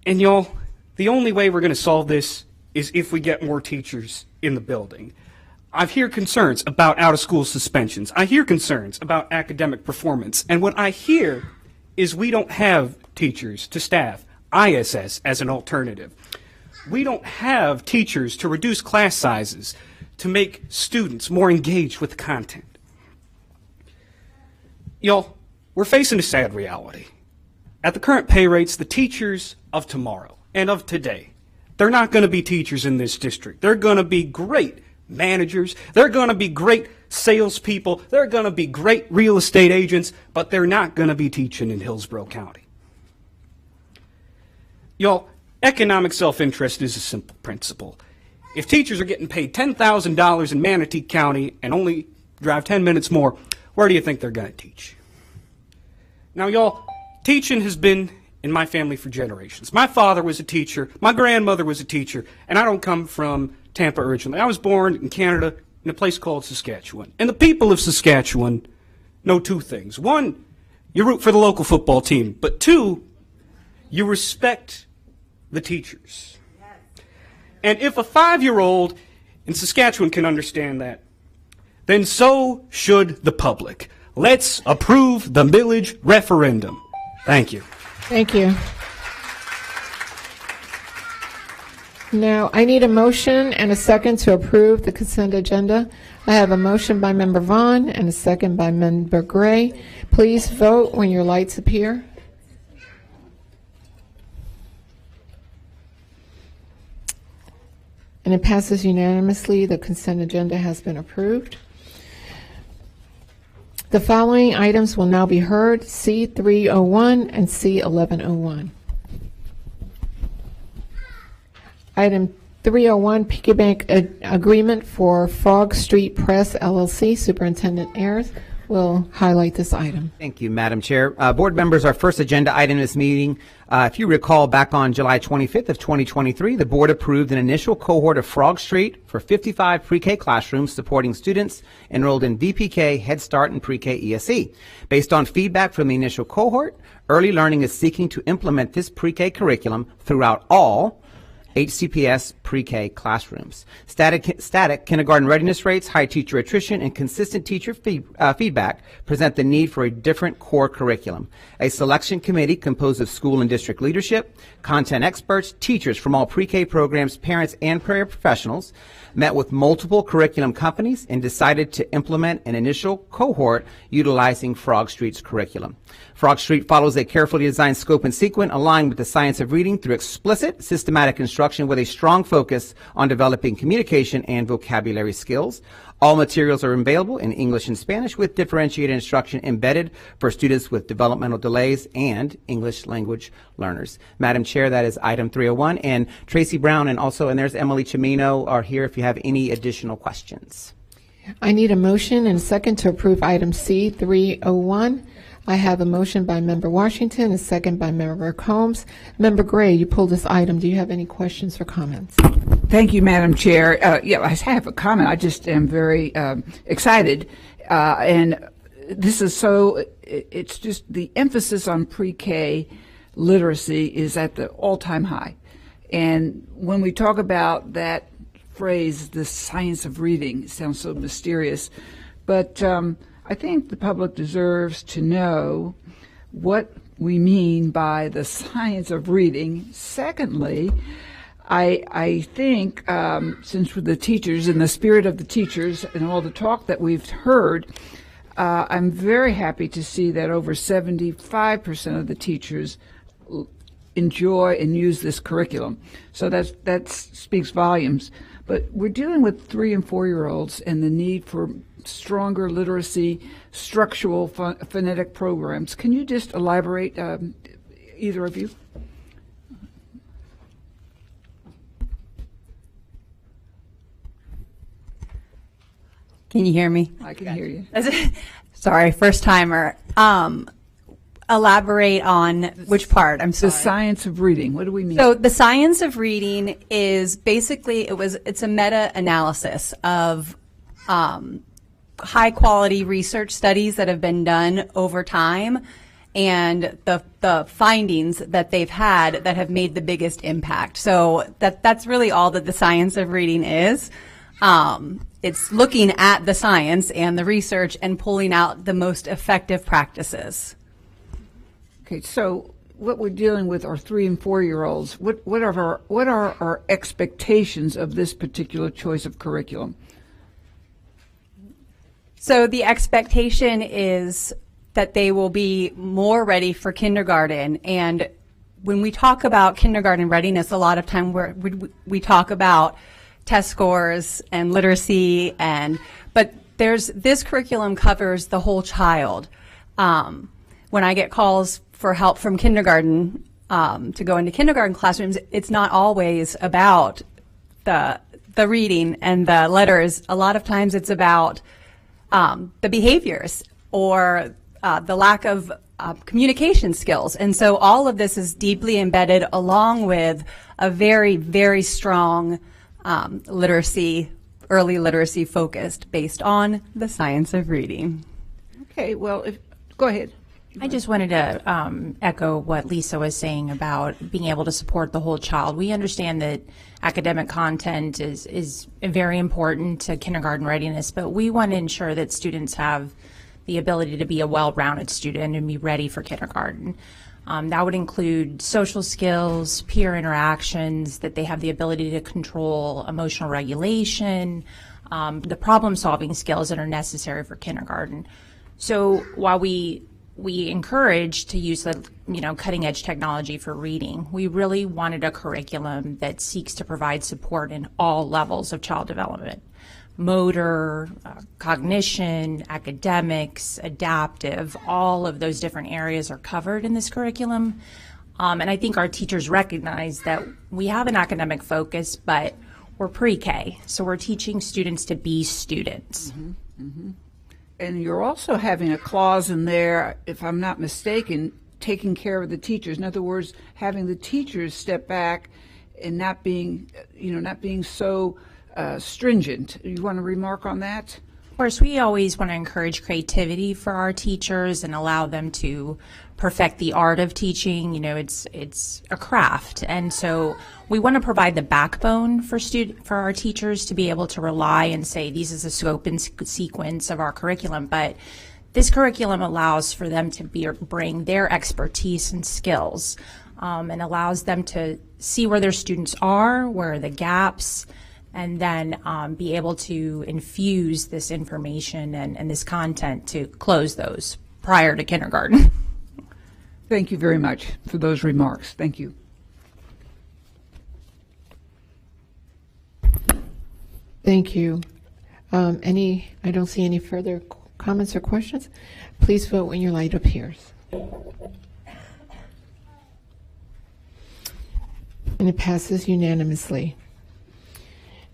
And y'all, the only way we're going to solve this is if we get more teachers in the building. I hear concerns about out-of-school suspensions. I hear concerns about academic performance. And what I hear is we don't have teachers to staff ISS as an alternative. We don't have teachers to reduce class sizes to make students more engaged with the content. Y'all, we're facing a sad reality. At the current pay rates, the teachers of tomorrow and of today, they're not going to be teachers in this district. They're going to be great managers. They're going to be great salespeople. They're going to be great real estate agents, but they're not going to be teaching in Hillsborough County. Y'all, economic self-interest is a simple principle. If teachers are getting paid $10,000 in Manatee County and only drive 10 minutes more, where do you think they're going to teach? Now, y'all, teaching has been in my family for generations. My father was a teacher, my grandmother was a teacher, and I don't come from Tampa originally. I was born in Canada in a place called Saskatchewan. And the people of Saskatchewan know two things. One, you root for the local football team, but two, you respect the teachers. And if a 5-year-old in Saskatchewan can understand that, then so should the public. Let's approve the millage referendum. Thank you. Thank you. Now, I need a motion and a second to approve the consent agenda. I have a motion by Member Vaughn and a second by Member Gray. Please vote when your lights appear. And it passes unanimously. The consent agenda has been approved. The following items will now be heard, C301 and C1101. Item 301, Piggy Bank Agreement for Frog Street Press, LLC. Superintendent Ayers will highlight this item. Thank you, Madam Chair. Board members, our first agenda item in this meeting, if you recall, back on July 25th of 2023, the board approved an initial cohort of Frog Street for 55 pre-K classrooms supporting students enrolled in VPK, Head Start, and pre-K ESE. Based on feedback from the initial cohort, Early Learning is seeking to implement this pre-K curriculum throughout all HCPS pre-K classrooms. Static kindergarten readiness rates, high teacher attrition, and consistent teacher feedback present the need for a different core curriculum. A selection committee composed of school and district leadership, content experts, teachers from all pre-K programs, parents, and paraprofessionals met with multiple curriculum companies and decided to implement an initial cohort utilizing Frog Street's curriculum. Frog Street follows a carefully designed scope and sequence aligned with the science of reading through explicit, systematic instruction with a strong focus on developing communication and vocabulary skills. All materials are available in English and Spanish with differentiated instruction embedded for students with developmental delays and English language learners. Madam Chair, that is item 301. And Tracy Brown and there's Emily Chimino are here if you have any additional questions. I need a motion and a second to approve item C301. I have a motion by Member Washington, a second by Member Combs. Member Gray, you pulled this item. Do you have any questions or comments? Thank you, Madam Chair. I have a comment. I just am very excited. And this is it's just the emphasis on pre-K literacy is at the all-time high. And when we talk about that phrase, the science of reading, it sounds so mysterious. But I think the public deserves to know what we mean by the science of reading. Secondly, I think since we're the teachers, in the spirit of the teachers and all the talk that we've heard, I'm very happy to see that over 75% of the teachers enjoy and use this curriculum. So that speaks volumes. But we're dealing with 3- and 4-year-olds and the need for stronger literacy, structural phonetic programs. Can you just elaborate, either of you? Can you hear me? I can hear you. Sorry, first timer. Elaborate on which part? I'm sorry. The science of reading. What do we mean? So the science of reading is basically it's a meta-analysis of high quality research studies that have been done over time and the findings that they've had that have made the biggest impact. So that's really all that the science of reading is. It's looking at the science and the research and pulling out the most effective practices. Okay, so what we're dealing with are 3 and 4 year olds. What are our expectations of this particular choice of curriculum? So the expectation is that they will be more ready for kindergarten. And when we talk about kindergarten readiness, a lot of time we talk about test scores and literacy, but this curriculum covers the whole child. When I get calls for help from kindergarten to go into kindergarten classrooms, it's not always about the reading and the letters. A lot of times it's about the behaviors or the lack of communication skills. And so all of this is deeply embedded along with a very, very strong early literacy focused based on the science of reading. Okay, well, go ahead. I just wanted to echo what Lisa was saying about being able to support the whole child. We understand that academic content is very important to kindergarten readiness, but we want to ensure that students have the ability to be a well-rounded student and be ready for kindergarten. That would include social skills, peer interactions, that they have the ability to control emotional regulation, the problem-solving skills that are necessary for kindergarten. So while we encourage to use the cutting-edge technology for reading, we really wanted a curriculum that seeks to provide support in all levels of child development. Motor, cognition, academics, adaptive, all of those different areas are covered in this curriculum. And I think our teachers recognize that we have an academic focus, but we're pre-K, so we're teaching students to be students. Mm-hmm. Mm-hmm. And you're also having a clause in there, if I'm not mistaken, taking care of the teachers. In other words, having the teachers step back and not being so stringent. You want to remark on that? Of course, we always want to encourage creativity for our teachers and allow them to perfect the art of teaching. It's a craft, and so we want to provide the backbone for our teachers to be able to rely and say, "This is the scope and sequence of our curriculum." But this curriculum allows for them to bring their expertise and skills, and allows them to see where their students are, where are the gaps, and then be able to infuse this information and this content to close those prior to kindergarten. Thank you very much for those remarks. Thank you. Thank you. I don't see any further comments or questions. Please vote when your light appears. And it passes unanimously.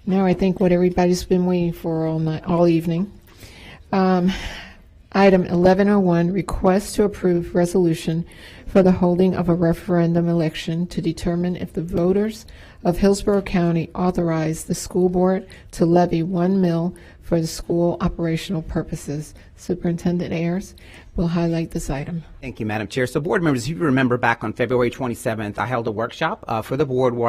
Now I think what everybody's been waiting for all evening. Item 1101, request to approve resolution for the holding of a referendum election to determine if the voters of Hillsborough County authorize the school board to levy $1 million for the school operational purposes. Superintendent Ayers will highlight this item. Thank you, Madam Chair. So board members, if you remember back on February 27th, I held a workshop for the board where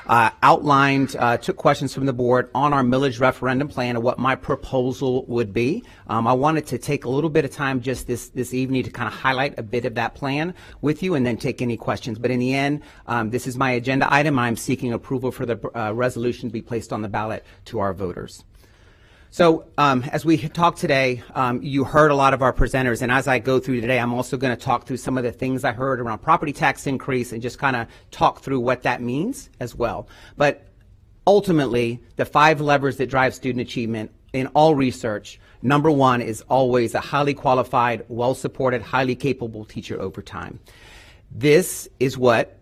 I outlined, took questions from the board on our millage referendum plan and what my proposal would be. I wanted to take a little bit of time just this evening to kind of highlight a bit of that plan with you and then take any questions. But in the end, this is my agenda item. I'm seeking approval for the resolution to be placed on the ballot to our voters. So as we talk today, you heard a lot of our presenters, and as I go through today, I'm also going to talk through some of the things I heard around property tax increase and just kind of talk through what that means as well. But ultimately, the 5 levers that drive student achievement in all research, number 1 is always a highly qualified, well-supported, highly capable teacher over time. This is what,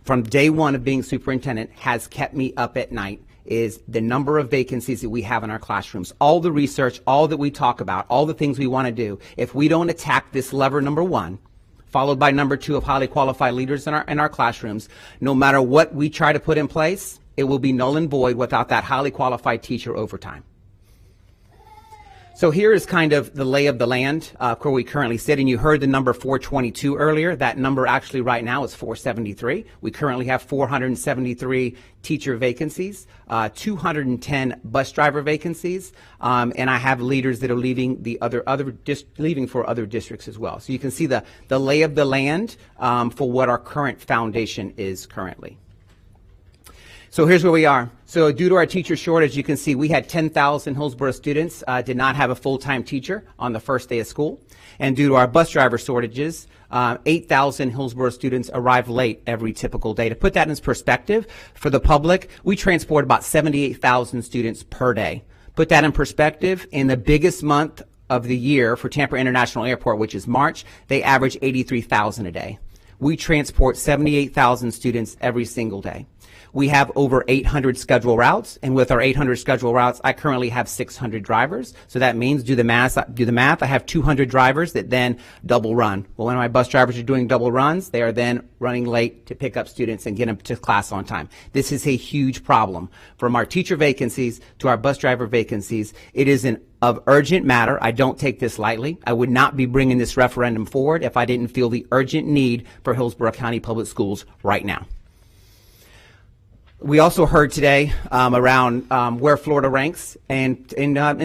from day 1 of being superintendent, has kept me up at night, is the number of vacancies that we have in our classrooms. All the research, all that we talk about, all the things we want to do, if we don't attack this lever number 1, followed by number 2 of highly qualified leaders in our classrooms, no matter what we try to put in place, it will be null and void without that highly qualified teacher over time. So here is kind of the lay of the land where we currently sit, and you heard the number 422 earlier. That number actually right now is 473. We currently have 473 teacher vacancies, 210 bus driver vacancies, and I have leaders that are leaving leaving for other districts as well. So you can see the lay of the land for what our current foundation is currently. So here's where we are. So due to our teacher shortage, you can see we had 10,000 Hillsborough students did not have a full-time teacher on the first day of school. And due to our bus driver shortages, 8,000 Hillsborough students arrive late every typical day. To put that in perspective for the public, we transport about 78,000 students per day. Put that in perspective, in the biggest month of the year for Tampa International Airport, which is March, they average 83,000 a day. We transport 78,000 students every single day. We have over 800 scheduled routes, and with our 800 scheduled routes, I currently have 600 drivers. So that means, do the math, I have 200 drivers that then double run. Well, when my bus drivers are doing double runs, they are then running late to pick up students and get them to class on time. This is a huge problem. From our teacher vacancies to our bus driver vacancies, it is of urgent matter. I don't take this lightly. I would not be bringing this referendum forward if I didn't feel the urgent need for Hillsborough County Public Schools right now. We also heard today around where Florida ranks in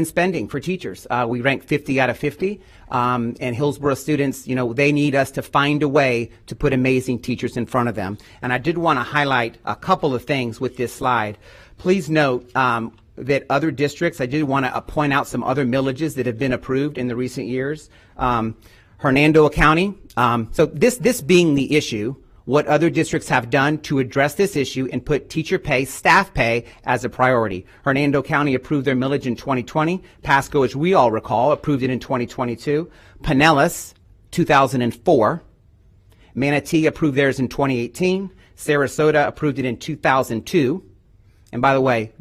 spending for teachers. We rank 50 out of 50, and Hillsborough students, they need us to find a way to put amazing teachers in front of them. And I did want to highlight a couple of things with this slide. Please note that other districts, I did want to point out some other millages that have been approved in the recent years. Hernando County, so this being the issue, what other districts have done to address this issue and put teacher pay, staff pay as a priority. Hernando County approved their millage in 2020. Pasco, as we all recall, approved it in 2022. Pinellas, 2004. Manatee approved theirs in 2018. Sarasota approved it in 2002. And by the way,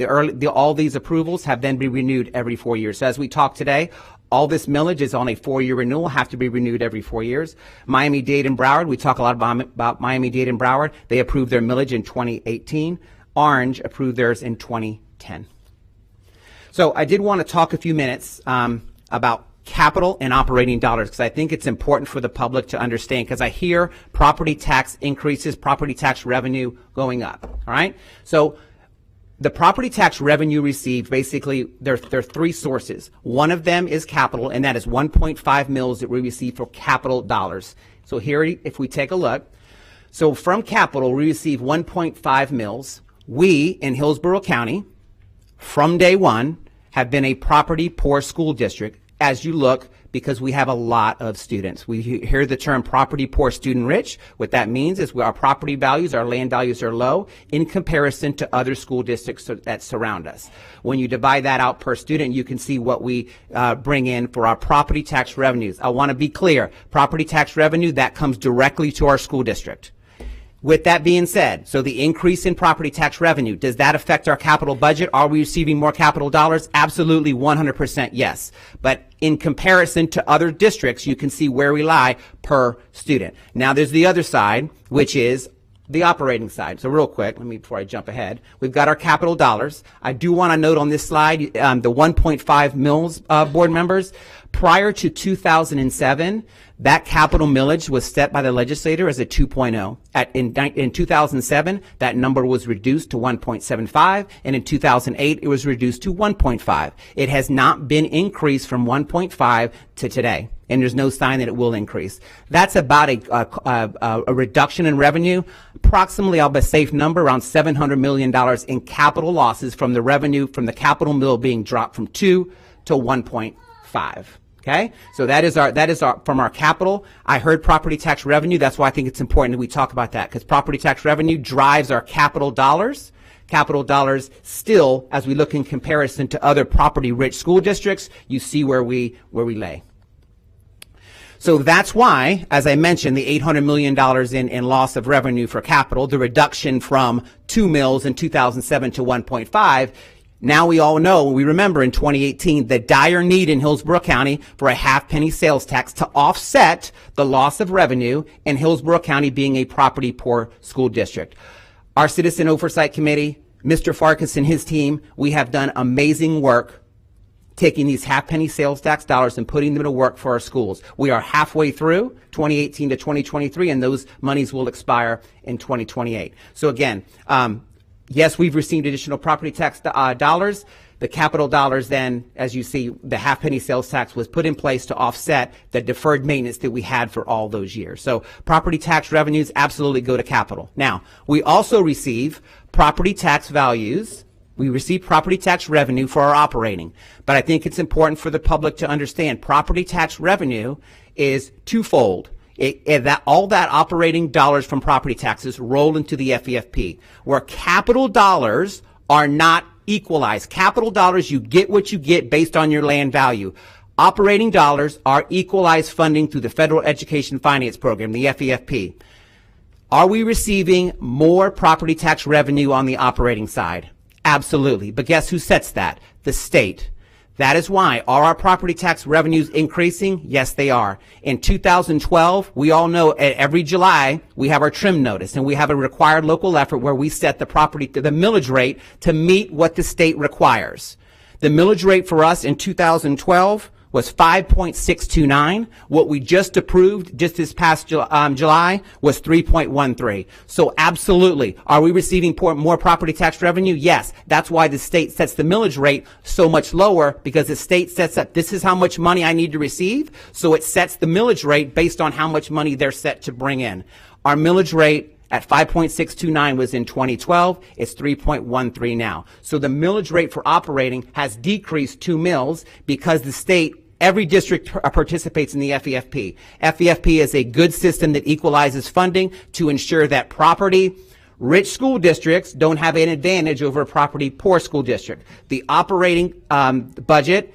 all these approvals have then been renewed every 4 years. So as we talk today, all this millage is on a 4-year renewal, have to be renewed every 4 years. Miami-Dade and Broward, we talk a lot about Miami-Dade and Broward. They approved their millage in 2018. Orange approved theirs in 2010. So I did want to talk a few minutes about capital and operating dollars, because I think it's important for the public to understand, because I hear property tax increases, property tax revenue going up, all right? So the property tax revenue received, basically, there are three sources. One of them is capital, and that is 1.5 mils that we receive for capital dollars. So here, if we take a look, so from capital, we receive 1.5 mils. We, in Hillsborough County, from day one, have been a property poor school district. As you look, because we have a lot of students. We hear the term property poor, student rich. What that means is our property values, our land values are low in comparison to other school districts that surround us. When you divide that out per student, you can see what we bring in for our property tax revenues. I want to be clear, property tax revenue, that comes directly to our school district. With that being said, so the increase in property tax revenue, does that affect our capital budget? Are we receiving more capital dollars? Absolutely, 100% yes. But in comparison to other districts, you can see where we lie per student. Now there's the other side, which is the operating side. So real quick, before I jump ahead, we've got our capital dollars. I do want to note on this slide, the 1.5 mils board members, prior to 2007, that capital millage was set by the legislator as a 2.0. In 2007, that number was reduced to 1.75, and in 2008, it was reduced to 1.5. It has not been increased from 1.5 to today, and there's no sign that it will increase. That's about a reduction in revenue, approximately, I'll bet a safe number, around $700 million in capital losses from the revenue from the capital mill being dropped from 2 to 1.5. Okay, so that is our from our capital. I heard property tax revenue. That's why I think it's important that we talk about that, because property tax revenue drives our capital dollars. Capital dollars still, as we look in comparison to other property-rich school districts, you see where we lay. So that's why, as I mentioned, the $800 million in loss of revenue for capital, the reduction from 2 mils in 2007 to 1.5. Now we all know, we remember in 2018, the dire need in Hillsborough County for a half-penny sales tax to offset the loss of revenue, and Hillsborough County being a property poor school district. Our Citizen Oversight Committee, Mr. Farkas and his team, we have done amazing work taking these half-penny sales tax dollars and putting them to work for our schools. We are halfway through 2018 to 2023, and those monies will expire in 2028. So again, yes, we've received additional property tax dollars. The capital dollars then, as you see, the half-penny sales tax was put in place to offset the deferred maintenance that we had for all those years. So property tax revenues absolutely go to capital. Now, we also receive property tax values. We receive property tax revenue for our operating. But I think it's important for the public to understand property tax revenue is twofold. All that operating dollars from property taxes roll into the FEFP, where capital dollars are not equalized. Capital dollars, you get what you get based on your land value. Operating dollars are equalized funding through the Federal Education Finance Program, the FEFP. Are we receiving more property tax revenue on the operating side? Absolutely. But guess who sets that? The state. That is why. Are our property tax revenues increasing? Yes, they are. In 2012, we all know every July we have our trim notice, and we have a required local effort where we set the millage rate to meet what the state requires. The millage rate for us in 2012 was 5.629. What we just approved just this past July was 3.13. So absolutely. Are we receiving more property tax revenue? Yes. That's why the state sets the millage rate so much lower, because the state sets up, this is how much money I need to receive. So it sets the millage rate based on how much money they're set to bring in. Our millage rate at 5.629 was in 2012. It's 3.13 now. So the millage rate for operating has decreased 2 mills because the state, every district participates in the FEFP. FEFP is a good system that equalizes funding to ensure that rich school districts don't have an advantage over a poor school district. The operating budget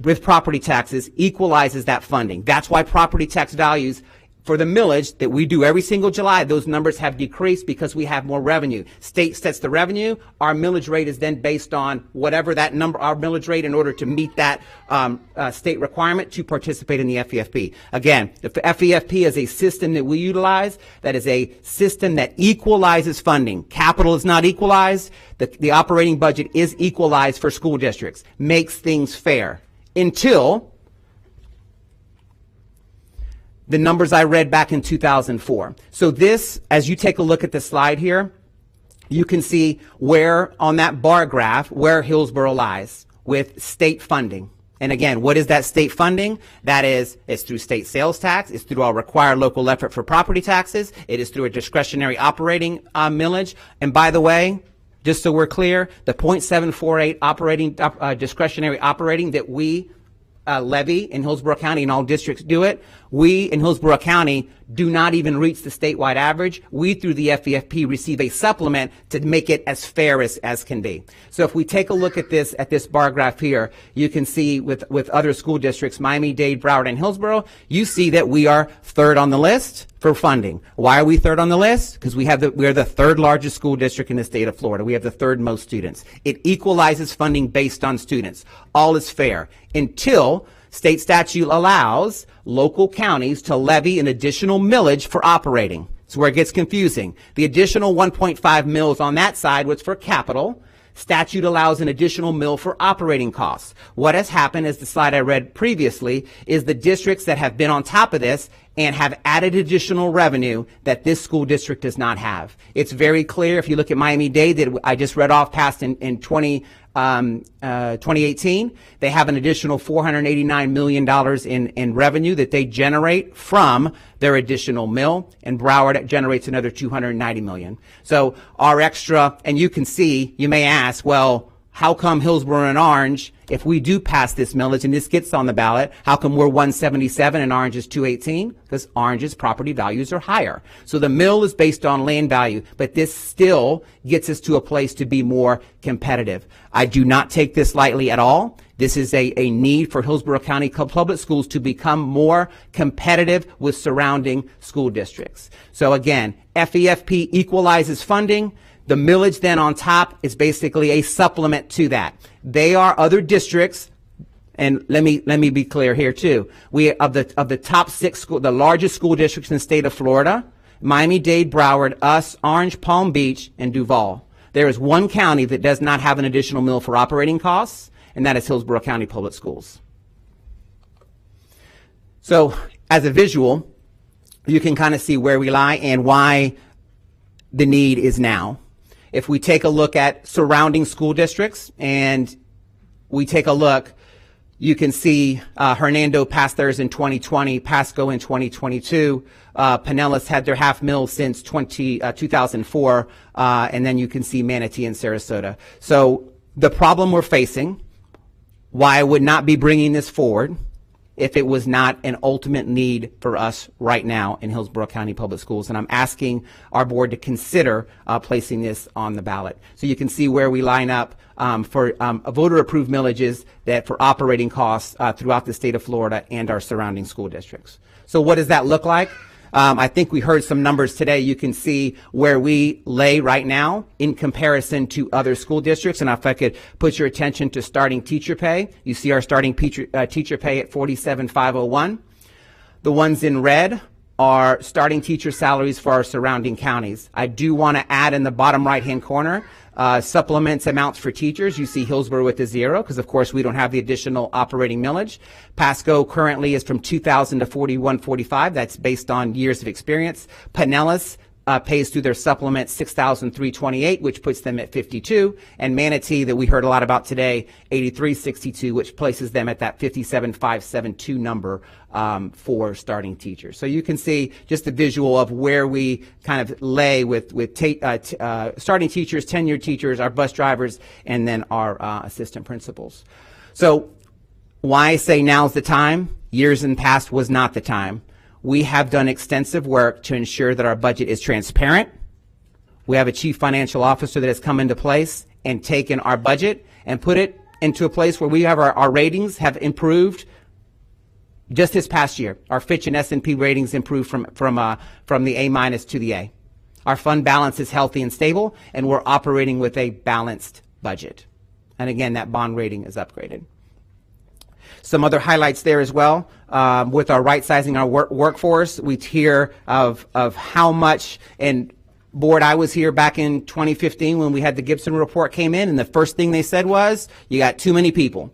with property taxes equalizes that funding. That's why property tax values for the millage that we do every single July, those numbers have decreased because we have more revenue. State sets the revenue. Our millage rate is then based on whatever that number, our millage rate, in order to meet that state requirement to participate in the FEFP. Again, the FEFP is a system that we utilize that is a system that equalizes funding. Capital is not equalized. The operating budget is equalized for school districts. Makes things fair until the numbers I read back in 2004. So this, as you take a look at the slide here, you can see where on that bar graph, where Hillsborough lies with state funding. And again, what is that state funding? That is, it's through state sales tax, it's through our required local effort for property taxes, it is through a discretionary operating millage. And by the way, just so we're clear, the 0.748 operating discretionary operating that we levy in Hillsborough County, and all districts do it, we in Hillsborough County do not even reach the statewide average. We, through the FEFP, receive a supplement to make it as fair as can be. So if we take a look at this bar graph here, you can see with other school districts, Miami-Dade, Broward, and Hillsborough, you see that we are third on the list for funding. Why are we third on the list? Because we are the third largest school district in the state of Florida. We have the third most students. It equalizes funding based on students. All is fair until state statute allows local counties to levy an additional millage for operating. It's where it gets confusing. The additional 1.5 mils on that side was for capital. Statute allows an additional mill for operating costs. What has happened, as the slide I read previously, is the districts that have been on top of this and have added additional revenue that this school district does not have. It's very clear if you look at Miami-Dade that I just read off past in 2018, they have an additional $489 million in revenue that they generate from their additional mill, and Broward generates another $290 million. So our extra, and you can see, you may ask, well, how come Hillsborough and Orange, if we do pass this millage and this gets on the ballot, how come we're 177 and Orange is 218? Because Orange's property values are higher. So the mill is based on land value, but this still gets us to a place to be more competitive. I do not take this lightly at all. This is a need for Hillsborough County Public Schools to become more competitive with surrounding school districts. So again, FEFP equalizes funding. The millage then on top is basically a supplement to that. They are other districts, and let me be clear here too. We of the top 6 the largest school districts in the state of Florida, Miami-Dade, Broward, us, Orange, Palm Beach, and Duval. There is one county that does not have an additional mill for operating costs, and that is Hillsborough County Public Schools. So as a visual, you can kind of see where we lie and why the need is now. If we take a look at surrounding school districts and we take a look, you can see Hernando passed theirs in 2020, Pasco in 2022. Pinellas had their half mil since 2004, and then you can see Manatee and Sarasota. So the problem we're facing, why I would not be bringing this forward if it was not an ultimate need for us right now in Hillsborough County Public Schools. And I'm asking our board to consider placing this on the ballot. So you can see where we line up for voter-approved millages that for operating costs throughout the state of Florida and our surrounding school districts. So what does that look like? I think we heard some numbers today. You can see where we lay right now in comparison to other school districts. And if I could put your attention to starting teacher pay, you see our starting teacher pay at $47,501. The ones in red are starting teacher salaries for our surrounding counties. I do want to add in the bottom right-hand corner supplements amounts for teachers. You see Hillsborough with a 0 because, of course, we don't have the additional operating millage. Pasco currently is from $2,000 to $41.45. That's based on years of experience. Pinellas pays through their supplement $6,328, which puts them at 52, and Manatee, that we heard a lot about today, $83.62, which places them at that 57,572 number for starting teachers. So you can see just the visual of where we kind of lay with starting teachers, tenured teachers, our bus drivers, and then our assistant principals. So why I say now's the time? Years in the past was not the time. We have done extensive work to ensure that our budget is transparent. We have a chief financial officer that has come into place and taken our budget and put it into a place where we have our ratings have improved just this past year. Our Fitch and S&P ratings improved from the A- to the A. Our fund balance is healthy and stable, and we're operating with a balanced budget. And again, that bond rating is upgraded. Some other highlights there as well. With our right-sizing our workforce, we hear of how much, and board, I was here back in 2015 when we had the Gibson report came in, and the first thing they said was, you got too many people.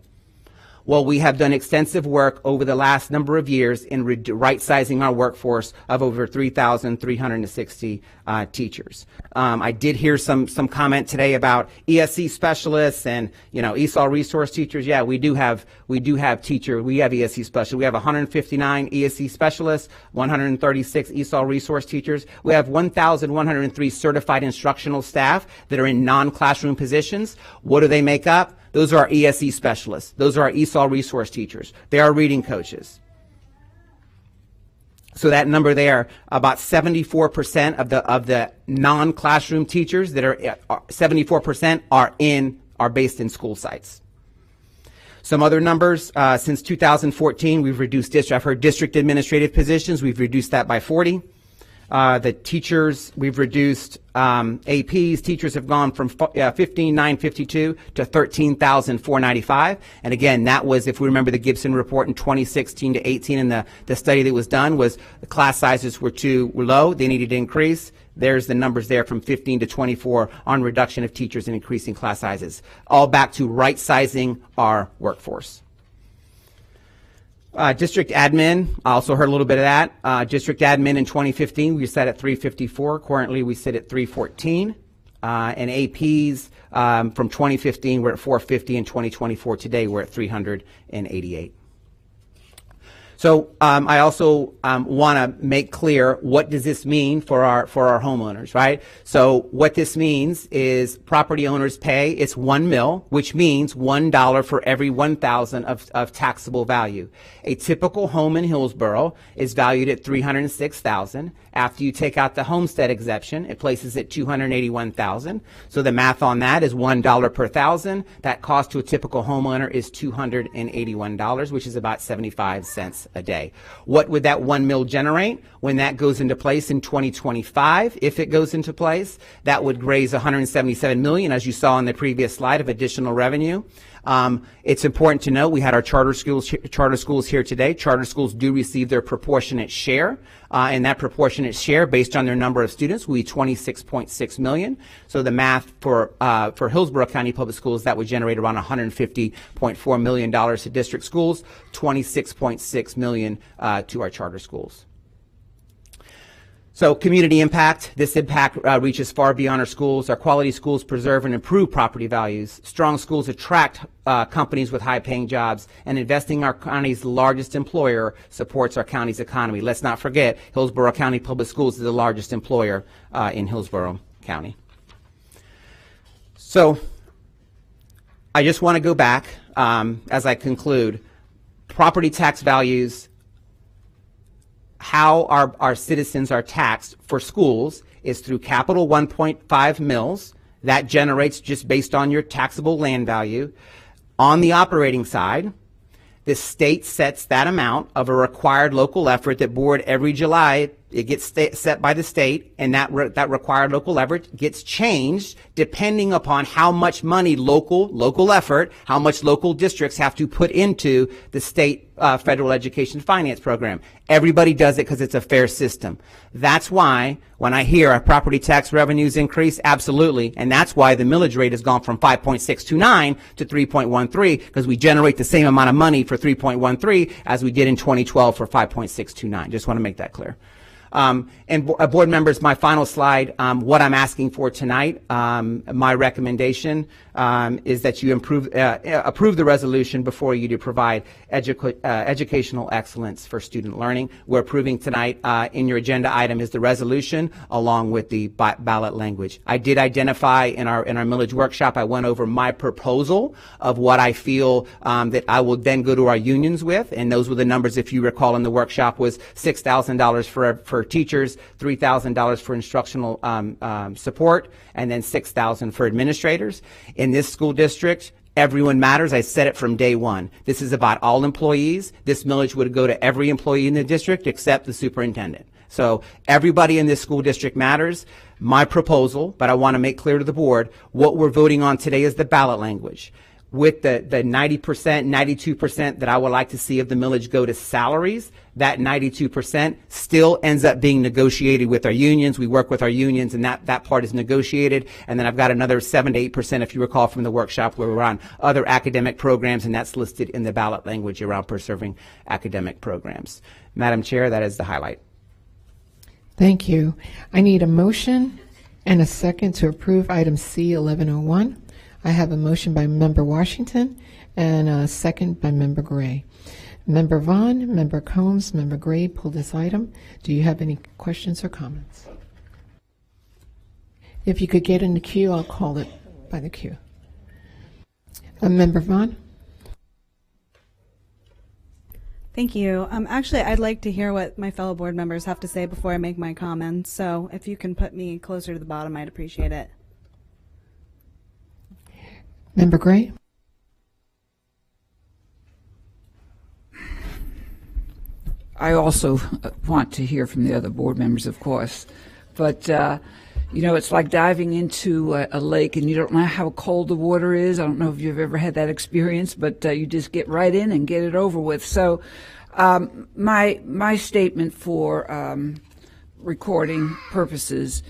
Well, we have done extensive work over the last number of years in right-sizing our workforce of over 3,360 teachers. I did hear some comment today about ESC specialists and, ESOL resource teachers. Yeah, we have ESC specialists. We have 159 ESC specialists, 136 ESOL resource teachers. We have 1,103 certified instructional staff that are in non-classroom positions. What do they make up? Those are our ESE specialists. Those are our ESOL resource teachers. They are reading coaches. So that number there, about 74% of the non-classroom teachers that are 74% are based in school sites. Some other numbers, since 2014, we've reduced I've heard district administrative positions. We've reduced that by 40. The teachers, we've reduced APs. Teachers have gone from 15,952 to 13,495. And again, that was, if we remember the Gibson report in 2016 to 18, and the study that was done was the class sizes were low. They needed to increase. There's the numbers there from 15 to 24 on reduction of teachers and increasing class sizes. All back to right sizing our workforce. District admin, I also heard a little bit of that. District admin in 2015, we sat at 354. Currently, we sit at 314. And APs from 2015, we're at 450. In 2024, today, we're at 388. So I also want to make clear, what does this mean for our homeowners, right? So what this means is property owners pay, it's $1 million, which means $1 for every 1,000 of taxable value. A typical home in Hillsborough is valued at $306,000. After you take out the homestead exemption, it places at $281,000. So the math on that is $1 per thousand. That cost to a typical homeowner is $281, which is about 75 cents a day. What would that $1 million generate when that goes into place in 2025? If it goes into place, that would raise $177 million, as you saw in the previous slide, of additional revenue. It's important to know we had our charter schools here today. Charter schools do receive their proportionate share, and that proportionate share, based on their number of students, will be $26.6 million. So the math for Hillsborough County Public Schools, that would generate around $150.4 million to district schools, $26.6 million to our charter schools. So community impact. This impact reaches far beyond our schools. Our quality schools preserve and improve property values. Strong schools attract companies with high-paying jobs, and investing in our county's largest employer supports our county's economy. Let's not forget, Hillsborough County Public Schools is the largest employer in Hillsborough County. So I just want to go back as I conclude. Property tax values, how our citizens are taxed for schools is through capital 1.5 mils. That generates just based on your taxable land value. On the operating side, the state sets that amount of a required local effort that board every July. It gets set by the state, and that required local effort gets changed depending upon how much money local effort, how much local districts have to put into the state federal education finance program. Everybody does it because it's a fair system. That's why when I hear our property tax revenues increase, absolutely, and that's why the millage rate has gone from 5.629 to 3.13, because we generate the same amount of money for 3.13 as we did in 2012 for 5.629. Just want to make that clear. And board members, my final slide, what I'm asking for tonight, my recommendation is that you approve the resolution before you to provide educational excellence for student learning. We're approving tonight in your agenda item is the resolution along with the ballot language. I did identify in our millage workshop, I went over my proposal of what I feel that I will then go to our unions with, and those were the numbers, if you recall, in the workshop was $6,000 for teachers, $3,000 for instructional support, and then $6,000 for administrators. In this school district, everyone matters. I said it from day one. This is about all employees. This millage would go to every employee in the district except the superintendent. So everybody in this school district matters. My proposal, but I want to make clear to the board, what we're voting on today is the ballot language. With the 90%, 92% that I would like to see of the millage go to salaries, that 92% still ends up being negotiated with our unions. We work with our unions, and that part is negotiated. And then I've got another 7 to 8%, if you recall from the workshop, where we're on other academic programs, and that's listed in the ballot language around preserving academic programs. Madam Chair, that is the highlight. Thank you. I need a motion and a second to approve item C 1101. I have a motion by Member Washington and a second by Member Gray. Member Vaughn, Member Combs, Member Gray pulled this item. Do you have any questions or comments? If you could get in the queue, I'll call it by the queue. Member Vaughn? Thank you. Actually, I'd like to hear what my fellow board members have to say before I make my comments. So if you can put me closer to the bottom, I'd appreciate it. Member Gray? I also want to hear from the other board members, of course. But, you know, it's like diving into a lake and you don't know how cold the water is. I don't know if you've ever had that experience, but you just get right in and get it over with. So my statement for recording purposes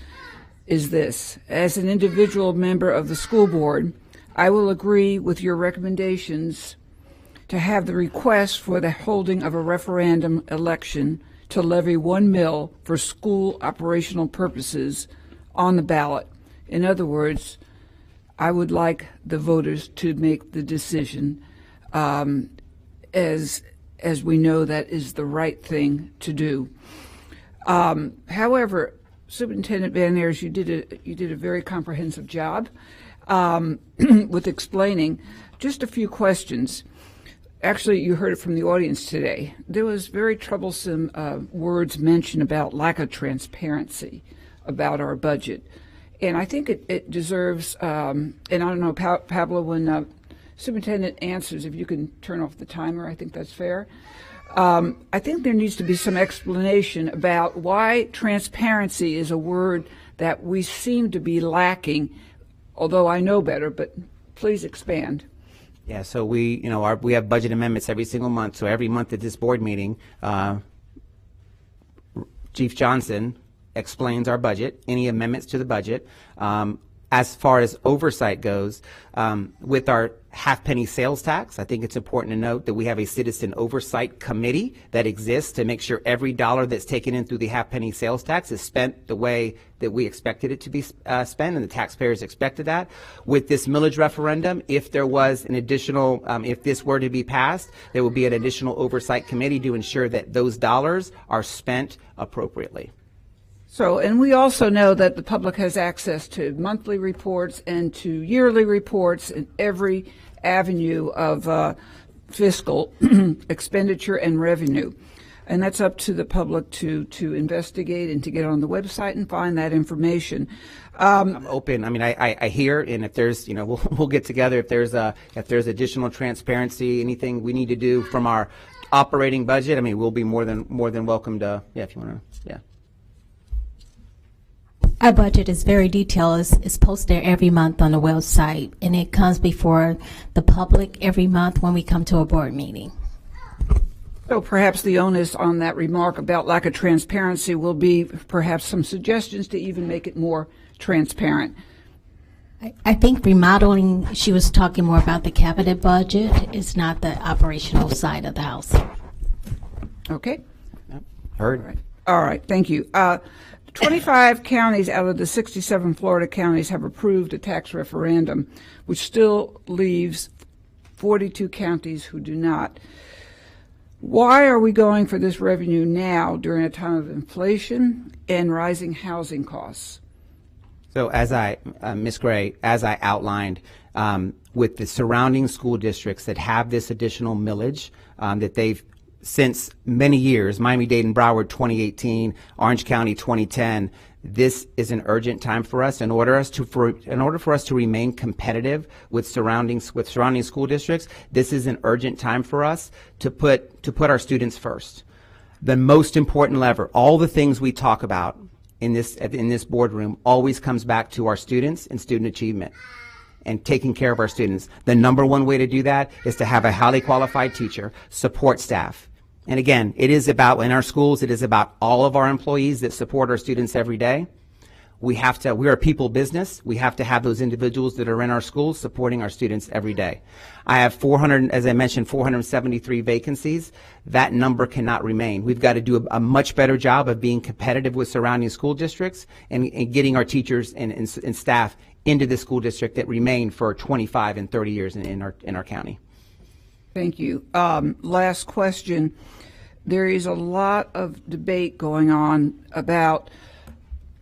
is this. As an individual member of the school board, I will agree with your recommendations to have the request for the holding of a referendum election to levy 1 mil for school operational purposes on the ballot. In other words, I would like the voters to make the decision as we know that is the right thing to do. However, Superintendent Van Ayers, you did a very comprehensive job with explaining. Just a few questions. Actually, you heard it from the audience today. There was very troublesome words mentioned about lack of transparency about our budget. And I think it deserves, and I don't know, Pablo, when Superintendent answers, if you can turn off the timer, I think that's fair. I think there needs to be some explanation about why transparency is a word that we seem to be lacking, although I know better, but please expand. Yeah, so we have budget amendments every single month. So every month at this board meeting, Chief Johnson explains our budget, any amendments to the budget. As far as oversight goes, with our half-penny sales tax, I think it's important to note that we have a citizen oversight committee that exists to make sure every dollar that's taken in through the half-penny sales tax is spent the way that we expected it to be spent, and the taxpayers expected that. With this millage referendum, if there was an additional, if this were to be passed, there will be an additional oversight committee to ensure that those dollars are spent appropriately. So, and we also know that the public has access to monthly reports and to yearly reports in every avenue of fiscal expenditure and revenue. And that's up to the public to investigate and to get on the website and find that information. I'm open. I mean, I hear, and if there's, we'll get together. If there's additional transparency, anything we need to do from our operating budget, I mean, we'll be more than welcome to. Yeah, if you want to. Yeah. Our budget is very detailed. It's posted every month on the website, and it comes before the public every month when we come to a board meeting. So perhaps the onus on that remark about lack of transparency will be perhaps some suggestions to even make it more transparent. I think remodeling, she was talking more about the cabinet budget. It's not the operational side of the house. Okay. Heard. All right. Thank you. 25 counties out of the 67 Florida counties have approved a tax referendum, which still leaves 42 counties who do not. Why are we going for this revenue now during a time of inflation and rising housing costs? So as Ms. Gray, as I outlined, with the surrounding school districts that have this additional millage that they've since many years, Miami-Dade and Broward 2018, Orange County 2010, this is an urgent time for us in order for us to remain competitive with surrounding school districts. This is an urgent time for us to put our students first. The most important lever, all the things we talk about in this boardroom, always comes back to our students and student achievement and taking care of our students. The number one way to do that is to have a highly qualified teacher, support staff. And again, it is about, in our schools, it is about all of our employees that support our students every day. We're a people business. We have to have those individuals that are in our schools supporting our students every day. I have 473 vacancies. That number cannot remain. We've got to do a much better job of being competitive with surrounding school districts and getting our teachers and staff into the school district that remain for 25 and 30 years in our county. Thank you. Last question. There is a lot of debate going on about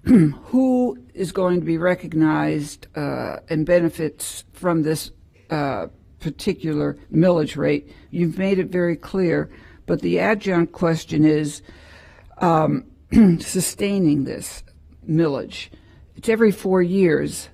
who is going to be recognized and benefits from this particular millage rate. You've made it very clear, but the adjunct question is sustaining this millage. It's every 4 years,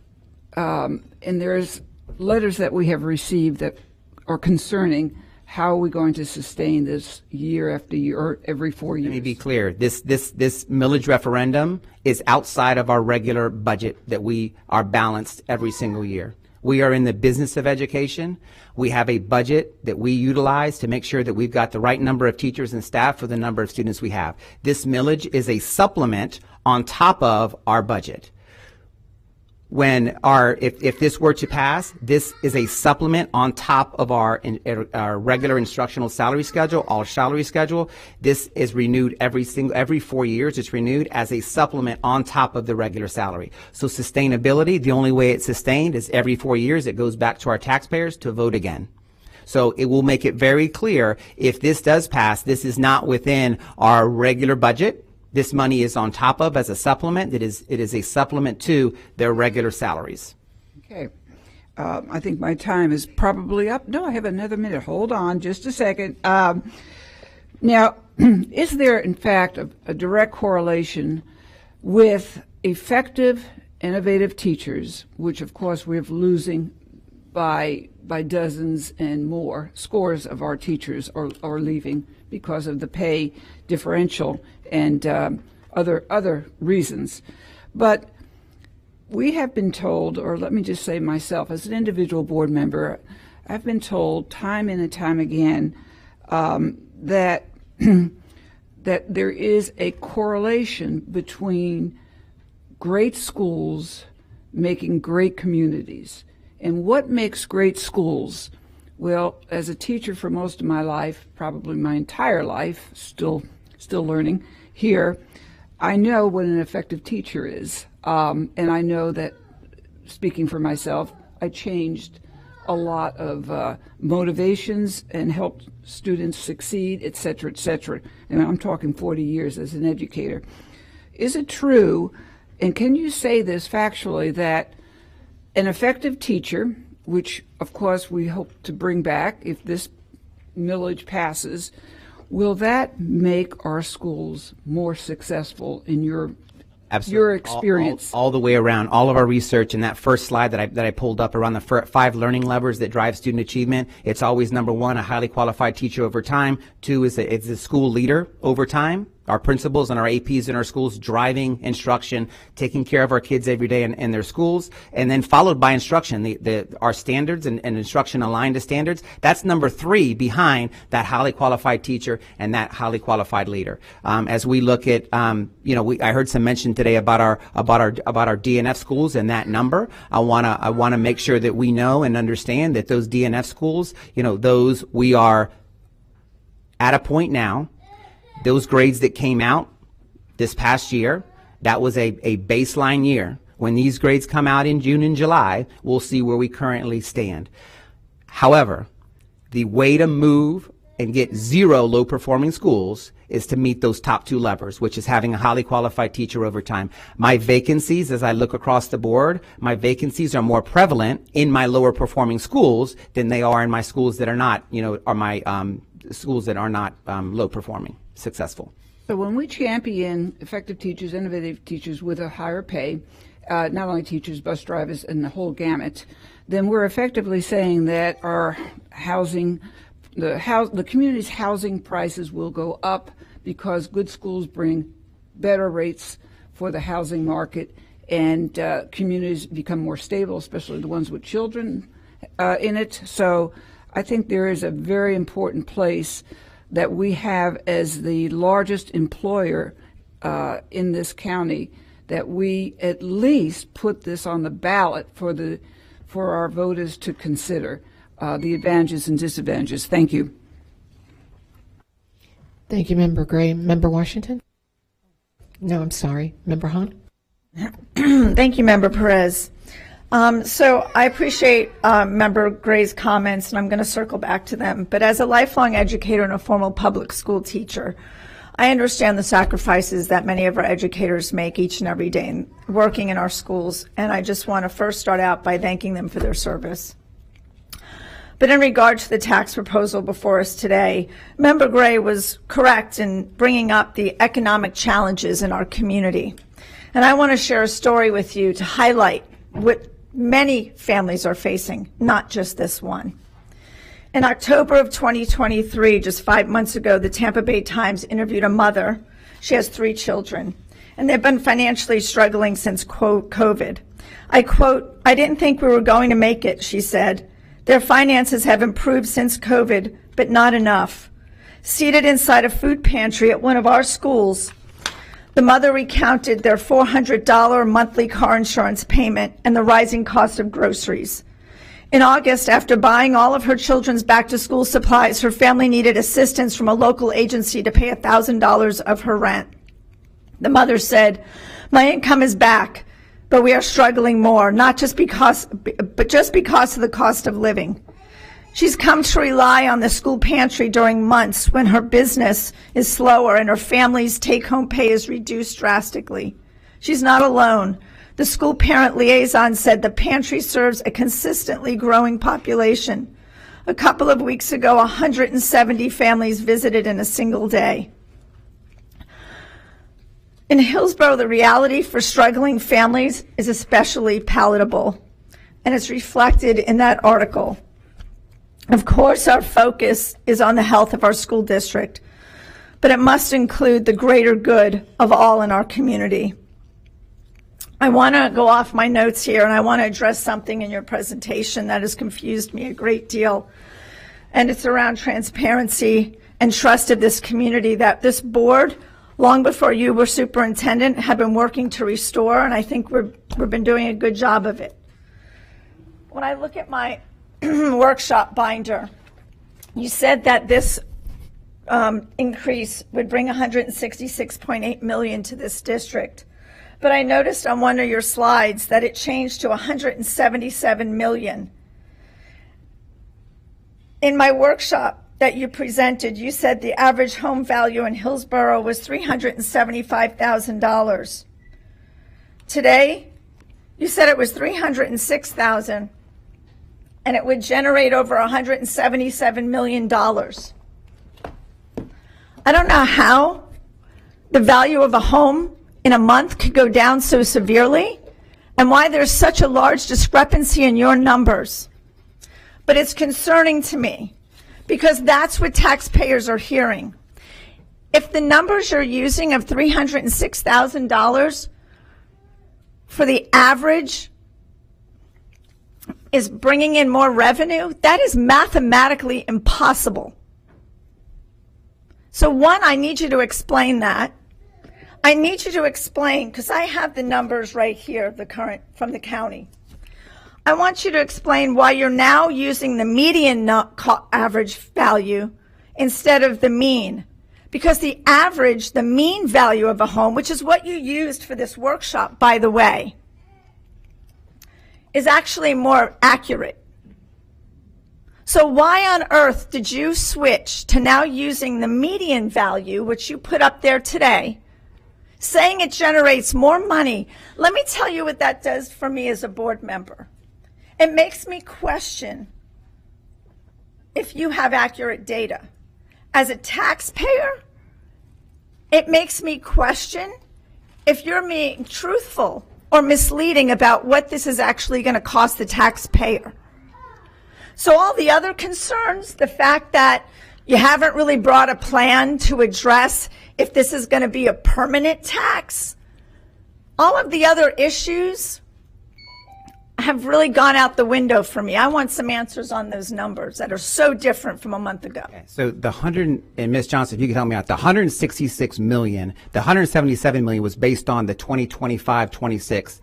and there's letters that we have received that are concerning. How are we going to sustain this year after year or every 4 years? Let me be clear. This millage referendum is outside of our regular budget that we are balanced every single year. We are in the business of education. We have a budget that we utilize to make sure that we've got the right number of teachers and staff for the number of students we have. This millage is a supplement on top of our budget. If this were to pass, this is a supplement on top of our regular instructional salary schedule, all salary schedule. This is renewed every 4 years. It's renewed as a supplement on top of the regular salary. So sustainability, the only way it's sustained is every 4 years it goes back to our taxpayers to vote again. So it will make it very clear if this does pass, this is not within our regular budget. This money is on top of as a supplement. It is a supplement to their regular salaries. Okay. I think my time is probably up. No, I have another minute. Hold on just a second. Now, is there, in fact, a direct correlation with effective, innovative teachers, which, of course, we're losing by dozens and more, scores of our teachers are leaving because of the pay differential and other reasons. But we have been told, or let me just say myself, as an individual board member, I've been told time and time again that that there is a correlation between great schools making great communities. And what makes great schools? Well, as a teacher for most of my life, probably my entire life, still learning here, I know what an effective teacher is. And I know that, speaking for myself, I changed a lot of motivations and helped students succeed, et cetera, et cetera. And I'm talking 40 years as an educator. Is it true, and can you say this factually, that an effective teacher, which of course we hope to bring back if this millage passes, will that make our schools more successful in your your experience? All the way around, all of our research, and that first slide that I pulled up around the 5 learning levers that drive student achievement, it's always number 1, a highly qualified teacher over time. 2 is it's a school leader over time. Our principals and our APs in our schools driving instruction, taking care of our kids every day in their schools, and then followed by instruction, our standards and instruction aligned to standards. That's number 3 behind that highly qualified teacher and that highly qualified leader. As we look at, I heard some mention today about our DNF schools and that number. I wanna make sure that we know and understand that those DNF schools, those we are at a point now. Those grades that came out this past year, that was a baseline year. When these grades come out in June and July, we'll see where we currently stand. However, the way to move and get 0 low-performing schools is to meet those top 2 levers, which is having a highly qualified teacher over time. My vacancies, as I look across the board, my vacancies are more prevalent in my lower-performing schools than they are in my schools that are not, are my schools that are not low-performing. Successful. So when we champion effective teachers, innovative teachers with a higher pay, not only teachers, bus drivers, and the whole gamut, then we're effectively saying that our housing, the community's housing prices will go up because good schools bring better rates for the housing market, and communities become more stable, especially the ones with children in it. So I think there is a very important place that we have as the largest employer in this county, that we at least put this on the ballot for our voters to consider the advantages and disadvantages. Thank you. Thank you, Member Gray. Member Washington? No, I'm sorry. Member Hahn? Thank you, Member Perez. So I appreciate Member Gray's comments, and I'm going to circle back to them. But as a lifelong educator and a former public school teacher, I understand the sacrifices that many of our educators make each and every day working in our schools, and I just want to first start out by thanking them for their service. But in regard to the tax proposal before us today, Member Gray was correct in bringing up the economic challenges in our community. And I want to share a story with you to highlight what many families are facing, not just this one. In October of 2023, just 5 months ago, the Tampa Bay Times interviewed a mother. She has 3 children, and they've been financially struggling since, quote, COVID. I quote, "I didn't think we were going to make it," she said. "Their finances have improved since COVID, but not enough." Seated inside a food pantry at one of our schools, the mother recounted their $400 monthly car insurance payment and the rising cost of groceries. In August, after buying all of her children's back-to-school supplies, her family needed assistance from a local agency to pay $1,000 of her rent. The mother said, "My income is back, but we are struggling more, but just because of the cost of living." She's come to rely on the school pantry during months when her business is slower and her family's take-home pay is reduced drastically. She's not alone. The school parent liaison said the pantry serves a consistently growing population. A couple of weeks ago, 170 families visited in a single day. In Hillsborough, the reality for struggling families is especially palatable, and it's reflected in that article. Of course, our focus is on the health of our school district, but it must include the greater good of all in our community. I want to go off my notes here, and I want to address something in your presentation that has confused me a great deal. And it's around transparency and trust of this community that this board, long before you were superintendent, have been working to restore, and I think we've been doing a good job of it. When I look at my workshop binder, you said that this increase would bring $166.8 million to this district. But I noticed on one of your slides that it changed to $177 million. In my workshop that you presented, you said the average home value in Hillsborough was $375,000. Today, you said it was $306,000, and it would generate over $177 million. I don't know how the value of a home in a month could go down so severely, and why there's such a large discrepancy in your numbers. But it's concerning to me because that's what taxpayers are hearing. If the numbers you're using of $306,000 for the average is bringing in more revenue, that is mathematically impossible. So one, I need you to explain that. I need you to explain, because I have the numbers right here, the current from the county. I want you to explain why you're now using the median average value instead of the mean. Because the average, the mean value of a home, which is what you used for this workshop, by the way, is actually more accurate. So why on earth did you switch to now using the median value, which you put up there today, saying it generates more money? Let me tell you what that does for me as a board member. It makes me question if you have accurate data. As a taxpayer, it makes me question if you're being truthful or misleading about what this is actually going to cost the taxpayer. So all the other concerns, the fact that you haven't really brought a plan to address if this is going to be a permanent tax, all of the other issues have really gone out the window for me. I want some answers on those numbers that are so different from a month ago. Okay, so the 100, and Ms. Johnson, if you could help me out, the 166 million, the 177 million was based on the 2025-26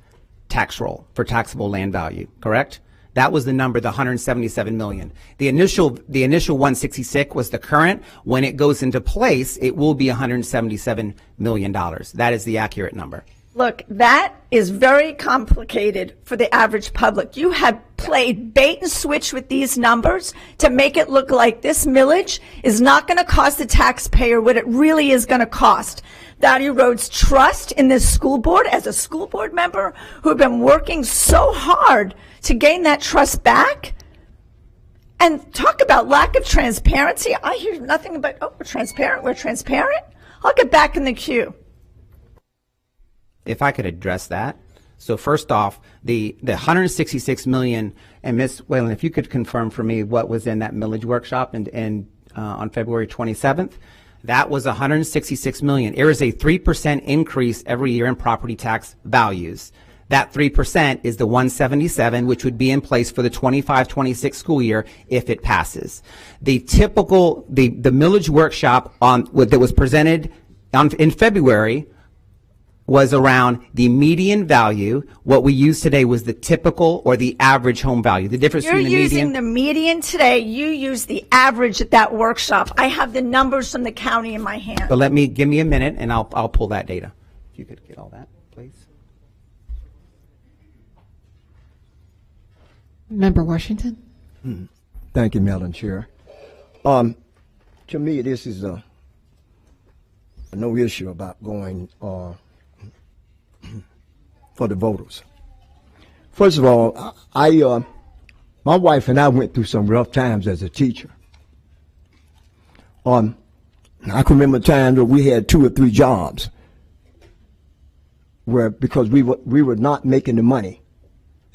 tax roll for taxable land value, correct? That was the number, the 177 million. The initial 166 was the current. When it goes into place, it will be $177 million. That is the accurate number. Look, that is very complicated for the average public. You have played bait and switch with these numbers to make it look like this millage is not going to cost the taxpayer what it really is going to cost. That erodes trust in this school board as a school board member who have been working so hard to gain that trust back. And talk about lack of transparency. I hear nothing but, oh, we're transparent. I'll get back in the queue. If I could address that. So first off, the 166 million, and Ms. Whalen, if you could confirm for me what was in that millage workshop and on February 27th, that was 166 million. There is a 3% increase every year in property tax values. That 3% is the 177, which would be in place for the 25-26 school year if it passes. The typical, the millage workshop that was presented in February was around the median value. What we use today was the typical or the average home value. The difference between the median. You're using the median today. You use the average at that workshop. I have the numbers from the county in my hand. But give me a minute and I'll pull that data. If you could get all that, please. Member Washington. Thank you, Madam Chair. To me, this is no issue about going for the voters. First of all, my wife and I went through some rough times as a teacher. I can remember times where we had 2 or 3 jobs, because we were not making the money,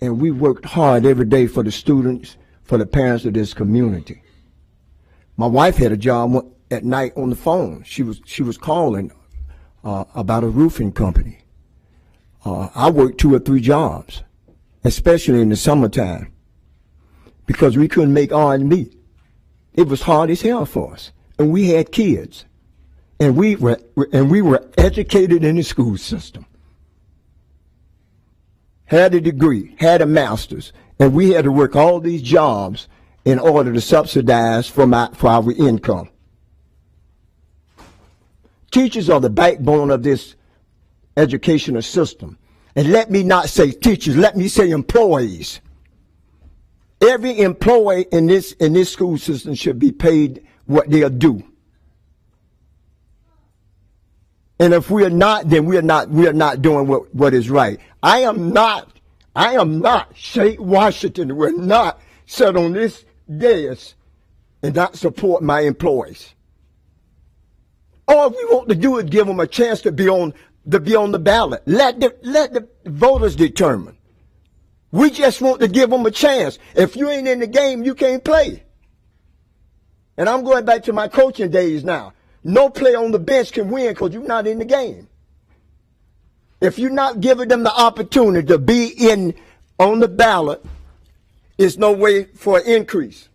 and we worked hard every day for the students, for the parents of this community. My wife had a job at night on the phone. She was calling about a roofing company. I worked 2 or 3 jobs, especially in the summertime, because we couldn't make ends meet. It was hard as hell for us, and we had kids, and we were educated in the school system, had a degree, had a master's, and we had to work all these jobs in order to subsidize for our income. Teachers are the backbone of this educational system. And let me not say teachers, let me say employees. Every employee in this school system should be paid what they're due. And if we are not, then we are not doing what is right. I am not Sheikh Washington. We're not sit on this dais and not support my employees. All we want to do is give them a chance to be on the ballot. Let the voters determine. We just want to give them a chance. If you ain't in the game, you can't play. And I'm going back to my coaching days now. No player on the bench can win because you're not in the game. If you're not giving them the opportunity to be on the ballot, there's no way for an increase.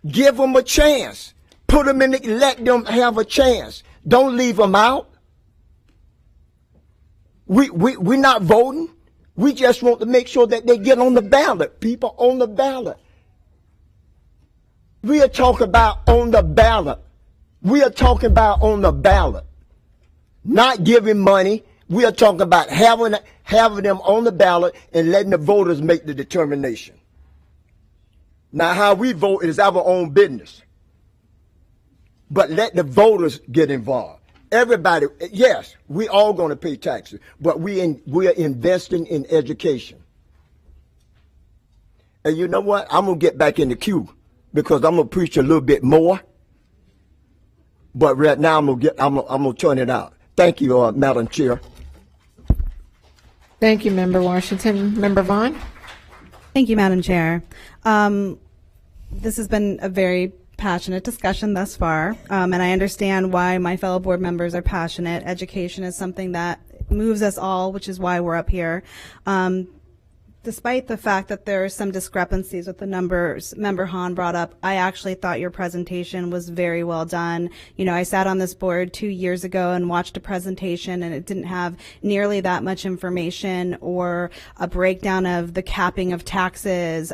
Give them a chance. Put them in let them have a chance. Don't leave them out. We're not voting. We just want to make sure that they get on the ballot. People on the ballot. We are talking about on the ballot. We are talking about on the ballot. Not giving money. We are talking about having them on the ballot and letting the voters make the determination. Now, how we vote is our own business. But let the voters get involved. Everybody, yes, we all going to pay taxes, but we are investing in education. And you know what? I'm going to get back in the queue because I'm going to preach a little bit more. But right now I'm going to turn it out. Thank you, Madam Chair. Thank you, Member Washington. Member Vaughn? Thank you, Madam Chair. This has been a very passionate discussion thus far, and I understand why my fellow board members are passionate. Education is something that moves us all, which is why we're up here. Despite the fact that there are some discrepancies with the numbers Member Hahn brought up, I actually thought your presentation was very well done. You know, I sat on this board 2 years ago and watched a presentation, and it didn't have nearly that much information or a breakdown of the capping of taxes.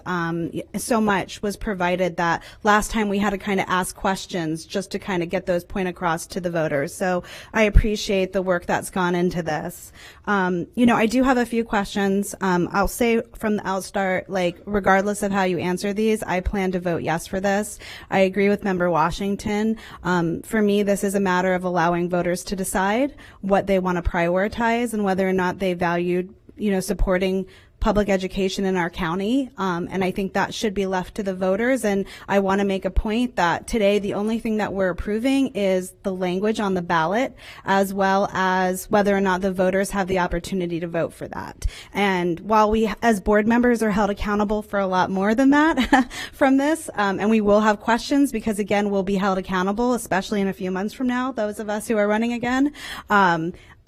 So much was provided that last time we had to kind of ask questions just to kind of get those point across to the voters. So I appreciate the work that's gone into this. You know, I do have a few questions. I'll say from the outstart, like, regardless of how you answer these, I plan to vote yes for this. I agree with Member Washington. For me, this is a matter of allowing voters to decide what they want to prioritize and whether or not they valued, you know, supporting public education in our county, and I think that should be left to the voters. And I want to make a point that today the only thing that we're approving is the language on the ballot, as well as whether or not the voters have the opportunity to vote for that. And while we as board members are held accountable for a lot more than that from this, and we will have questions because, again, we'll be held accountable, especially in a few months from now, those of us who are running again.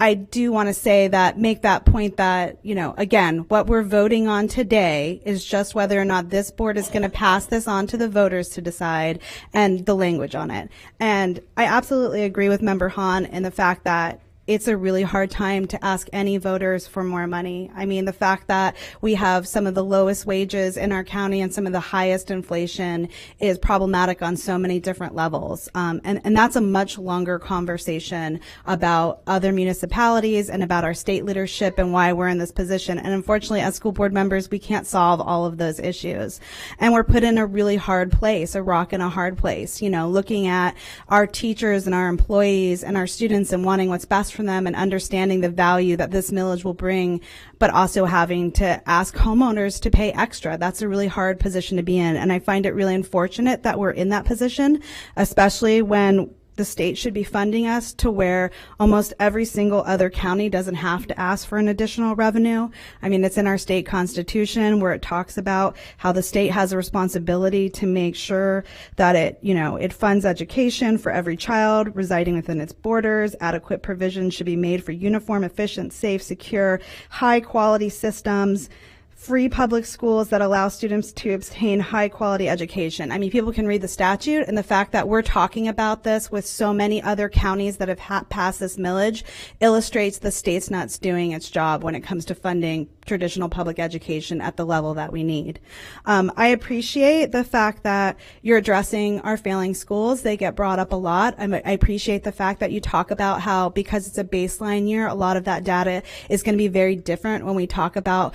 I do want to say that, make that point that, you know, again, what we're voting on today is just whether or not this board is going to pass this on to the voters to decide, and the language on it. And I absolutely agree with Member Hahn in the fact that it's a really hard time to ask any voters for more money. I mean, the fact that we have some of the lowest wages in our county and some of the highest inflation is problematic on so many different levels. And that's a much longer conversation about other municipalities and about our state leadership and why we're in this position. And unfortunately, as school board members, we can't solve all of those issues. And we're put in a really hard place, a rock and a hard place, you know, looking at our teachers and our employees and our students and wanting what's best for them and understanding the value that this millage will bring, but also having to ask homeowners to pay extra. That's a really hard position to be in. And I find it really unfortunate that we're in that position, especially when the state should be funding us to where almost every single other county doesn't have to ask for an additional revenue. I mean, it's in our state constitution where it talks about how the state has a responsibility to make sure that it funds education for every child residing within its borders. Adequate provision should be made for uniform, efficient, safe, secure, high quality systems, free public schools that allow students to obtain high quality education. I mean, people can read the statute, and the fact that we're talking about this with so many other counties that have passed this millage illustrates the state's not doing its job when it comes to funding traditional public education at the level that we need. I appreciate the fact that you're addressing our failing schools. They get brought up a lot. I appreciate the fact that you talk about how, because it's a baseline year, a lot of that data is going to be very different when we talk about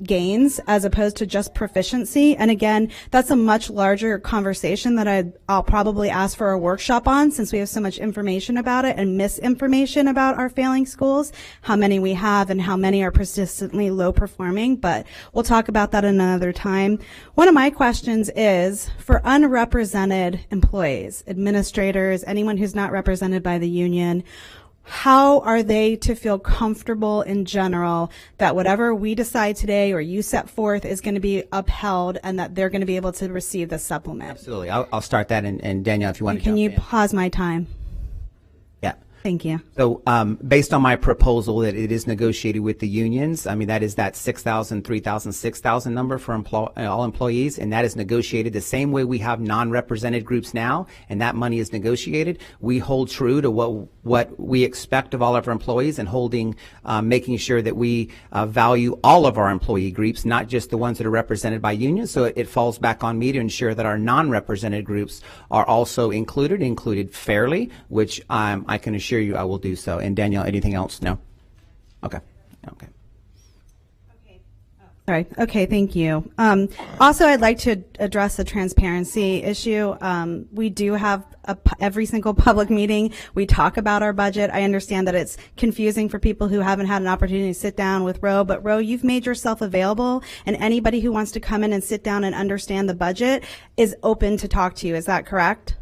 gains as opposed to just proficiency. And again, that's a much larger conversation that I'll probably ask for a workshop on, since we have so much information about it and misinformation about our failing schools, how many we have and how many are persistently low performing. But we'll talk about that another time. One of my questions is for unrepresented employees, administrators, anyone who's not represented by the union, how are they to feel comfortable in general that whatever we decide today or you set forth is going to be upheld and that they're going to be able to receive the supplement? Absolutely. I'll start that, and Danielle, if you want to Can jump you in. pause my time? Yeah. Thank you. So based on my proposal that it is negotiated with the unions, I mean, that is that 6,000, 3,000, 6,000 number for all employees, and that is negotiated the same way we have non-represented groups now, and that money is negotiated. We hold true to what we expect of all of our employees, and making sure that we value all of our employee groups, not just the ones that are represented by unions. So it falls back on me to ensure that our non-represented groups are also included fairly, which I can assure you I will do so. And Danielle, anything else? No? Okay. Sorry. Okay, thank you. Also, I'd like to address the transparency issue. We do have every single public meeting, we talk about our budget. I understand that it's confusing for people who haven't had an opportunity to sit down with Ro, but Ro, you've made yourself available, and anybody who wants to come in and sit down and understand the budget is open to talk to you. Is that correct?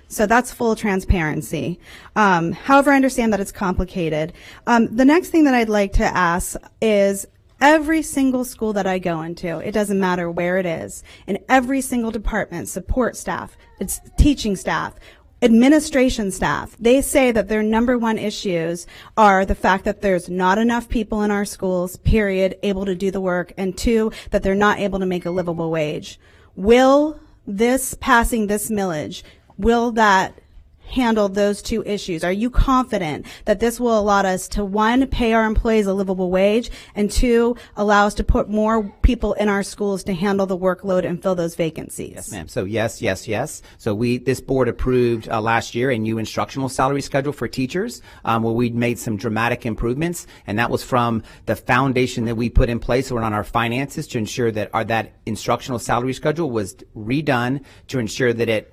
So that's full transparency. However, I understand that it's complicated. The next thing that I'd like to ask is, every single school that I go into, it doesn't matter where it is, in every single department, support staff, it's teaching staff, administration staff, they say that their number one issues are the fact that there's not enough people in our schools, period, able to do the work, and two, that they're not able to make a livable wage. Will passing this millage, will that handle those two issues? Are you confident that this will allow us to, one, pay our employees a livable wage, and two, allow us to put more people in our schools to handle the workload and fill those vacancies? Yes, ma'am. So yes. So this board approved last year a new instructional salary schedule for teachers, where we'd made some dramatic improvements, and that was from the foundation that we put in place around our finances to ensure that that instructional salary schedule was redone to ensure that it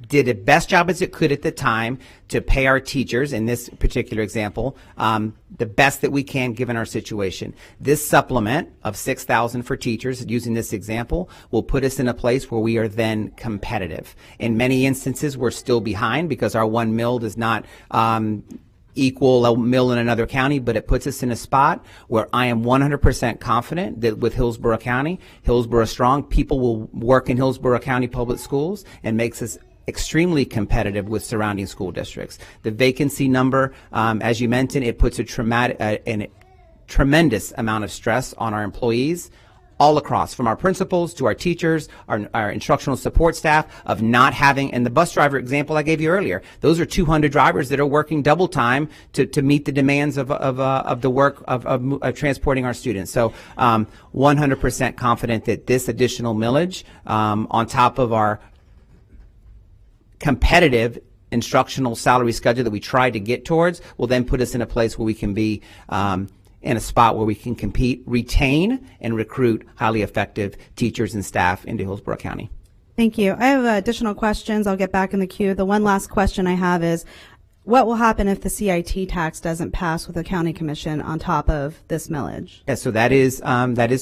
did the best job as it could at the time to pay our teachers, in this particular example, the best that we can given our situation. This supplement of $6,000 for teachers, using this example, will put us in a place where we are then competitive. In many instances, we're still behind because our one mill does not equal a mill in another county, but it puts us in a spot where I am 100% confident that with Hillsborough County, Hillsborough Strong, people will work in Hillsborough County Public Schools, and makes us extremely competitive with surrounding school districts. The vacancy number, as you mentioned, it puts a tremendous amount of stress on our employees all across, from our principals to our teachers, our instructional support staff, of not having, and the bus driver example I gave you earlier, those are 200 drivers that are working double time to meet the demands of the work of transporting our students. So 100% confident that this additional millage, on top of our competitive instructional salary schedule that we tried to get towards, will then put us in a place where we can be in a spot where we can compete, retain, and recruit highly effective teachers and staff into Hillsborough County. Thank you. I have additional questions. I'll get back in the queue. The one last question I have is, What will happen if the CIT tax doesn't pass with the county commission on top of this millage? Yeah, so that is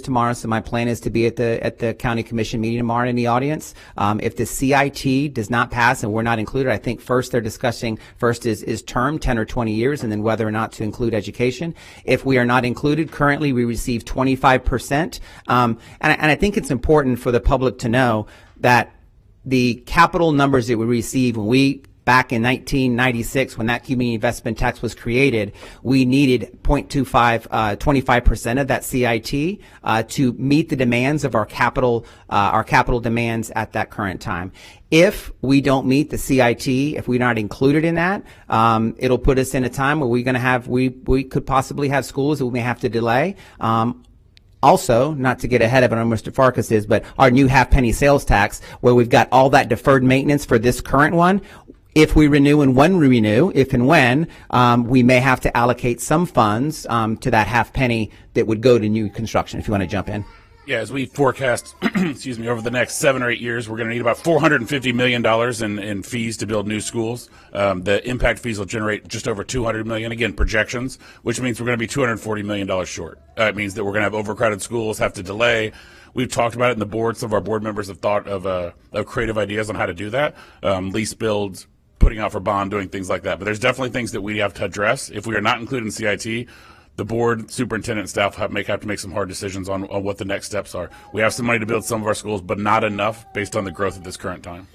tomorrow. So my plan is to be at the county commission meeting tomorrow in the audience. If the CIT does not pass and we're not included, I think first they're discussing is term 10 or 20 years, and then whether or not to include education. If we are not included, currently we receive 25%. And I think it's important for the public to know that the capital numbers that we receive back in 1996, when that community investment tax was created, we needed 25% of that CIT to meet the demands of our capital demands at that current time. If we don't meet the CIT, if we're not included in that, it'll put us in a time where we could possibly have schools that we may have to delay. Also, not to get ahead of it on Mr. Farkas is, but our new half-penny sales tax, where we've got all that deferred maintenance for this current one. If we renew and when we renew, if and when, we may have to allocate some funds to that half penny that would go to new construction, if you want to jump in. Yeah, as we forecast, excuse me, over the next 7 or 8 years, we're going to need about $450 million in fees to build new schools. The impact fees will generate just over $200 million, again, projections, which means we're going to be $240 million short. It means that we're going to have overcrowded schools, have to delay. We've talked about it in the board. Some of our board members have thought of creative ideas on how to do that. Lease builds, putting out for bond, doing things like that. But there's definitely things that we have to address. If we are not included in CIT, the board, superintendent, and staff have to make some hard decisions on what the next steps are. We have some money to build some of our schools, but not enough based on the growth at this current time.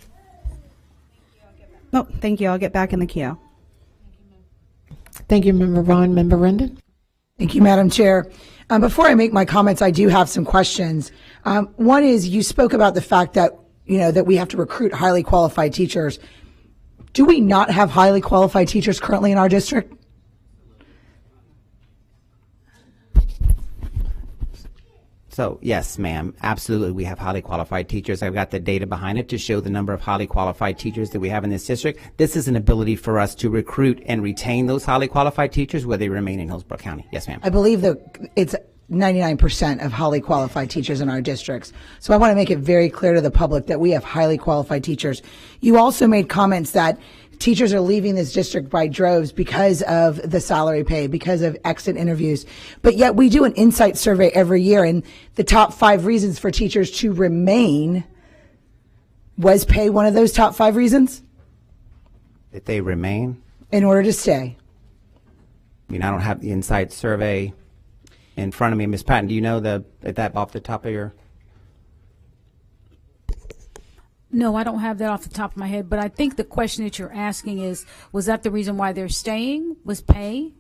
Oh, thank you. I'll get back in the queue. Thank you, Member Vaughn. Member Rendon? Thank you, Madam Chair. Before I make my comments, I do have some questions. One is, you spoke about the fact that, that we have to recruit highly qualified teachers. Do we not have highly qualified teachers currently in our district? So yes, ma'am, absolutely. We have highly qualified teachers. I've got the data behind it to show the number of highly qualified teachers that we have in this district. This is an ability for us to recruit and retain those highly qualified teachers where they remain in Hillsborough County. Yes, ma'am. I believe that it's 99% of highly qualified teachers in our districts. So I want to make it very clear to the public that we have highly qualified teachers. You also made comments that teachers are leaving this district by droves because of the salary pay, because of exit interviews. But yet we do an insight survey every year, and the top 5 reasons for teachers to remain, was pay one of those top 5 reasons? That they remain? In order to stay. I mean, I don't have the insight survey in front of me. Ms. Patton, do you know that off the top of your? No, I don't have that off the top of my head, but I think the question that you're asking is, was that the reason why they're staying, was pay?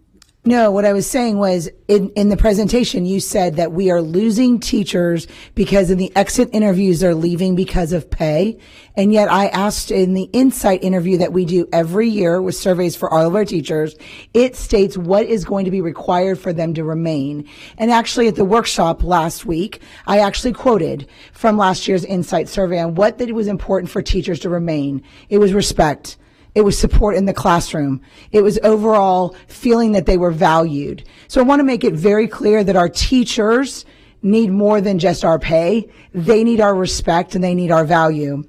No, what I was saying was, in the presentation, you said that we are losing teachers because in the exit interviews they're leaving because of pay. And yet I asked in the insight interview that we do every year with surveys for all of our teachers, it states what is going to be required for them to remain. And actually at the workshop last week, I actually quoted from last year's insight survey on what that it was important for teachers to remain. It was respect. It was support in the classroom. It was overall feeling that they were valued. So I want to make it very clear that our teachers need more than just our pay. They need our respect and they need our value.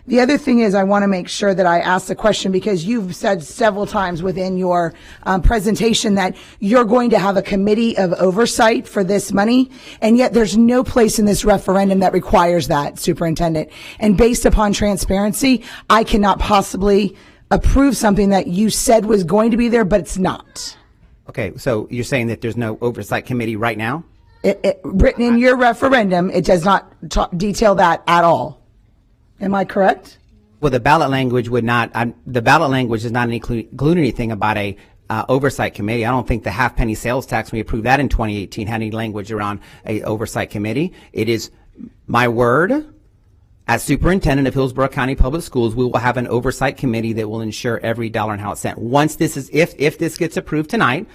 The other thing is, I want to make sure that I ask the question, because you've said several times within your presentation that you're going to have a committee of oversight for this money, and yet there's no place in this referendum that requires that, Superintendent. And based upon transparency, I cannot possibly approve something that you said was going to be there, but it's not. Okay, so you're saying that there's no oversight committee right now? Written in your referendum, it does not detail that at all. Am I correct? Well, the ballot language would not. The ballot language does not include anything about a oversight committee. I don't think the half penny sales tax, when we approved that in 2018, had any language around a oversight committee. It is my word. As superintendent of Hillsborough County Public Schools, we will have an oversight committee that will ensure every dollar and how it's spent. Once this is, if this gets approved tonight,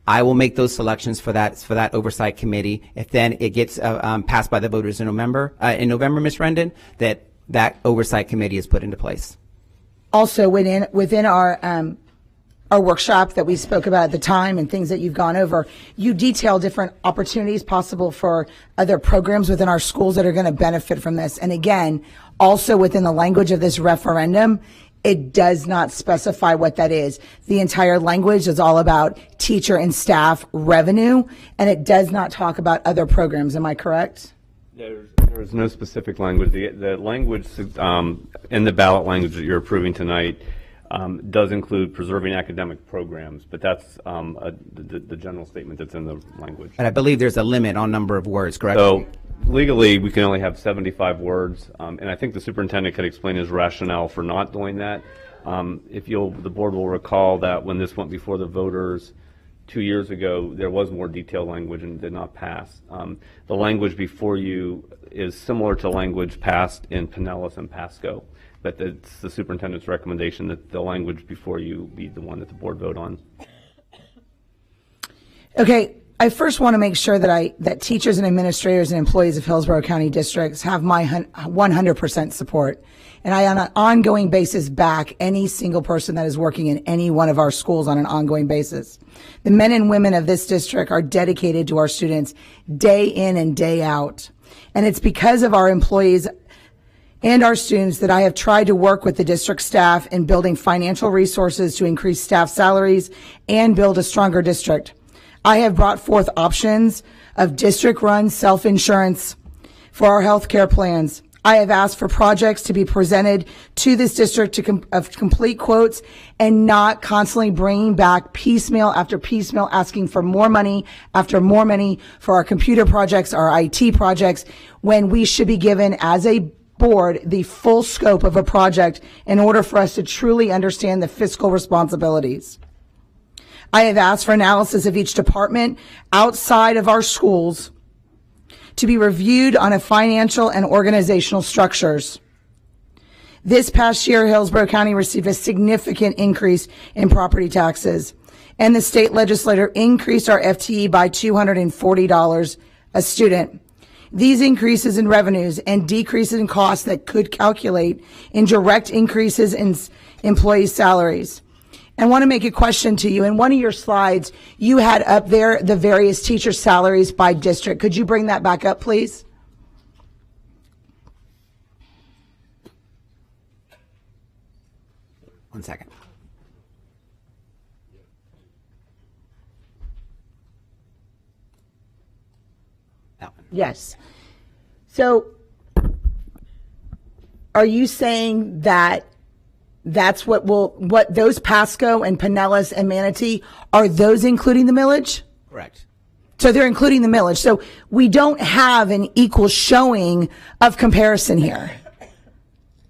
I will make those selections for that oversight committee. If then it gets passed by the voters in November, Ms. Rendon, that oversight committee is put into place. Also, within our workshop that we spoke about at the time and things that you've gone over, you detail different opportunities possible for other programs within our schools that are going to benefit from this. And again, also within the language of this referendum, it does not specify what that is. The entire language is all about teacher and staff revenue, and it does not talk about other programs. Am I correct? There's no specific language. The language in the ballot language that you're approving tonight does include preserving academic programs, but that's the general statement that's in the language. But I believe there's a limit on number of words, correct? So legally, we can only have 75 words, and I think the superintendent could explain his rationale for not doing that. The board will recall that when this went before the voters 2 years ago, there was more detailed language and did not pass. The language before you is similar to language passed in Pinellas and Pasco, but it's the superintendent's recommendation that the language before you be the one that the board vote on. Okay, I first want to make sure that teachers and administrators and employees of Hillsborough County districts have my 100% support. And I, on an ongoing basis, back any single person that is working in any one of our schools on an ongoing basis. The men and women of this district are dedicated to our students day in and day out. And it's because of our employees and our students that I have tried to work with the district staff in building financial resources to increase staff salaries and build a stronger district. I have brought forth options of district-run self-insurance for our health care plans. I have asked for projects to be presented to this district of complete quotes and not constantly bringing back piecemeal after piecemeal, asking for more money after more money for our computer projects, our IT projects, when we should be given as a board the full scope of a project in order for us to truly understand the fiscal responsibilities. I have asked for analysis of each department outside of our schools to be reviewed on a financial and organizational structures. This past year, Hillsborough County received a significant increase in property taxes, and the state legislature increased our FTE by $240 a student. These increases in revenues and decreases in costs that could calculate in direct increases in employee salaries. I want to make a question to you. In one of your slides, you had up there the various teacher salaries by district. Could you bring that back up, please? One second. Yes. So, are you saying that that's what those Pasco and Pinellas and Manatee, are those including the millage? Correct. So they're including the millage. So we don't have an equal showing of comparison here.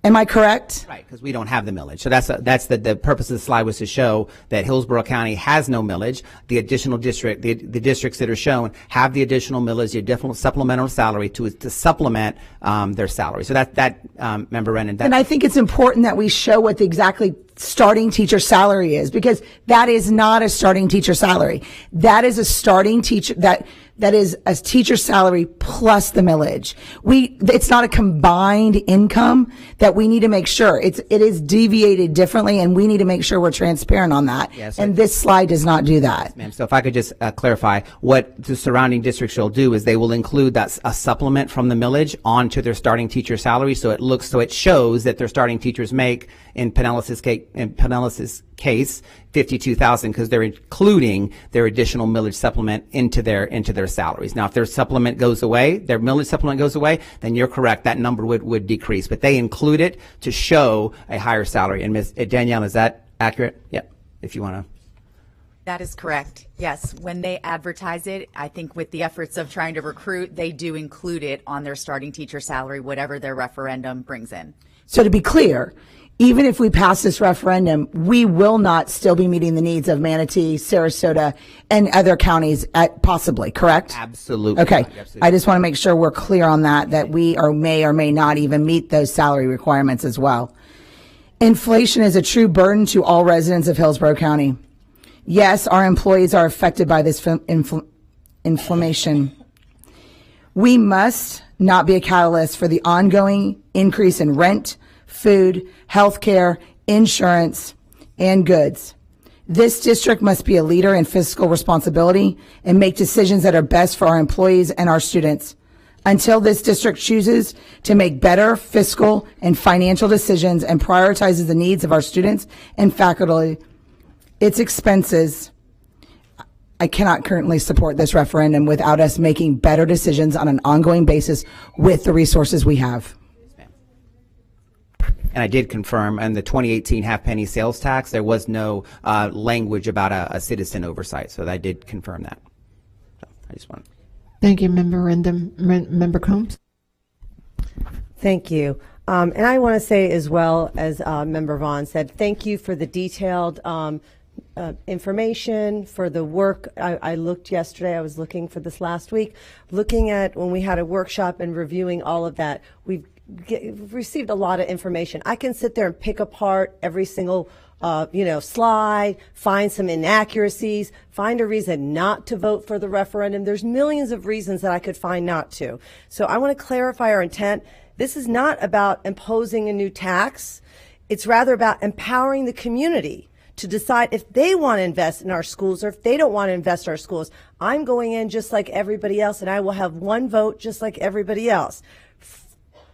Am I correct? Right, because we don't have the millage. So that's the purpose of the slide, was to show that Hillsborough County has no millage. The additional district, the districts that are shown have the additional millage, the additional supplemental salary to supplement their salary. So Member Rennan. And I think it's important that we show what the exactly starting teacher salary is, because that is not a starting teacher salary. That is a starting teacher, that is a teacher salary plus the millage. It's not a combined income that we need to make sure. It is deviated differently, and we need to make sure we're transparent on that. Yes, and this slide does not do that. Yes, ma'am. So if I could just clarify, what the surrounding districts will do is they will include a supplement from the millage onto their starting teacher salary, so it shows that their starting teachers make, in Pinellas's case, $52,000, because they're including their additional millage supplement into their salaries. Now, if their supplement goes away, their millage supplement goes away, then you're correct, that number would decrease. But they include it to show a higher salary. And Ms. Danielle, is that accurate? Yep. If you want to. That is correct. Yes. When they advertise it, I think with the efforts of trying to recruit, they do include it on their starting teacher salary, whatever their referendum brings in. So to be clear, even if we pass this referendum, we will not still be meeting the needs of Manatee, Sarasota, and other counties possibly, correct? Absolutely. Okay. Absolutely. I just want to make sure we're clear on that we may or may not even meet those salary requirements as well. Inflation is a true burden to all residents of Hillsborough County. Yes, our employees are affected by this inflammation. We must not be a catalyst for the ongoing increase in rent, food, healthcare, insurance, and goods. This district must be a leader in fiscal responsibility and make decisions that are best for our employees and our students. Until this district chooses to make better fiscal and financial decisions and prioritizes the needs of our students and faculty, its expenses, I cannot currently support this referendum without us making better decisions on an ongoing basis with the resources we have. And I did confirm, on the 2018 half-penny sales tax, there was no language about a citizen oversight, so I did confirm that. So I just want. Thank you, Member Combs. Thank you. And I want to say, as well as Member Vaughn said, thank you for the detailed information, for the work. I looked yesterday, I was looking for this last week, looking at when we had a workshop and reviewing all of that. We've received a lot of information. I can sit there and pick apart every single slide, find some inaccuracies, find a reason not to vote for the referendum. There's millions of reasons that I could find not to. So I want to clarify our intent. This is not about imposing a new tax. It's rather about empowering the community to decide if they want to invest in our schools or if they don't want to invest in our schools. I'm going in just like everybody else, and I will have one vote just like everybody else.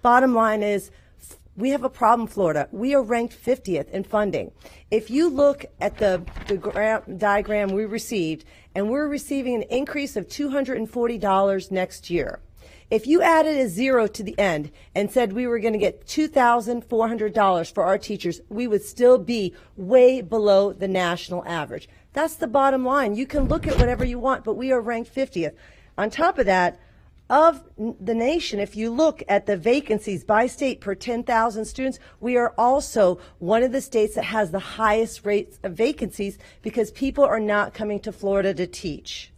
Bottom line is, we have a problem, Florida. We are ranked 50th in funding. If you look at the diagram we received, and we're receiving an increase of $240 next year. If you added a zero to the end and said we were going to get $2,400 for our teachers, we would still be way below the national average. That's the bottom line. You can look at whatever you want, but we are ranked 50th. On top of that, of the nation, if you look at the vacancies by state per 10,000 students, we are also one of the states that has the highest rates of vacancies because people are not coming to Florida to teach.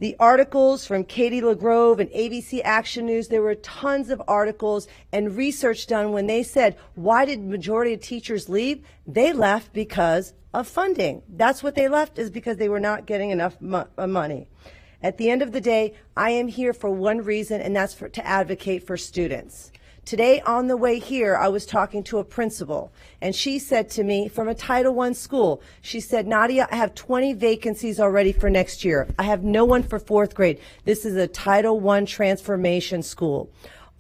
The articles from Katie LaGrove and ABC Action News, there were tons of articles and research done when they said, why did majority of teachers leave? They left because of funding. That's what they left, is because they were not getting enough money. At the end of the day, I am here for one reason, and that's to advocate for students. Today, on the way here, I was talking to a principal, and she said to me, from a Title I school, she said, Nadia, I have 20 vacancies already for next year. I have no one for 4th grade. This is a Title I transformation school.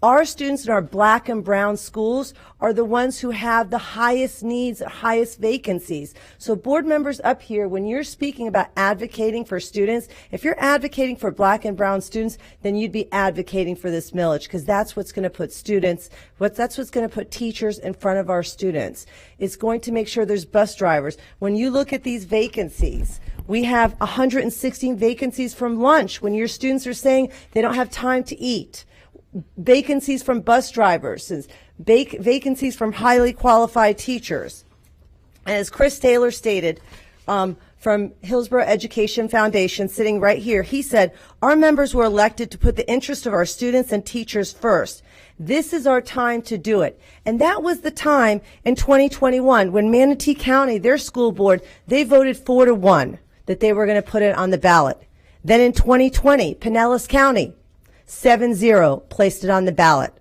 Our students in our black and brown schools are the ones who have the highest needs, highest vacancies. So board members up here, when you're speaking about advocating for students, if you're advocating for black and brown students, then you'd be advocating for this millage, because that's what's going to put students, that's what's going to put teachers in front of our students. It's going to make sure there's bus drivers. When you look at these vacancies, we have 116 vacancies from lunch when your students are saying they don't have time to eat. Vacancies from bus drivers, vacancies from highly qualified teachers. As Chris Taylor stated, from Hillsborough Education Foundation, sitting right here, he said, our members were elected to put the interest of our students and teachers first. This is our time to do it. And that was the time in 2021 when Manatee County, their school board, they voted 4-1 that they were going to put it on the ballot. Then in 2020, Pinellas County, 7-0, placed it on the ballot.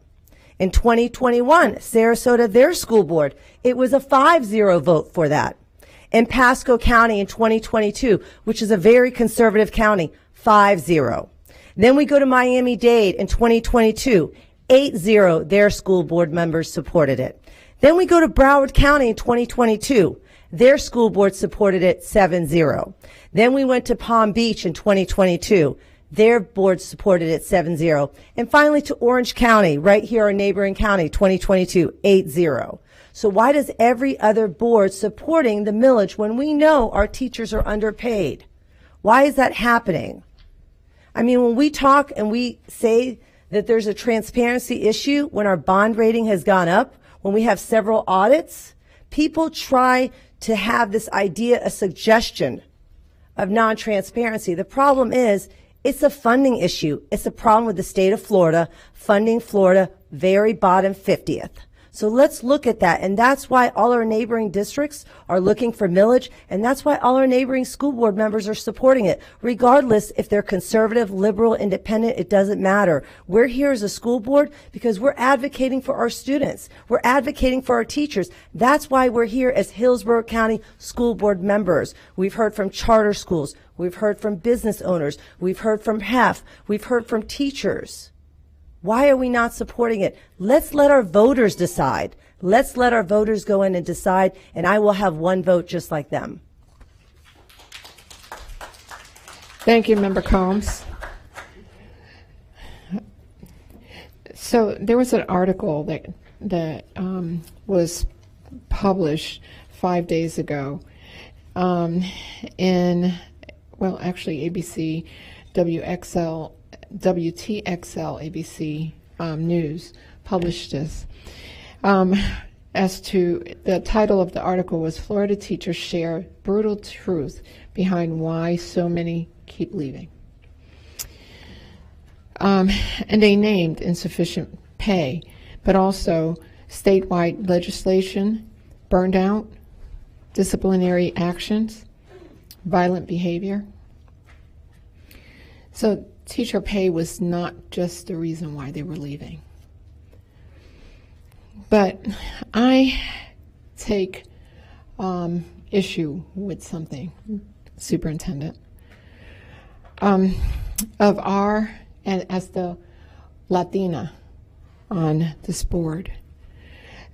In 2021, Sarasota, their school board, it was a 5-0 vote for that. In Pasco County in 2022, which is a very conservative county, 5-0. Then we go to Miami-Dade in 2022, 8-0, their school board members supported it. Then we go to Broward County in 2022, their school board supported it, 7-0. Then we went to Palm Beach in 2022. Their board supported it, 7-0. And finally to Orange County, right here, our neighboring county, 2022, 8-0. So why does every other board supporting the millage when we know our teachers are underpaid? Why is that happening? I mean, when we talk and we say that there's a transparency issue when our bond rating has gone up, when we have several audits, people try to have this idea, a suggestion of non-transparency. The problem is, it's a funding issue. It's a problem with the state of Florida, funding Florida very bottom 50th. So let's look at that. And that's why all our neighboring districts are looking for millage. And that's why all our neighboring school board members are supporting it. Regardless if they're conservative, liberal, independent, it doesn't matter. We're here as a school board because we're advocating for our students. We're advocating for our teachers. That's why we're here as Hillsborough County School Board members. We've heard from charter schools. We've heard from business owners. We've heard from HEF. We've heard from teachers. Why are we not supporting it? Let's let our voters decide. Let's let our voters go in and decide, and I will have one vote just like them. Thank you, Member Combs. So there was an article that was published 5 days ago in, well, actually ABC, WTXL ABC News published this. As to the title of the article was Florida Teachers Share Brutal Truth Behind Why So Many Keep Leaving. And they named insufficient pay, but also statewide legislation, burned out, disciplinary actions, violent behavior. So teacher pay was not just the reason why they were leaving. But I take issue with something, Superintendent, of our, and as the Latina on this board,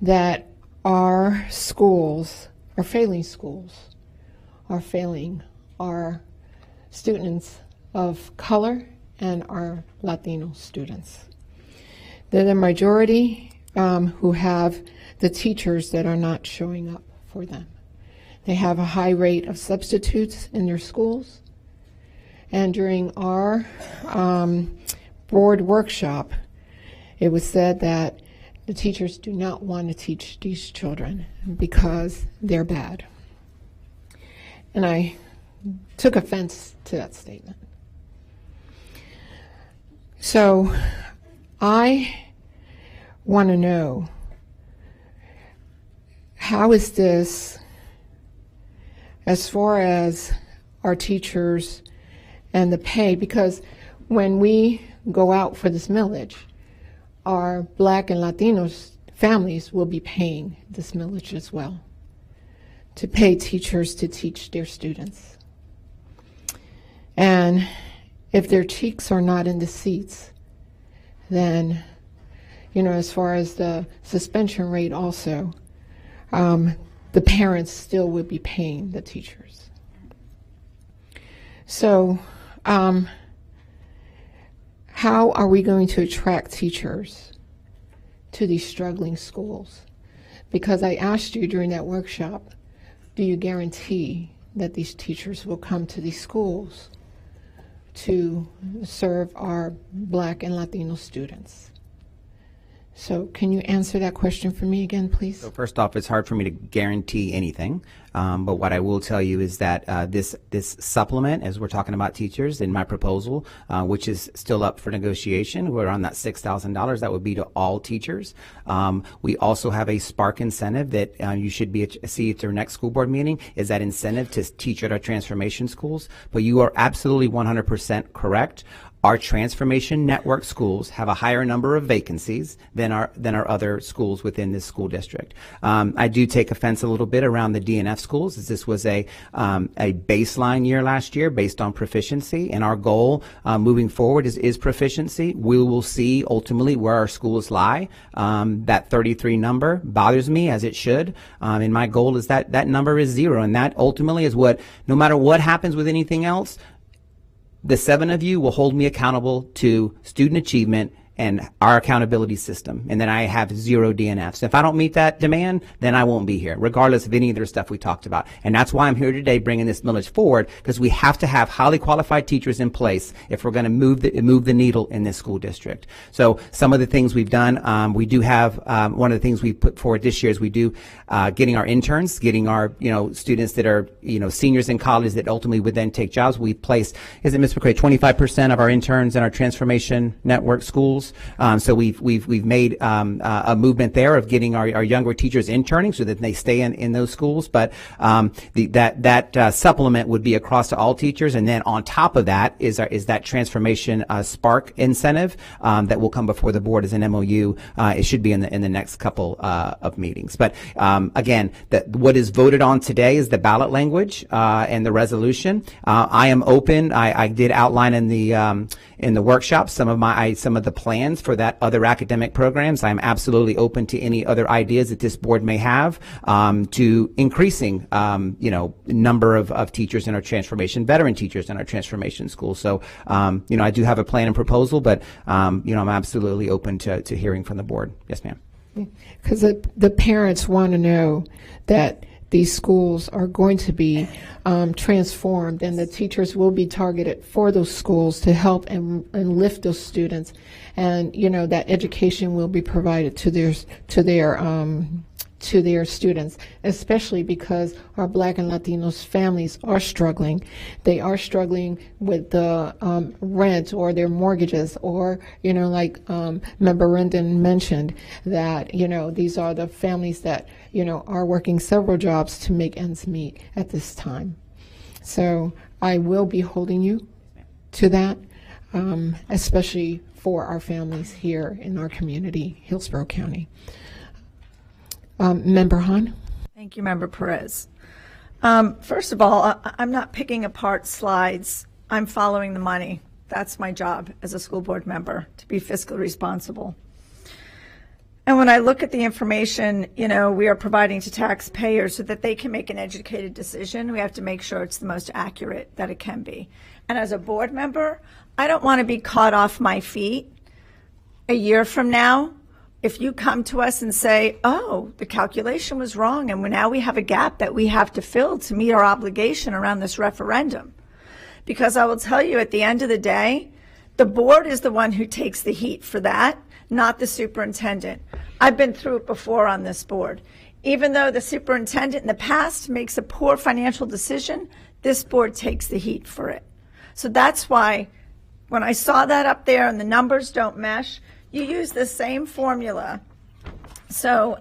that our schools, our failing schools, are failing our students of color and our Latino students. They're the majority who have the teachers that are not showing up for them. They have a high rate of substitutes in their schools. And during our board workshop, it was said that the teachers do not want to teach these children because they're bad. And I took offense to that statement. So I want to know, how is this, as far as our teachers and the pay, because when we go out for this millage, our Black and Latinos families will be paying this millage as well, to pay teachers to teach their students. And if their cheeks are not in the seats, then, you know, as far as the suspension rate also, the parents still would be paying the teachers. So how are we going to attract teachers to these struggling schools? Because I asked you during that workshop, do you guarantee that these teachers will come to these schools to serve our Black and Latino students? So can you answer that question for me again, please? So first off, it's hard for me to guarantee anything, but what I will tell you is that this supplement, as we're talking about teachers, in my proposal, which is still up for negotiation, we're on that $6,000. That would be to all teachers. We also have a Spark incentive that you should see at your next school board meeting, is that incentive to teach at our transformation schools. But you are absolutely 100% correct. Our transformation network schools have a higher number of vacancies than our other schools within this school district. I do take offense a little bit around the DNF schools, as this was a baseline year last year based on proficiency, and our goal moving forward is proficiency. We will see ultimately where our schools lie. That 33 number bothers me, as it should, and my goal is that number is 0, and that ultimately is what, no matter what happens with anything else, the 7 of you will hold me accountable to student achievement and our accountability system, and then I have 0 DNFs. If I don't meet that demand, then I won't be here, regardless of any of the stuff we talked about. And that's why I'm here today bringing this millage forward, because we have to have highly qualified teachers in place if we're going to move the needle in this school district. So some of the things we've done, we do have, one of the things we put forward this year is we do getting our interns, getting our students that are seniors in college that ultimately would then take jobs. We place, is it Ms. McCray, 25% of our interns in our transformation network schools. So we've made a movement there of getting our younger teachers interning so that they stay in those schools. But that supplement would be across to all teachers, and then on top of that is that transformation Spark incentive that will come before the board as an MOU. It should be in the next couple of meetings. But again, what is voted on today is the ballot language and the resolution. I am open. I did outline in in the workshop some of the plans for that other academic programs. I'm absolutely open to any other ideas that this board may have to increasing, number of teachers in our transformation, veteran teachers in our transformation schools. So, I do have a plan and proposal, but, I'm absolutely open to hearing from the board. Yes, ma'am. Because the parents want to know that these schools are going to be transformed, and the teachers will be targeted for those schools to help and lift those students, and that education will be provided to their students, especially because our Black and Latinos families are struggling. They are struggling with the rent or their mortgages, or like Member Rendon mentioned, that these are the families that are working several jobs to make ends meet at this time. So I will be holding you to that, especially for our families here in our community, Hillsborough County. Member Hahn? Thank you, Member Perez. First of all, I'm not picking apart slides. I'm following the money. That's my job as a school board member, to be fiscally responsible. And when I look at the information, we are providing to taxpayers so that they can make an educated decision, we have to make sure it's the most accurate that it can be. And as a board member, I don't want to be caught off my feet a year from now if you come to us and say, oh, the calculation was wrong, and now we have a gap that we have to fill to meet our obligation around this referendum. Because I will tell you, at the end of the day, the board is the one who takes the heat for that, not the superintendent. I've been through it before on this board. Even though the superintendent in the past makes a poor financial decision, this board takes the heat for it. So that's why when I saw that up there and the numbers don't mesh, you use the same formula. So,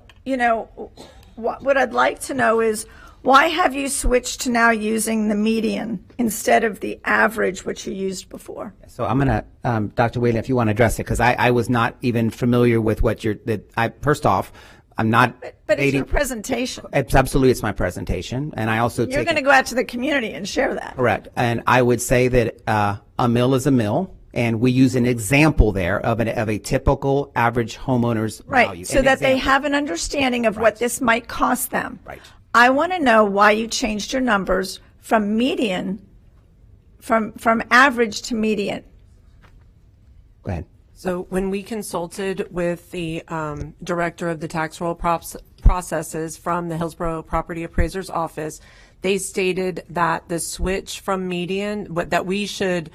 what I'd like to know is, why have you switched to now using the median instead of the average, which you used before? So I'm going to, Dr. Whalen, if you want to address it, because I was not even familiar with what first off, I'm not. But it's your presentation. It's my presentation. And I also You're going to go out to the community and share that. Correct. And I would say that a mill is a mill. And we use an example there of a typical average homeowner's value. Right, so that they have an understanding of what this might cost them. Right. I want to know why you changed your numbers from median, from average to median. Go ahead. So when we consulted with the director of the tax roll processes from the Hillsborough Property Appraiser's Office, they stated that the switch from median, that we should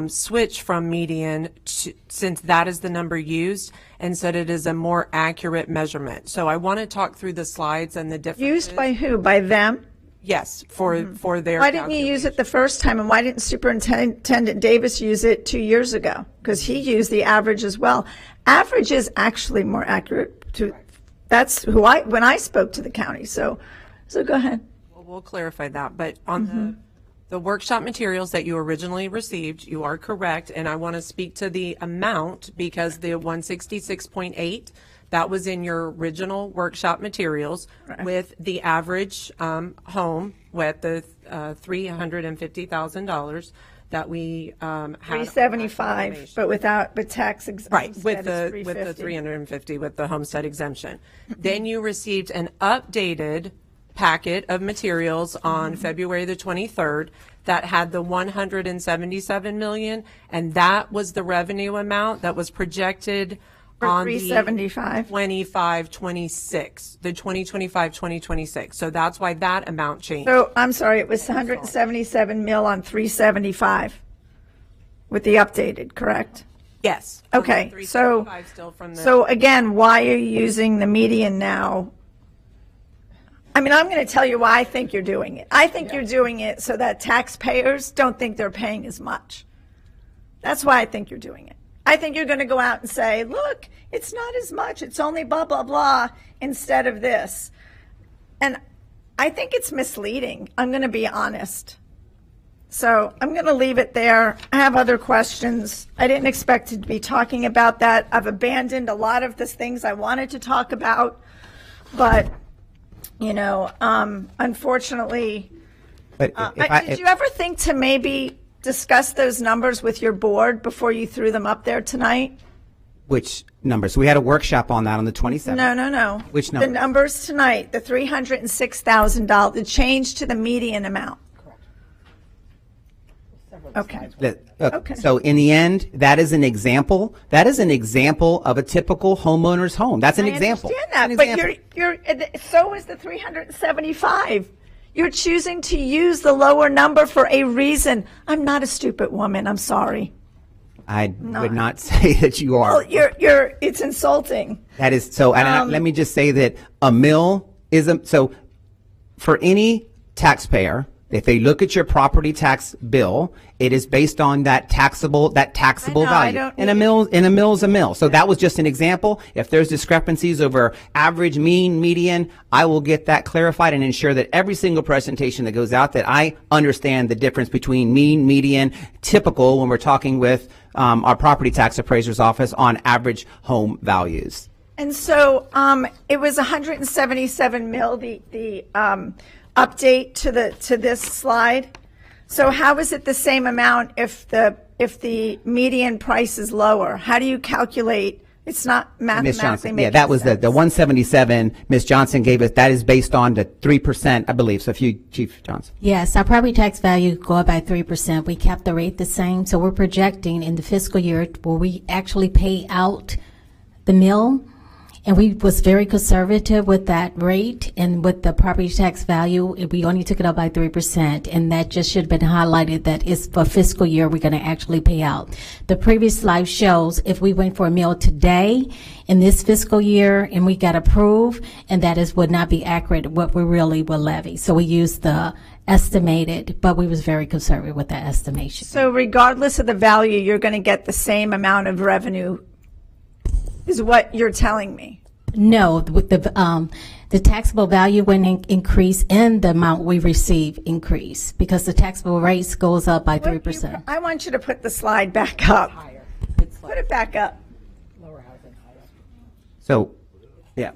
switch from median since that is the number used, and said it is a more accurate measurement. So I want to talk through the slides and the differences. Used by who? By them? Yes, for their. Why didn't you use it the first time, and why didn't Superintendent Davis use it 2 years ago? Because he used the average as well. Average is actually more accurate. That's when I spoke to the county. So go ahead. Well, we'll clarify that, but on the workshop materials that you originally received, you are correct, and I want to speak to the amount because the 166.8, that was in your original workshop materials, right, with the average home with the $350,000 that we had. 375, but tax exemption. Right, with the 350 with the homestead exemption. Then you received an updated packet of materials on February the 23rd that had the 177 million, and that was the revenue amount that was projected on 375. the 25-26, the 2025-2026. So that's why that amount changed. So I'm sorry, it was 177 mil on 375 with the updated, correct? Yes. Okay, so again, why are you using the median now? I mean, I'm going to tell you why I think you're doing it. I think you're doing it so that taxpayers don't think they're paying as much. That's why I think you're doing it. I think you're going to go out and say, look, it's not as much. It's only blah, blah, blah instead of this. And I think it's misleading. I'm going to be honest. So I'm going to leave it there. I have other questions. I didn't expect to be talking about that. I've abandoned a lot of the things I wanted to talk about, but unfortunately, did you ever think to maybe discuss those numbers with your board before you threw them up there tonight? Which numbers? We had a workshop on that on the 27th. No. Which The number? numbers tonight, the $306,000, the change to the median amount. Okay. Okay. So in the end, that is an example. That is an example of a typical homeowner's home. That's an example. I understand that, but you're so is the 375. You're choosing to use the lower number for a reason. I'm not a stupid woman. I'm sorry. I would not say that you are. Well, it's insulting. That is so. And let me just say that a mill is so for any taxpayer. If they look at your property tax bill, it is based on that taxable value. And a mill is a mill. So that was just an example. If there's discrepancies over average, mean, median, I will get that clarified and ensure that every single presentation that goes out that I understand the difference between mean, median, typical when we're talking with our property tax appraiser's office on average home values. And so it was 177 mil, the update to this slide. So how is it the same amount if the median price is lower? How do you calculate? It's not mathematically Ms. Johnson, making yeah, that was sense. the 177 Ms. Johnson gave us. That is based on the 3%, I believe. So if you, Chief Johnson. Yes, our property tax value go up by 3%. We kept the rate the same. So we're projecting in the fiscal year where we actually pay out the mill. And we was very conservative with that rate, and with the property tax value, we only took it up by 3%, and that just should have been highlighted that it's for fiscal year we're going to actually pay out. The previous slide shows if we went for a mill today in this fiscal year and we got approved, and that would not be accurate what we really will levy. So we used the estimated, but we was very conservative with that estimation. So regardless of the value, you're going to get the same amount of revenue, is what you're telling me. No, with the taxable value wouldn't increase and the amount we receive increase because the taxable rates goes up by 3%. I want you to put the slide back up. Put it back up. So, yeah.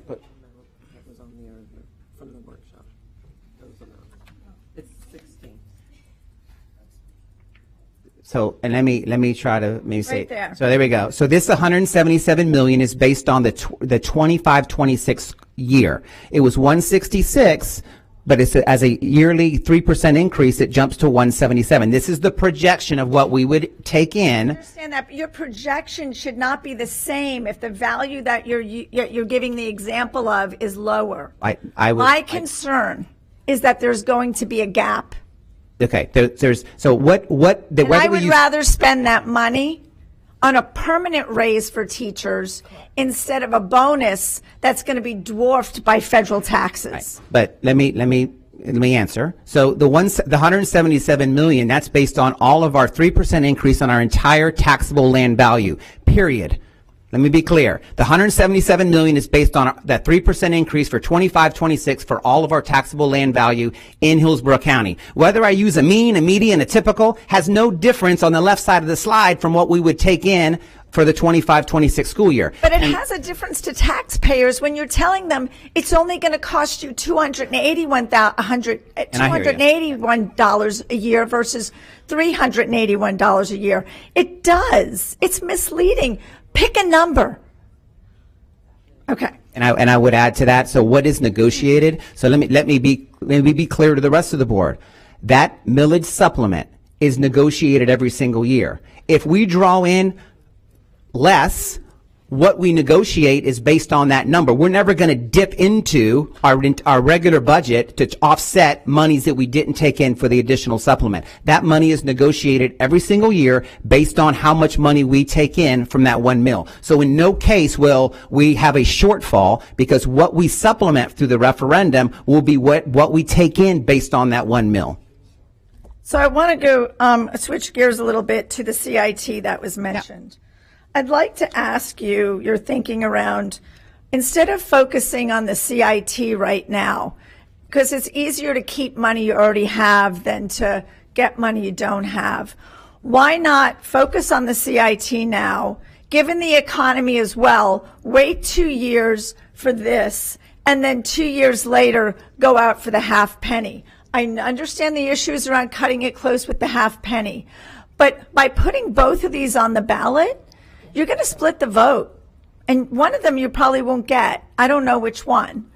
So, and let me try to maybe say. Right there. So there we go. So this 177 million is based on the 25-26 year. It was 166, but it's as a yearly 3% increase. It jumps to 177. This is the projection of what we would take in. I understand that, but your projection should not be the same if the value that you're giving the example of is lower. My concern is that there's going to be a gap. Okay, there's so what And I would rather spend that money on a permanent raise for teachers instead of a bonus that's going to be dwarfed by federal taxes. But let me answer. So the 177 million, that's based on all of our 3% increase on our entire taxable land value, period. Let me be clear. The 177 million is based on that 3% increase for 25-26 for all of our taxable land value in Hillsborough County. Whether I use a mean, a median, a typical has no difference on the left side of the slide from what we would take in for the 25-26 school year. But it has a difference to taxpayers when you're telling them it's only going to cost you $281 a year versus $381 a year. It does. It's misleading. Pick a number. Okay. And I would add to that. So what is negotiated? So let me be clear to the rest of the board. That millage supplement is negotiated every single year. If we draw in less, what we negotiate is based on that number. We're never going to dip into our regular budget to offset monies that we didn't take in for the additional supplement. That money is negotiated every single year based on how much money we take in from that 1 mil. So in no case will we have a shortfall because what we supplement through the referendum will be what we take in based on that 1 mil. So I want to go switch gears a little bit to the CIT that was mentioned. I'd like to ask you your thinking around, instead of focusing on the CIT right now, because it's easier to keep money you already have than to get money you don't have, why not focus on the CIT now, given the economy as well, wait 2 years for this, and then 2 years later go out for the half penny? I understand the issues around cutting it close with the half penny. But by putting both of these on the ballot, you're going to split the vote. And one of them you probably won't get. I don't know which one.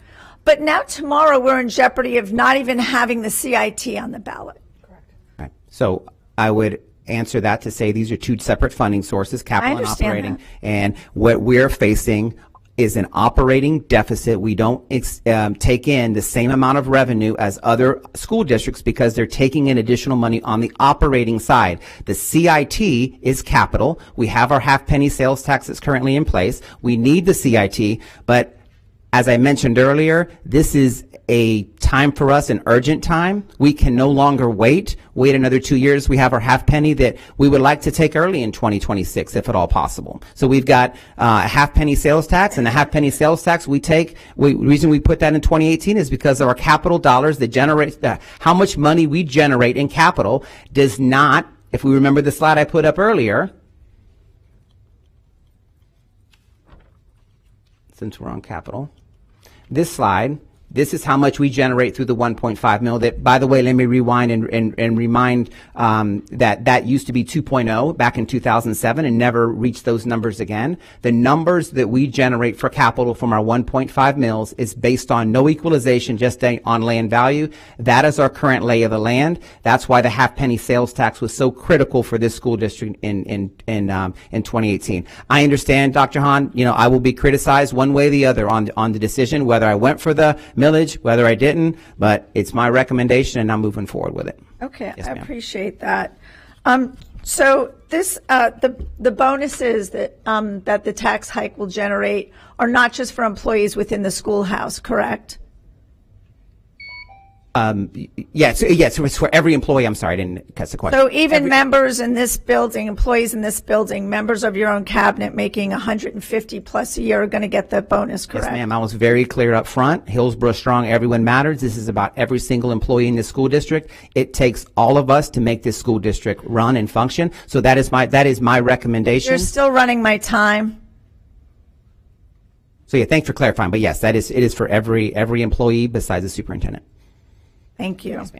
But now tomorrow we're in jeopardy of not even having the CIT on the ballot. Right. So I would answer that to say these are two separate funding sources, capital and operating. that. And what we're facing is an operating deficit. We don't take in the same amount of revenue as other school districts because they're taking in additional money on the operating side. The CIT is capital. We have our half penny sales tax that's currently in place. We need the CIT, but as I mentioned earlier, this is a time for us, an urgent time. We can no longer wait another 2 years. We have our half penny that we would like to take early in 2026, if at all possible. So we've got a half penny sales tax, and the half penny sales tax the reason we put that in 2018 is because of our capital dollars that generate, how much money we generate in capital does not, if we remember the slide I put up earlier, since we're on capital, this slide, this is how much we generate through the 1.5 mil. That, by the way, let me rewind and remind that used to be 2.0 back in 2007 and never reached those numbers again. The numbers that we generate for capital from our 1.5 mils is based on no equalization, just on land value. That is our current lay of the land. That's why the half penny sales tax was so critical for this school district in 2018. I understand, Dr. Hahn. I will be criticized one way or the other on the decision, whether I went for the millage, whether I didn't, but it's my recommendation and I'm moving forward with it. Okay, Yes, I ma'am. appreciate that. So this, the bonuses that the tax hike will generate are not just for employees within the schoolhouse, correct? Yes, it's for every employee. I'm sorry, I didn't catch the question. So even members in this building, employees in this building, members of your own cabinet making 150 plus a year are going to get that bonus, correct? Yes, ma'am. I was very clear up front. Hillsborough Strong, everyone matters. This is about every single employee in this school district. It takes all of us to make this school district run and function. So that is my recommendation. You're still running my time. So yeah, thanks for clarifying. But yes, it is for every employee besides the superintendent. Thank you. Yes,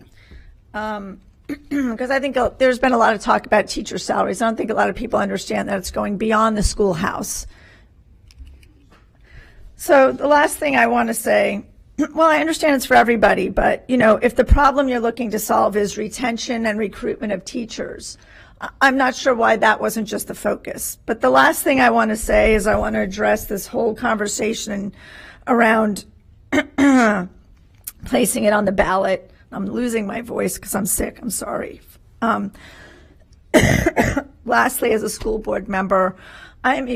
ma'am. Because I think there's been a lot of talk about teacher salaries. I don't think a lot of people understand that it's going beyond the schoolhouse. So the last thing I want to say, well, I understand it's for everybody, but if the problem you're looking to solve is retention and recruitment of teachers, I'm not sure why that wasn't just the focus. But the last thing I want to say is I want to address this whole conversation around placing it on the ballot. I'm losing my voice because I'm sick. I'm sorry. Lastly, as a school board member, I am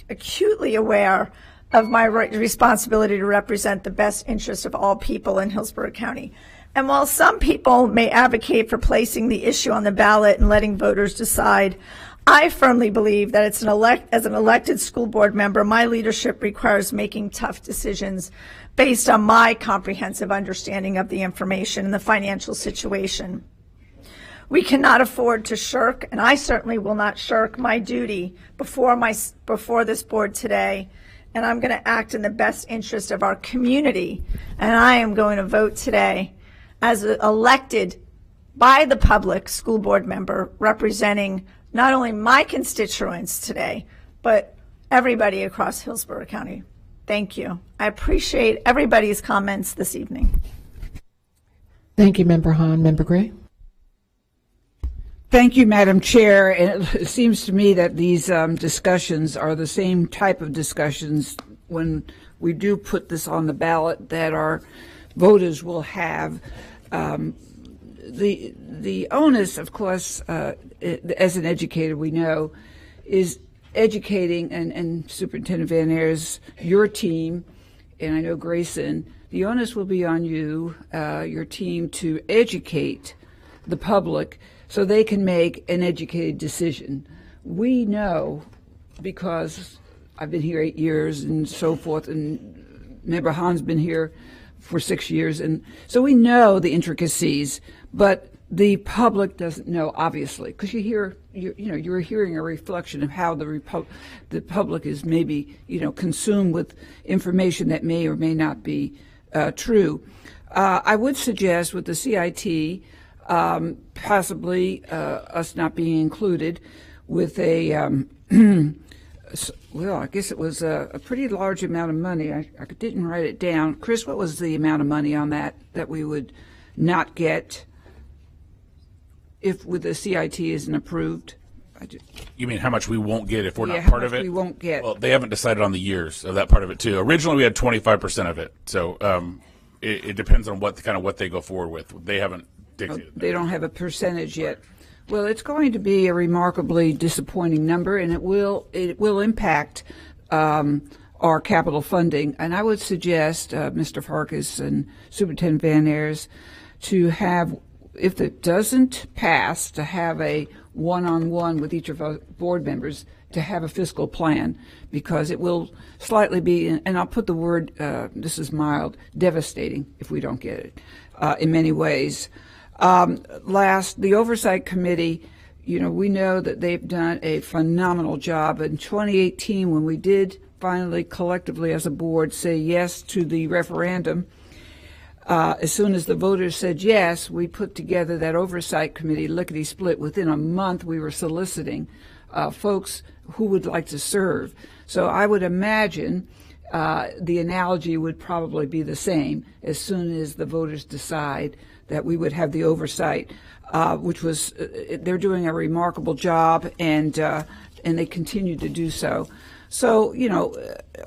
acutely aware of my responsibility to represent the best interests of all people in Hillsborough County. And while some people may advocate for placing the issue on the ballot and letting voters decide, I firmly believe that as an elected school board member, my leadership requires making tough decisions based on my comprehensive understanding of the information and the financial situation. We cannot afford to shirk, and I certainly will not shirk my duty before this board today, and I'm going to act in the best interest of our community, and I am going to vote today as an elected by the public school board member representing not only my constituents today, but everybody across Hillsborough County. Thank you. I appreciate everybody's comments this evening. Thank you, Member Hahn. Member Gray? Thank you, Madam Chair. And it seems to me that these discussions are the same type of discussions when we do put this on the ballot that our voters will have. The onus, of course, as an educator, we know, is educating, and Superintendent Van Ayers, your team, and I know Grayson, the onus will be on you, your team, to educate the public so they can make an educated decision. We know, because I've been here 8 years and so forth, and Member Hahn's been here for 6 years, and so we know the intricacies, but the public doesn't know, obviously, because you're hearing a reflection of how the public is maybe consumed with information that may or may not be true. I would suggest with the CIT, possibly us not being included with a, well, I guess it was a pretty large amount of money. I didn't write it down. Chris, what was the amount of money on that we would not get if with the CIT isn't approved? You mean how much we won't get if we're Yeah, not how part of much it? we won't get. Well, they haven't decided on the years of that part of it too. Originally, we had 25% of it, so it depends on what they go forward with. They haven't dictated. They don't have a percentage yet. Well, it's going to be a remarkably disappointing number, and it will impact our capital funding. And I would suggest, Mr. Farkas and Superintendent Van Ayers, to have, if it doesn't pass, to have a one-on-one with each of our board members to have a fiscal plan, because it will slightly be, and I'll put the word, this is mild, devastating if we don't get it in many ways. Last, the Oversight Committee, we know that they've done a phenomenal job. In 2018, when we did finally collectively as a board say yes to the referendum, as soon as the voters said yes, we put together that Oversight Committee, lickety-split. Within a month, we were soliciting folks who would like to serve. So I would imagine the analogy would probably be the same. As soon as the voters decide that we would have the oversight, which was, they're doing a remarkable job, and they continue to do so. So,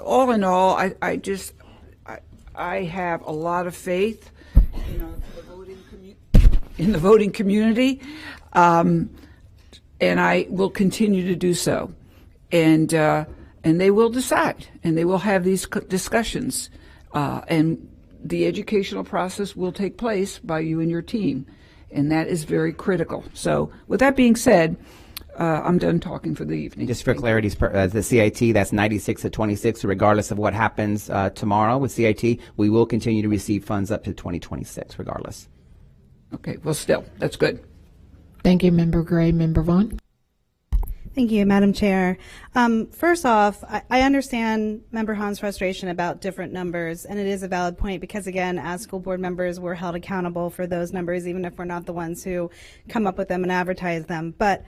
all in all, I have a lot of faith in the voting community, and I will continue to do so. And they will decide, and they will have these discussions, and the educational process will take place by you and your team, and that is very critical. So, with that being said, I'm done talking for the evening. Just for clarity's the CIT, that's 96 to 26. So regardless of what happens tomorrow with CIT, we will continue to receive funds up to 2026, regardless. Okay, well, still, that's good. Thank you, Member Gray. Member Vaughn? Thank you, Madam Chair. First off, I understand Member Hahn's frustration about different numbers, and it is a valid point because, again, as school board members, we're held accountable for those numbers, even if we're not the ones who come up with them and advertise them. But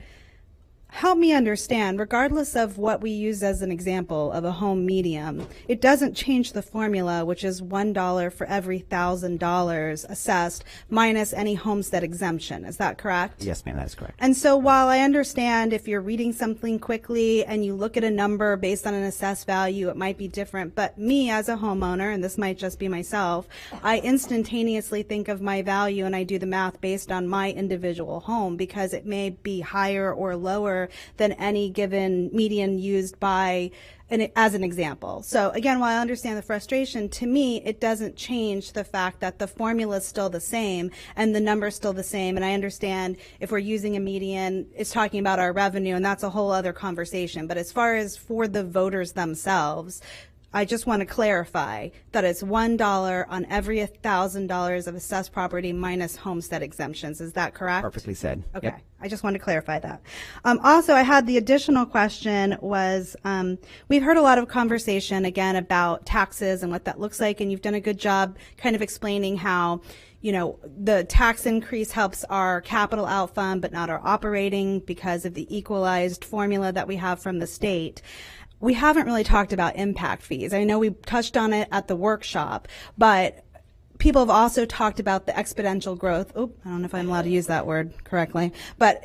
help me understand, regardless of what we use as an example of a home medium, it doesn't change the formula, which is $1 for every $1,000 assessed minus any homestead exemption. Is that correct? Yes, ma'am, that is correct. And so while I understand if you're reading something quickly and you look at a number based on an assessed value, it might be different. But me as a homeowner, and this might just be myself, I instantaneously think of my value and I do the math based on my individual home because it may be higher or lower than any given median used by as an example. So again, while I understand the frustration, to me, it doesn't change the fact that the formula is still the same and the number is still the same. And I understand if we're using a median, it's talking about our revenue, and that's a whole other conversation. But as far as for the voters themselves, I just want to clarify that it's $1 on every $1,000 of assessed property minus homestead exemptions. Is that correct? Perfectly said. Okay. Yep. I just want to clarify that. Also, I had the additional question was, we've heard a lot of conversation again about taxes and what that looks like, and you've done a good job kind of explaining how the tax increase helps our capital out fund, but not our operating because of the equalized formula that we have from the state. We haven't really talked about impact fees. I know we touched on it at the workshop, but people have also talked about the exponential growth. I don't know if I'm allowed to use that word correctly, but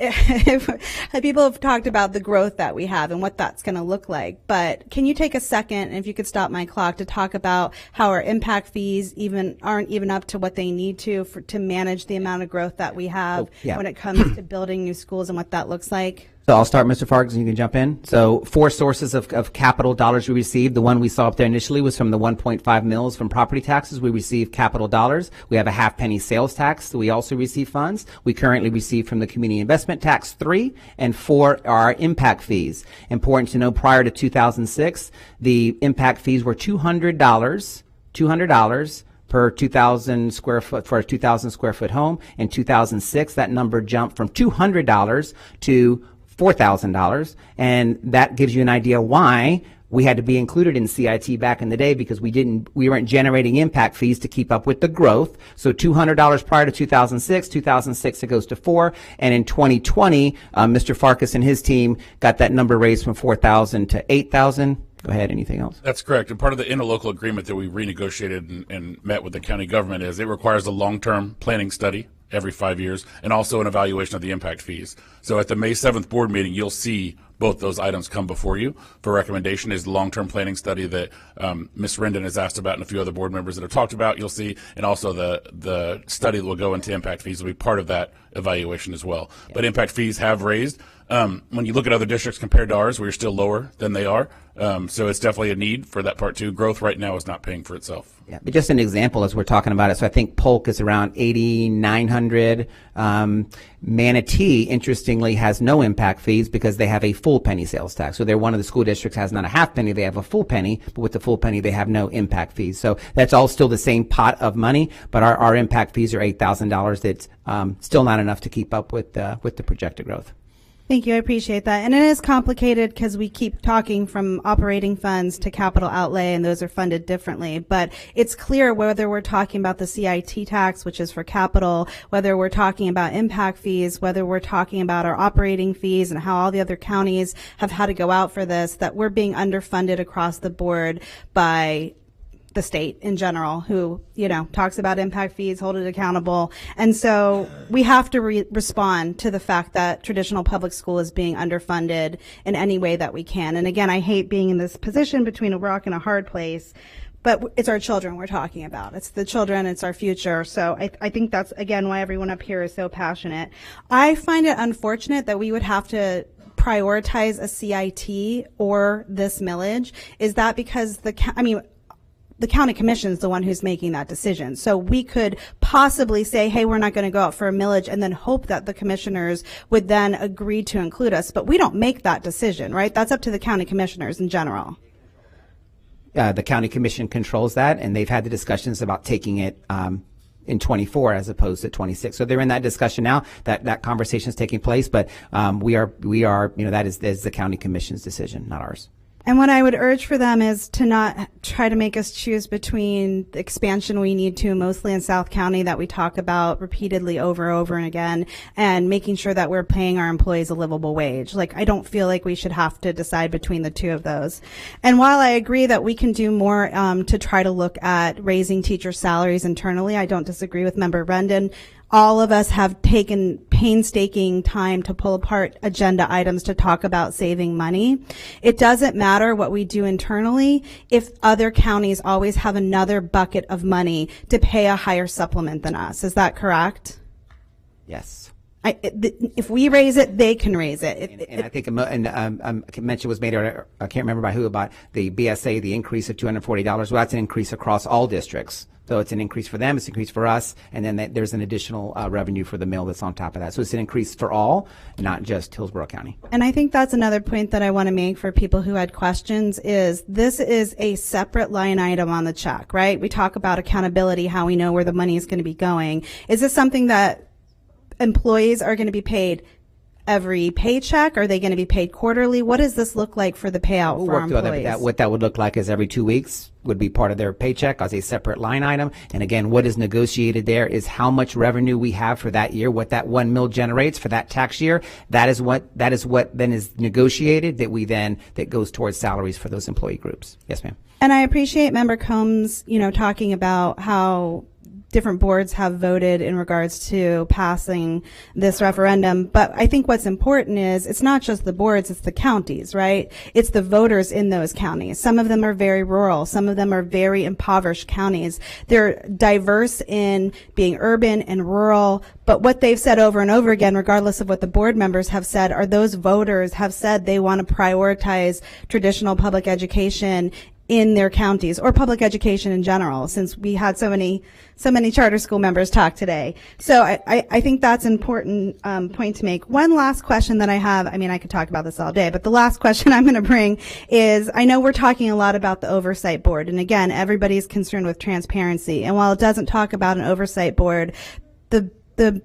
people have talked about the growth that we have and what that's going to look like. But can you take a second, and if you could stop my clock, to talk about how our impact fees aren't even up to what they need to manage the amount of growth that we have when it comes to building new schools and what that looks like? So I'll start, Mr. Farkas, and you can jump in. So 4 sources of capital dollars we received. The one we saw up there initially was from the 1.5 mils from property taxes. We received capital dollars. We have a half-penny sales tax that we also receive funds. We currently receive from the community investment tax 3, and 4 are our impact fees. Important to know, prior to 2006, the impact fees were $200 per 2,000 square foot for a 2,000 square foot home. In 2006, that number jumped from $200 to $4,000, and that gives you an idea why we had to be included in CIT back in the day because we weren't generating impact fees to keep up with the growth. So $200 prior to 2006 it goes to $4, and in 2020, Mr. Farkas and his team got that number raised from $4,000 to $8,000. Go ahead. Anything else? That's correct. And part of the interlocal agreement that we renegotiated and met with the county government is it requires a long-term planning study every 5 years and also an evaluation of the impact fees. So at the May 7th board meeting, you'll see both those items come before you for recommendation. Is the long-term planning study that Ms. Rendon has asked about and a few other board members that have talked about, you'll see, and also the study that will go into impact fees will be part of that evaluation as well. Yeah. But impact fees have raised. When you look at other districts compared to ours, we're still lower than they are. So it's definitely a need for that part too. Growth right now is not paying for itself. Yeah, but just an example as we're talking about it. So I think Polk is around 8,900. Manatee, interestingly, has no impact fees because they have a full penny sales tax. So they're one of the school districts has not a half penny, they have a full penny, but with the full penny, they have no impact fees. So that's all still the same pot of money, but our impact fees are $8,000. That's still not enough to keep up with the projected growth. Thank you. I appreciate that. And it is complicated because we keep talking from operating funds to capital outlay, and those are funded differently. But it's clear whether we're talking about the CIT tax, which is for capital, whether we're talking about impact fees, whether we're talking about our operating fees and how all the other counties have had to go out for this, that we're being underfunded across the board by the state in general, who, talks about impact fees, hold it accountable. And so we have to respond to the fact that traditional public school is being underfunded in any way that we can. And again, I hate being in this position between a rock and a hard place, but it's our children we're talking about. It's the children, it's our future. So I think that's, again, why everyone up here is so passionate. I find it unfortunate that we would have to prioritize a CIT or this millage. Is that because the county commission is the one who's making that decision. So we could possibly say, hey, we're not going to go out for a millage, and then hope that the commissioners would then agree to include us. But we don't make that decision, right? That's up to the county commissioners in general. The county commission controls that, and they've had the discussions about taking it in 24 as opposed to 26. So they're in that discussion now. That conversation is taking place, but we are that is the county commission's decision, not ours. And what I would urge for them is to not try to make us choose between the expansion we need to, mostly in South County, that we talk about repeatedly over and over and again, and making sure that we're paying our employees a livable wage. I don't feel like we should have to decide between the two of those. And while I agree that we can do more to try to look at raising teacher salaries internally, I don't disagree with Member Rendon. All of us have taken painstaking time to pull apart agenda items to talk about saving money. It doesn't matter what we do internally if other counties always have another bucket of money to pay a higher supplement than us. Is that correct? Yes. If we raise it, they can raise it. And I think a mention was made, or I can't remember by who, about the BSA, the increase of $240. Well, that's an increase across all districts. So it's an increase for them, it's an increase for us, and then there's an additional revenue for the mill that's on top of that. So it's an increase for all, not just Hillsborough County. And I think that's another point that I want to make for people who had questions is this is a separate line item on the check, right? We talk about accountability, how we know where the money is going to be going. Is this something that employees are going to be paid every paycheck? Are they going to be paid quarterly? What does this look like for the payout for our employees? What that would look like is every 2 weeks would be part of their paycheck as a separate line item. And again, what is negotiated there is how much revenue we have for that year, what that 1 mil generates for that tax year. That is what then is negotiated that goes towards salaries for those employee groups. Yes, ma'am. And I appreciate Member Combs, talking about how different boards have voted in regards to passing this referendum. But I think what's important is it's not just the boards, it's the counties, right? It's the voters in those counties. Some of them are very rural. Some of them are very impoverished counties. They're diverse in being urban and rural. But what they've said over and over again, regardless of what the board members have said, are those voters have said they want to prioritize traditional public education in their counties, or public education in general, since we had so many charter school members talk today. So I think that's an important point to make. One last question that I have, I could talk about this all day, but the last question I'm going to bring is, I know we're talking a lot about the oversight board, and again, everybody's concerned with transparency. And while it doesn't talk about an oversight board, the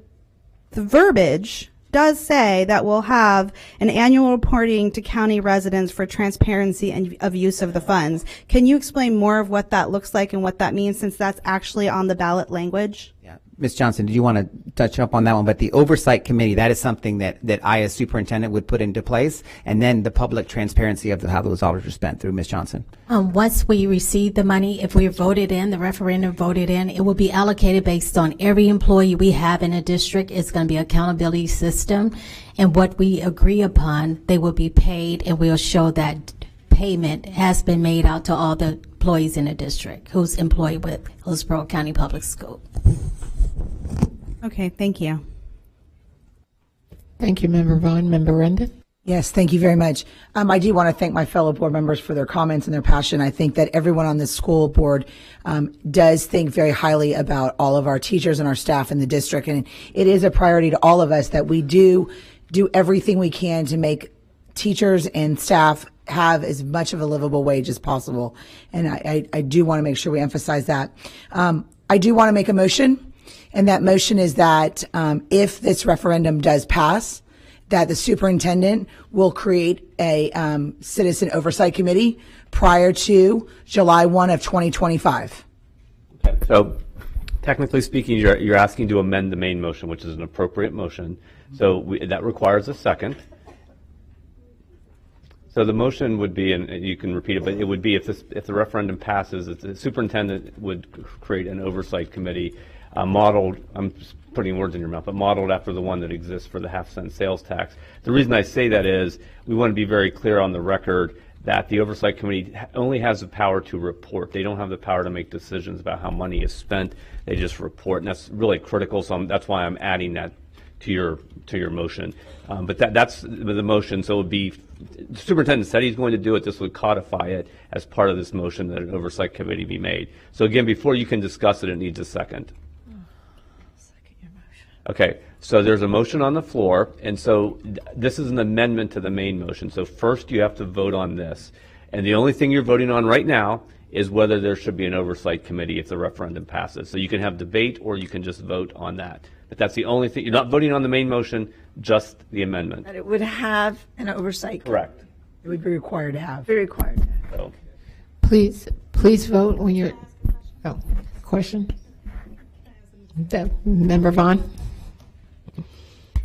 verbiage does say that we'll have an annual reporting to county residents for transparency and of use of the funds. Can you explain more of what that looks like and what that means, since that's actually on the ballot language? Ms. Johnson, did you want to touch up on that one? But the oversight committee, that is something that I as superintendent would put into place, and then the public transparency of how those dollars are spent through Ms. Johnson. Once we receive the money, if we're voted in, the referendum voted in, it will be allocated based on every employee we have in a district. It's going to be an accountability system, and what we agree upon, they will be paid, and we'll show that payment has been made out to all the employees in the district who's employed with Hillsborough County Public School. Okay, thank you. Thank you, Member Vaughn. Member Rendon? Yes, thank you very much. I do want to thank my fellow board members for their comments and their passion. I think that everyone on this school board does think very highly about all of our teachers and our staff in the district, and it is a priority to all of us that we do everything we can to make teachers and staff have as much of a livable wage as possible. And I do want to make sure we emphasize that. I do want to make a motion. And that motion is that if this referendum does pass, that the superintendent will create a citizen oversight committee prior to July 1 of 2025. Okay. So technically speaking, you're asking to amend the main motion, which is an appropriate motion. So that requires a second. So the motion would be, and you can repeat it, but it would be if the referendum passes, the superintendent would create an oversight committee modeled, I'm putting words in your mouth, but modeled after the one that exists for the half-cent sales tax. The reason I say that is we want to be very clear on the record that the oversight committee only has the power to report. They don't have the power to make decisions about how money is spent. They just report, and that's really critical. So that's why I'm adding that to your motion. But that's the motion. So it would be, the superintendent said he's going to do it. This would codify it as part of this motion that an oversight committee be made. So again, before you can discuss it, it needs a second. Okay, so there's a motion on the floor, and so this is an amendment to the main motion. So first you have to vote on this. And the only thing you're voting on right now is whether there should be an oversight committee if the referendum passes. So you can have debate or you can just vote on that. But that's the only thing. You're not voting on the main motion, just the amendment. That it would have an oversight. Correct. It would be required to have. Be required. So. Please vote when you're, question? Member Vaughn?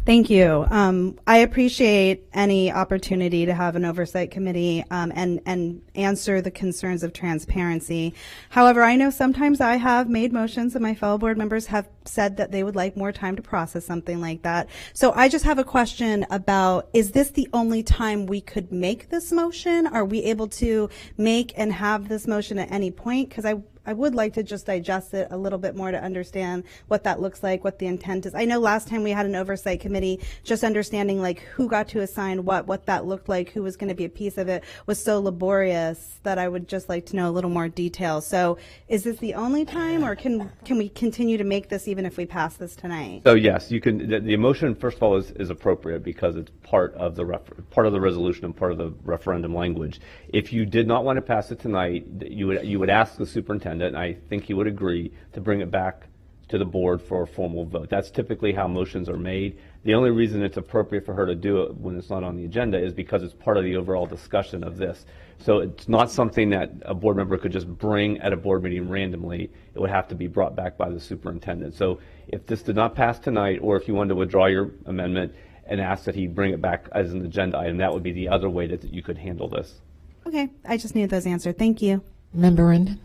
Thank you. I appreciate any opportunity to have an oversight committee and answer the concerns of transparency. However, I know sometimes I have made motions and my fellow board members have said that they would like more time to process something like that. So I just have a question about, is this the only time we could make this motion? Are we able to make and have this motion at any point? Because I would like to just digest it a little bit more to understand what that looks like, what the intent is. I know last time we had an oversight committee, just understanding like who got to assign what that looked like, who was going to be a piece of it was so laborious that I would just like to know a little more detail. So is this the only time, or can we continue to make this even if we pass this tonight? So yes, you can. The motion, first of all, is appropriate because it's part of the resolution and part of the referendum language. If you did not want to pass it tonight, you would ask the superintendent, and I think he would agree, to bring it back to the board for a formal vote. That's typically how motions are made. The only reason it's appropriate for her to do it when it's not on the agenda is because it's part of the overall discussion of this. So it's not something that a board member could just bring at a board meeting randomly. It would have to be brought back by the superintendent. So if this did not pass tonight, or if you wanted to withdraw your amendment and ask that he bring it back as an agenda item, that would be the other way that you could handle this. Okay, I just needed those answered. Thank you. Member Rendon?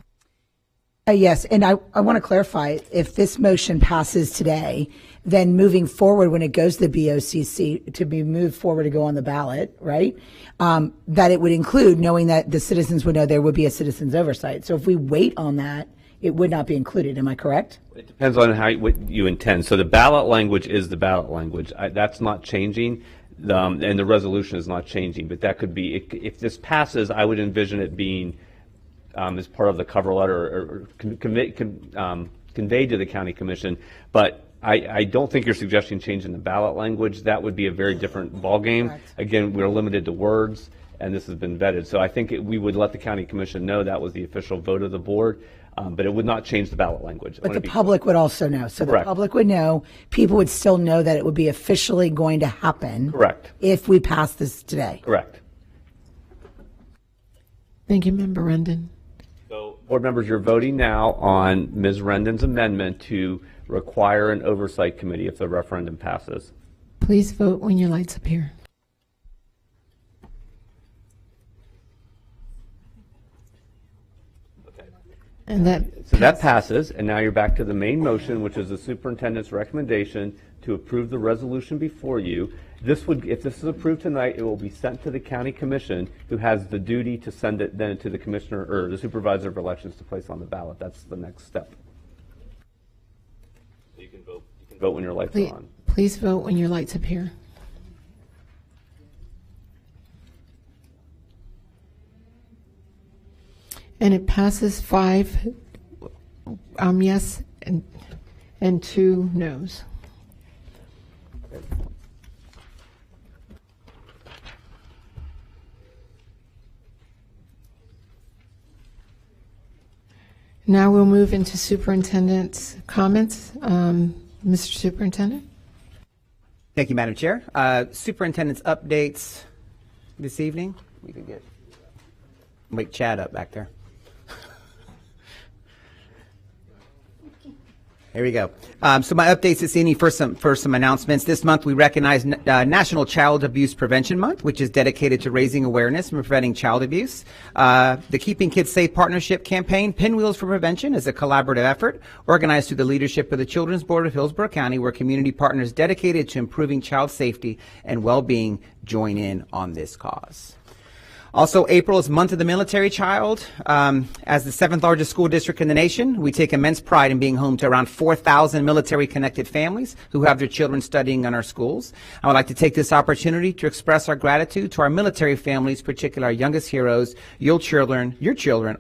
Yes, and I want to clarify, if this motion passes today, then moving forward when it goes to the BOCC to be moved forward to go on the ballot, right, that it would include knowing that the citizens would know there would be a citizens oversight. So if we wait on that, it would not be included. Am I correct? It depends on what you intend. So the ballot language is the ballot language. That's not changing, and the resolution is not changing. But that could be, if this passes, I would envision it being as part of the cover letter or conveyed to the county commission. But I don't think you're suggesting changing the ballot language. That would be a very different ballgame. Again, we're limited to words, and this has been vetted. So I think we would let the county commission know that was the official vote of the board. But it would not change the ballot language. I But wanna the be public would also know. So the Correct. public would know. People would still know that it would be officially going to happen. Correct. If we pass this today. Correct. Thank you, Member Rendon. So, board members, you're voting now on Ms. Rendon's amendment to require an oversight committee if the referendum passes. Please vote when your lights appear. And So that passes, and now you're back to the main motion, which is the superintendent's recommendation to approve the resolution before you. This would, if this is approved tonight, it will be sent to the county commission, who has the duty to send it then to the commissioner or the supervisor of elections to place on the ballot. That's the next step. So you can vote when your lights are on. Please vote when your lights appear. And it passes 5 yes and 2 noes. Now we'll move into superintendent's comments. Mr. Superintendent? Thank you, Madam Chair. Superintendent's updates this evening. We could wake Chad up back there. Here we go. So my updates this evening, first some announcements. This month we recognize National Child Abuse Prevention Month, which is dedicated to raising awareness and preventing child abuse. The Keeping Kids Safe Partnership campaign, Pinwheels for Prevention, is a collaborative effort organized through the leadership of the Children's Board of Hillsborough County, where community partners dedicated to improving child safety and well-being join in on this cause. Also, April is Month of the Military Child. As the 7th largest school district in the nation, we take immense pride in being home to around 4,000 military-connected families who have their children studying in our schools. I would like to take this opportunity to express our gratitude to our military families, particularly our youngest heroes, your children,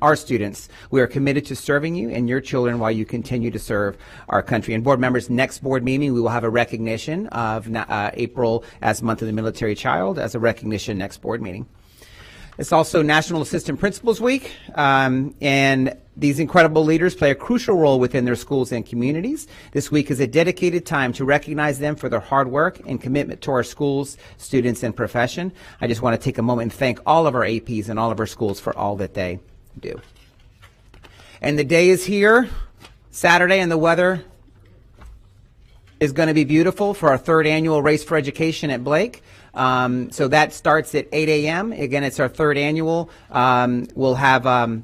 our students. We are committed to serving you and your children while you continue to serve our country. And board members, next board meeting, we will have a recognition of April as Month of the Military Child as a recognition next board meeting. It's also National Assistant Principals Week, and these incredible leaders play a crucial role within their schools and communities. This week is a dedicated time to recognize them for their hard work and commitment to our schools, students, and profession. I just want to take a moment and thank all of our APs and all of our schools for all that they do. And the day is here, Saturday, and the weather is going to be beautiful for our 3rd annual Race for Education at Blake. So that starts at 8 a.m. Again, it's our 3rd annual. We'll have,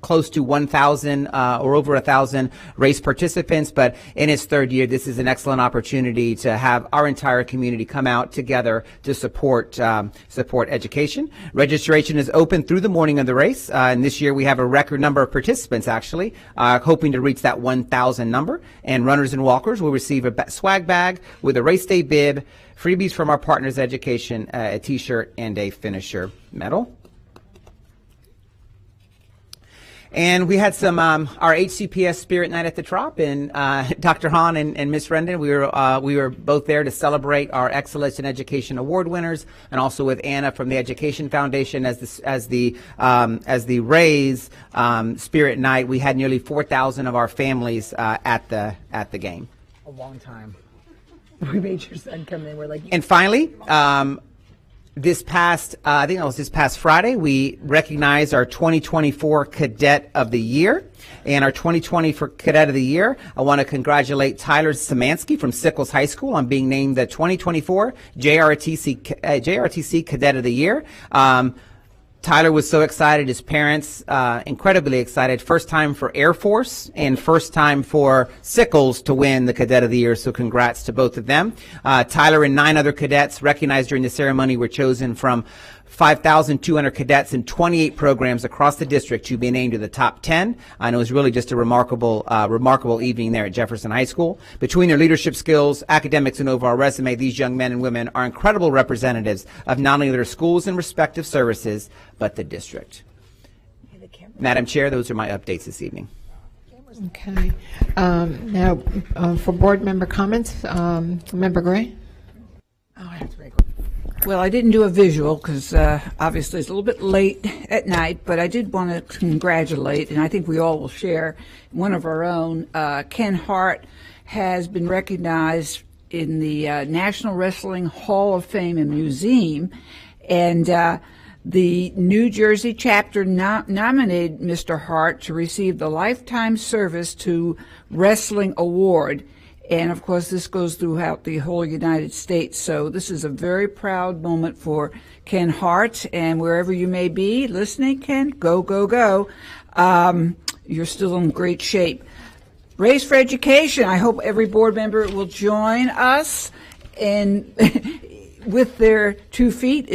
close to 1,000 or over 1,000 race participants. But in its 3rd year, this is an excellent opportunity to have our entire community come out together to support education. Registration is open through the morning of the race. And this year we have a record number of participants, actually, hoping to reach that 1,000 number. And runners and walkers will receive a swag bag with a race day bib, freebies from our Partners Education, a t-shirt, and a finisher medal. And we had some our HCPS Spirit Night at the Trop, and Dr. Hahn and Ms. Rendon, we were both there to celebrate our Excellence in Education Award winners, and also with Anna from the Education Foundation as the Rays Spirit Night. We had nearly 4,000 of our families at the game. A long time. We made your son come in. We're like, and finally, this past Friday, we recognized our 2024 Cadet of the Year. And our 2020 for Cadet of the Year, I want to congratulate Tyler Szymanski from Sickles High School on being named the 2024 JRTC Cadet of the Year. Tyler was so excited, his parents incredibly excited. First time for Air Force and first time for Sickles to win the Cadet of the Year, so congrats to both of them. Tyler and 9 other cadets recognized during the ceremony were chosen from 5,200 cadets in 28 programs across the district to be named to the top 10. And it was really just a remarkable evening there at Jefferson High School. Between their leadership skills, academics, and overall resume, these young men and women are incredible representatives of not only their schools and respective services, but the district. Madam Chair, those are my updates this evening. Okay. Now, for board member comments, Member Gray. Oh, I have to break. Well, I didn't do a visual because obviously it's a little bit late at night, but I did want to congratulate, and I think we all will share, one of our own. Ken Hart has been recognized in the National Wrestling Hall of Fame and Museum, and the New Jersey chapter nominated Mr. Hart to receive the Lifetime Service to Wrestling Award. And of course, this goes throughout the whole United States. So this is a very proud moment for Ken Hart. And wherever you may be listening, Ken, go, go, go. You're still in great shape. Race for Education. I hope every board member will join us in with their 2 feet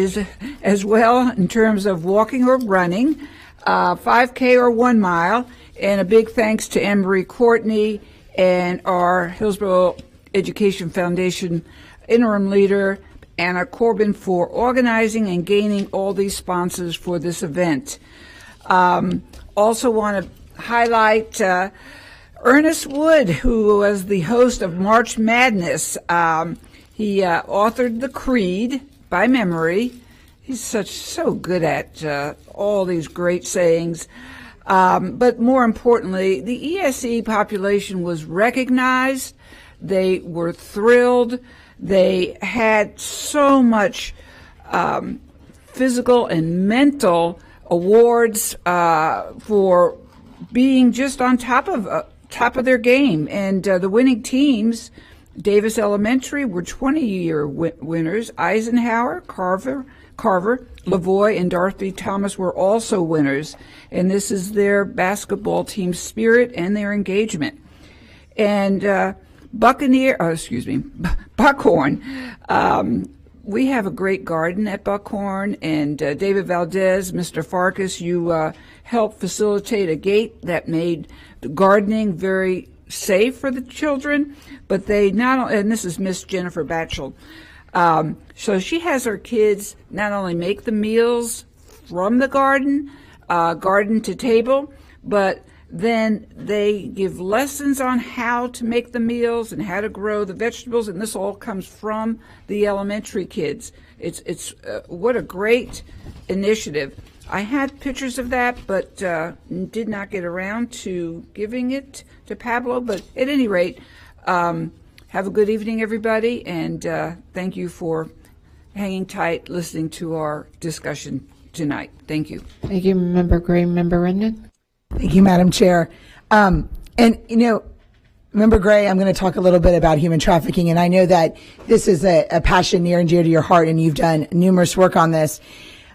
as well in terms of walking or running, 5K or 1 mile. And a big thanks to Anne-Marie Courtney and our Hillsborough Education Foundation interim leader, Anna Corbin, for organizing and gaining all these sponsors for this event. Also want to highlight Ernest Wood, who was the host of March Madness. He authored the Creed by memory. He's so good at all these great sayings. But more importantly, the ESE population was recognized. They were thrilled. They had so much physical and mental awards for being just on top of their game. And the winning teams, Davis Elementary, were 20-year winners. Eisenhower, Carver, Lavoie, and Dorothy Thomas were also winners, and this is their basketball team spirit and their engagement. And Buckhorn. We have a great garden at Buckhorn, and David Valdez, Mr. Farkas, you helped facilitate a gate that made the gardening very safe for the children, but and this is Miss Jennifer Batchel. So she has her kids not only make the meals from the garden to table, but then they give lessons on how to make the meals and how to grow the vegetables, and this all comes from the elementary kids. It's what a great initiative. I had pictures of that, but did not get around to giving it to Pablo. But at any rate, have a good evening, everybody, and thank you for hanging tight, listening to our discussion tonight. Thank you. Thank you, Member Gray. Member Rendon? Thank you, Madam Chair. And, Member Gray, I'm going to talk a little bit about human trafficking, and I know that this is a passion near and dear to your heart, and you've done numerous work on this.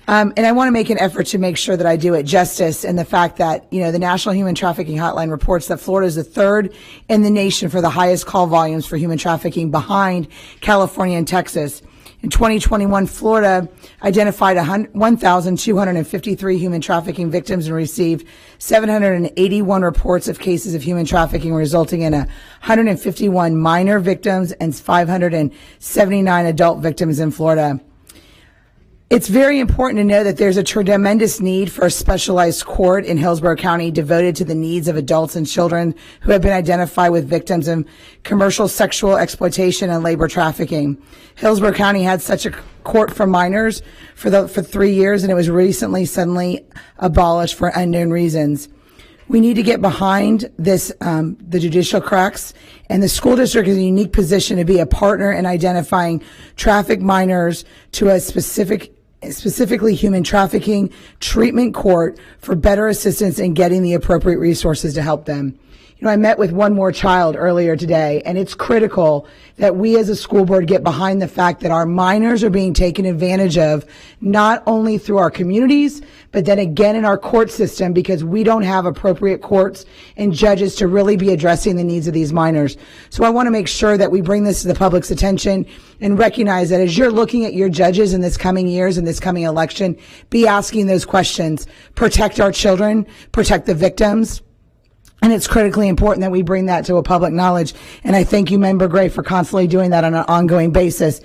And I want to make an effort to make sure that I do it justice in the fact that, the National Human Trafficking Hotline reports that Florida is the third in the nation for the highest call volumes for human trafficking, behind California and Texas. In 2021, Florida identified 1,253 human trafficking victims and received 781 reports of cases of human trafficking, resulting in 151 minor victims and 579 adult victims in Florida. It's very important to know that there's a tremendous need for a specialized court in Hillsborough County devoted to the needs of adults and children who have been identified with victims of commercial sexual exploitation and labor trafficking. Hillsborough County had such a court for minors for 3 years, and it was recently suddenly abolished for unknown reasons. We need to get behind this, the judicial cracks, and the school district is in a unique position to be a partner in identifying trafficked minors to a specifically human trafficking treatment court for better assistance in getting the appropriate resources to help them. I met with One More Child earlier today, and it's critical that we as a school board get behind the fact that our minors are being taken advantage of, not only through our communities, but then again in our court system, because we don't have appropriate courts and judges to really be addressing the needs of these minors. So I want to make sure that we bring this to the public's attention and recognize that as you're looking at your judges in this coming years, in this coming election, be asking those questions. Protect our children, protect the victims. And it's critically important that we bring that to a public knowledge. And I thank you, Member Gray, for constantly doing that on an ongoing basis.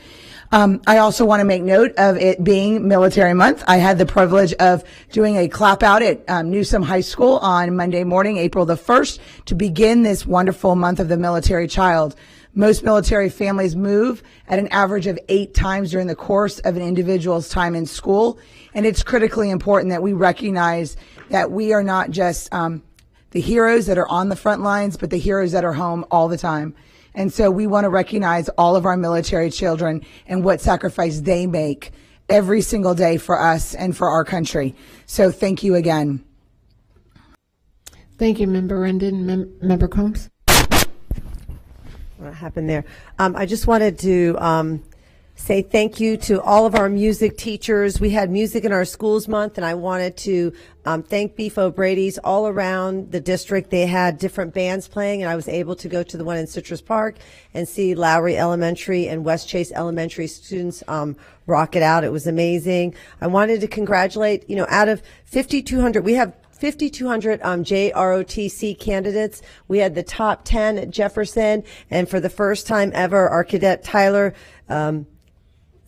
I also want to make note of it being Military Month. I had the privilege of doing a clap out at Newsom High School on Monday morning, April the 1st, to begin this wonderful month of the military child. Most military families move at an average of 8 times during the course of an individual's time in school. And it's critically important that we recognize that we are not just the heroes that are on the front lines, but the heroes that are home all the time. And so we want to recognize all of our military children and what sacrifice they make every single day for us and for our country. So thank you again. Thank you, Member Rendon. Member Combs? What happened there? I just wanted to say thank you to all of our music teachers. We had Music in Our Schools Month, and I wanted to thank Beef O'Brady's all around the district. They had different bands playing, and I was able to go to the one in Citrus Park and see Lowry Elementary and West Chase Elementary students rock it out. It was amazing. I wanted to congratulate, out of 5,200, we have 5,200 JROTC candidates. We had the top 10 at Jefferson, and for the first time ever, our cadet Tyler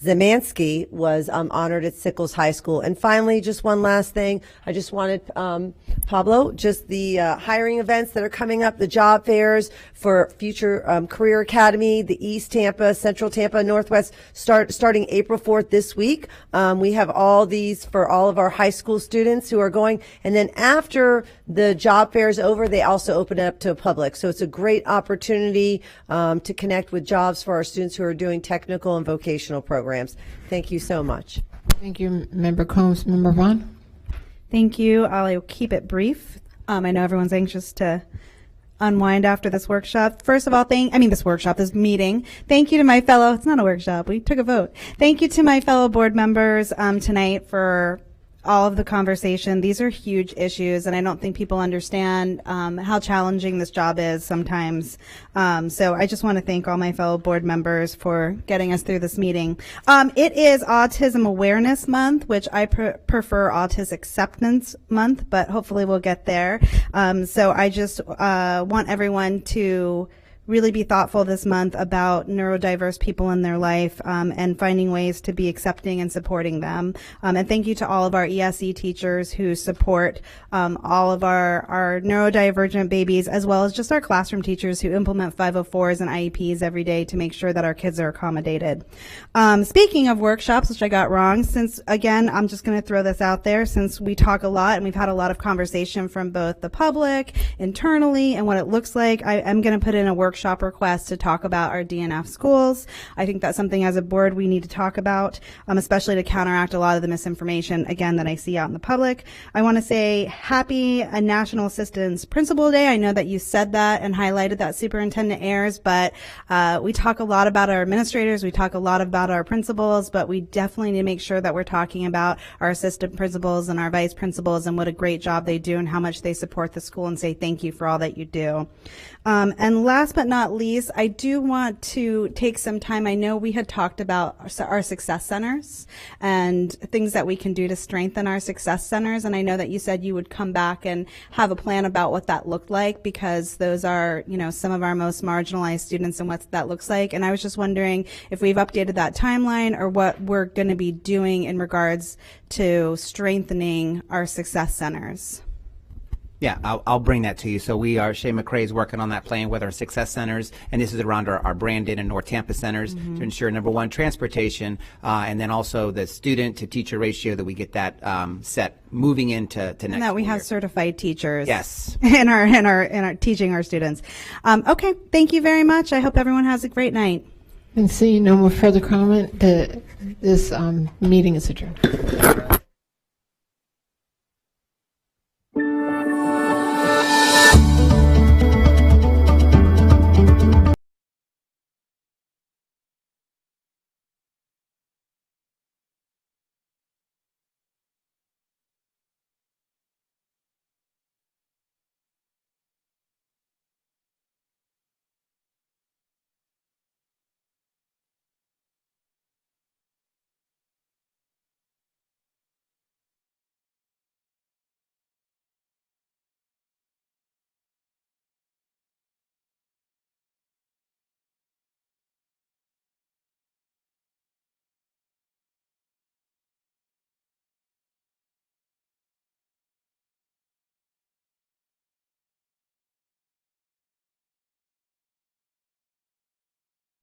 Zemansky was honored at Sickles High School. And finally, just one last thing. I just wanted, Pablo, just the hiring events that are coming up, the job fairs for future Career Academy, the East Tampa, Central Tampa, Northwest, starting April 4th this week. We have all these for all of our high school students who are going. And then after the job fair is over, they also open it up to the public. So it's a great opportunity to connect with jobs for our students who are doing technical and vocational programs. Thank you so much. Thank you, Member Combs. Member Vaughn? Thank you. I'll keep it brief. I know everyone's anxious to unwind after this workshop. First of all, this meeting. Thank you to my fellow, it's not a workshop, we took a vote. Thank you to my fellow board members tonight for all of the conversation. These are huge issues, and I don't think people understand how challenging this job is sometimes. So I just want to thank all my fellow board members for getting us through this meeting. It is Autism Awareness Month, which I prefer Autism Acceptance Month, but hopefully we'll get there. So I just want everyone to really be thoughtful this month about neurodiverse people in their life and finding ways to be accepting and supporting them. And thank you to all of our ESE teachers who support all of our neurodivergent babies, as well as just our classroom teachers who implement 504s and IEPs every day to make sure that our kids are accommodated. Speaking of workshops, which I got wrong, since again, I'm just going to throw this out there, since we talk a lot and we've had a lot of conversation from both the public, internally, and what it looks like, I am going to put in a workshop request to talk about our DNF schools. I think that's something as a board we need to talk about, especially to counteract a lot of the misinformation, again, that I see out in the public. I want to say happy National Assistance Principal Day. I know that you said that and highlighted that, Superintendent Ayers, but we talk a lot about our administrators, we talk a lot about our principals, but we definitely need to make sure that we're talking about our assistant principals and our vice principals and what a great job they do and how much they support the school, and say thank you for all that you do. And last but not least, I do want to take some time. I know we had talked about our success centers and things that we can do to strengthen our success centers. And I know that you said you would come back and have a plan about what that looked like, because those are, some of our most marginalized students and what that looks like. And I was just wondering if we've updated that timeline or what we're going to be doing in regards to strengthening our success centers. Yeah, I'll bring that to you. So Shay McCrae is working on that plan with our success centers, and this is around our Brandon and North Tampa centers to ensure, number one, transportation, and then also the student to teacher ratio, that we get that set moving into next and that we have year. Certified teachers. Yes. in our teaching our students. Okay, thank you very much. I hope everyone has a great night. And seeing no more further comment, this meeting is adjourned.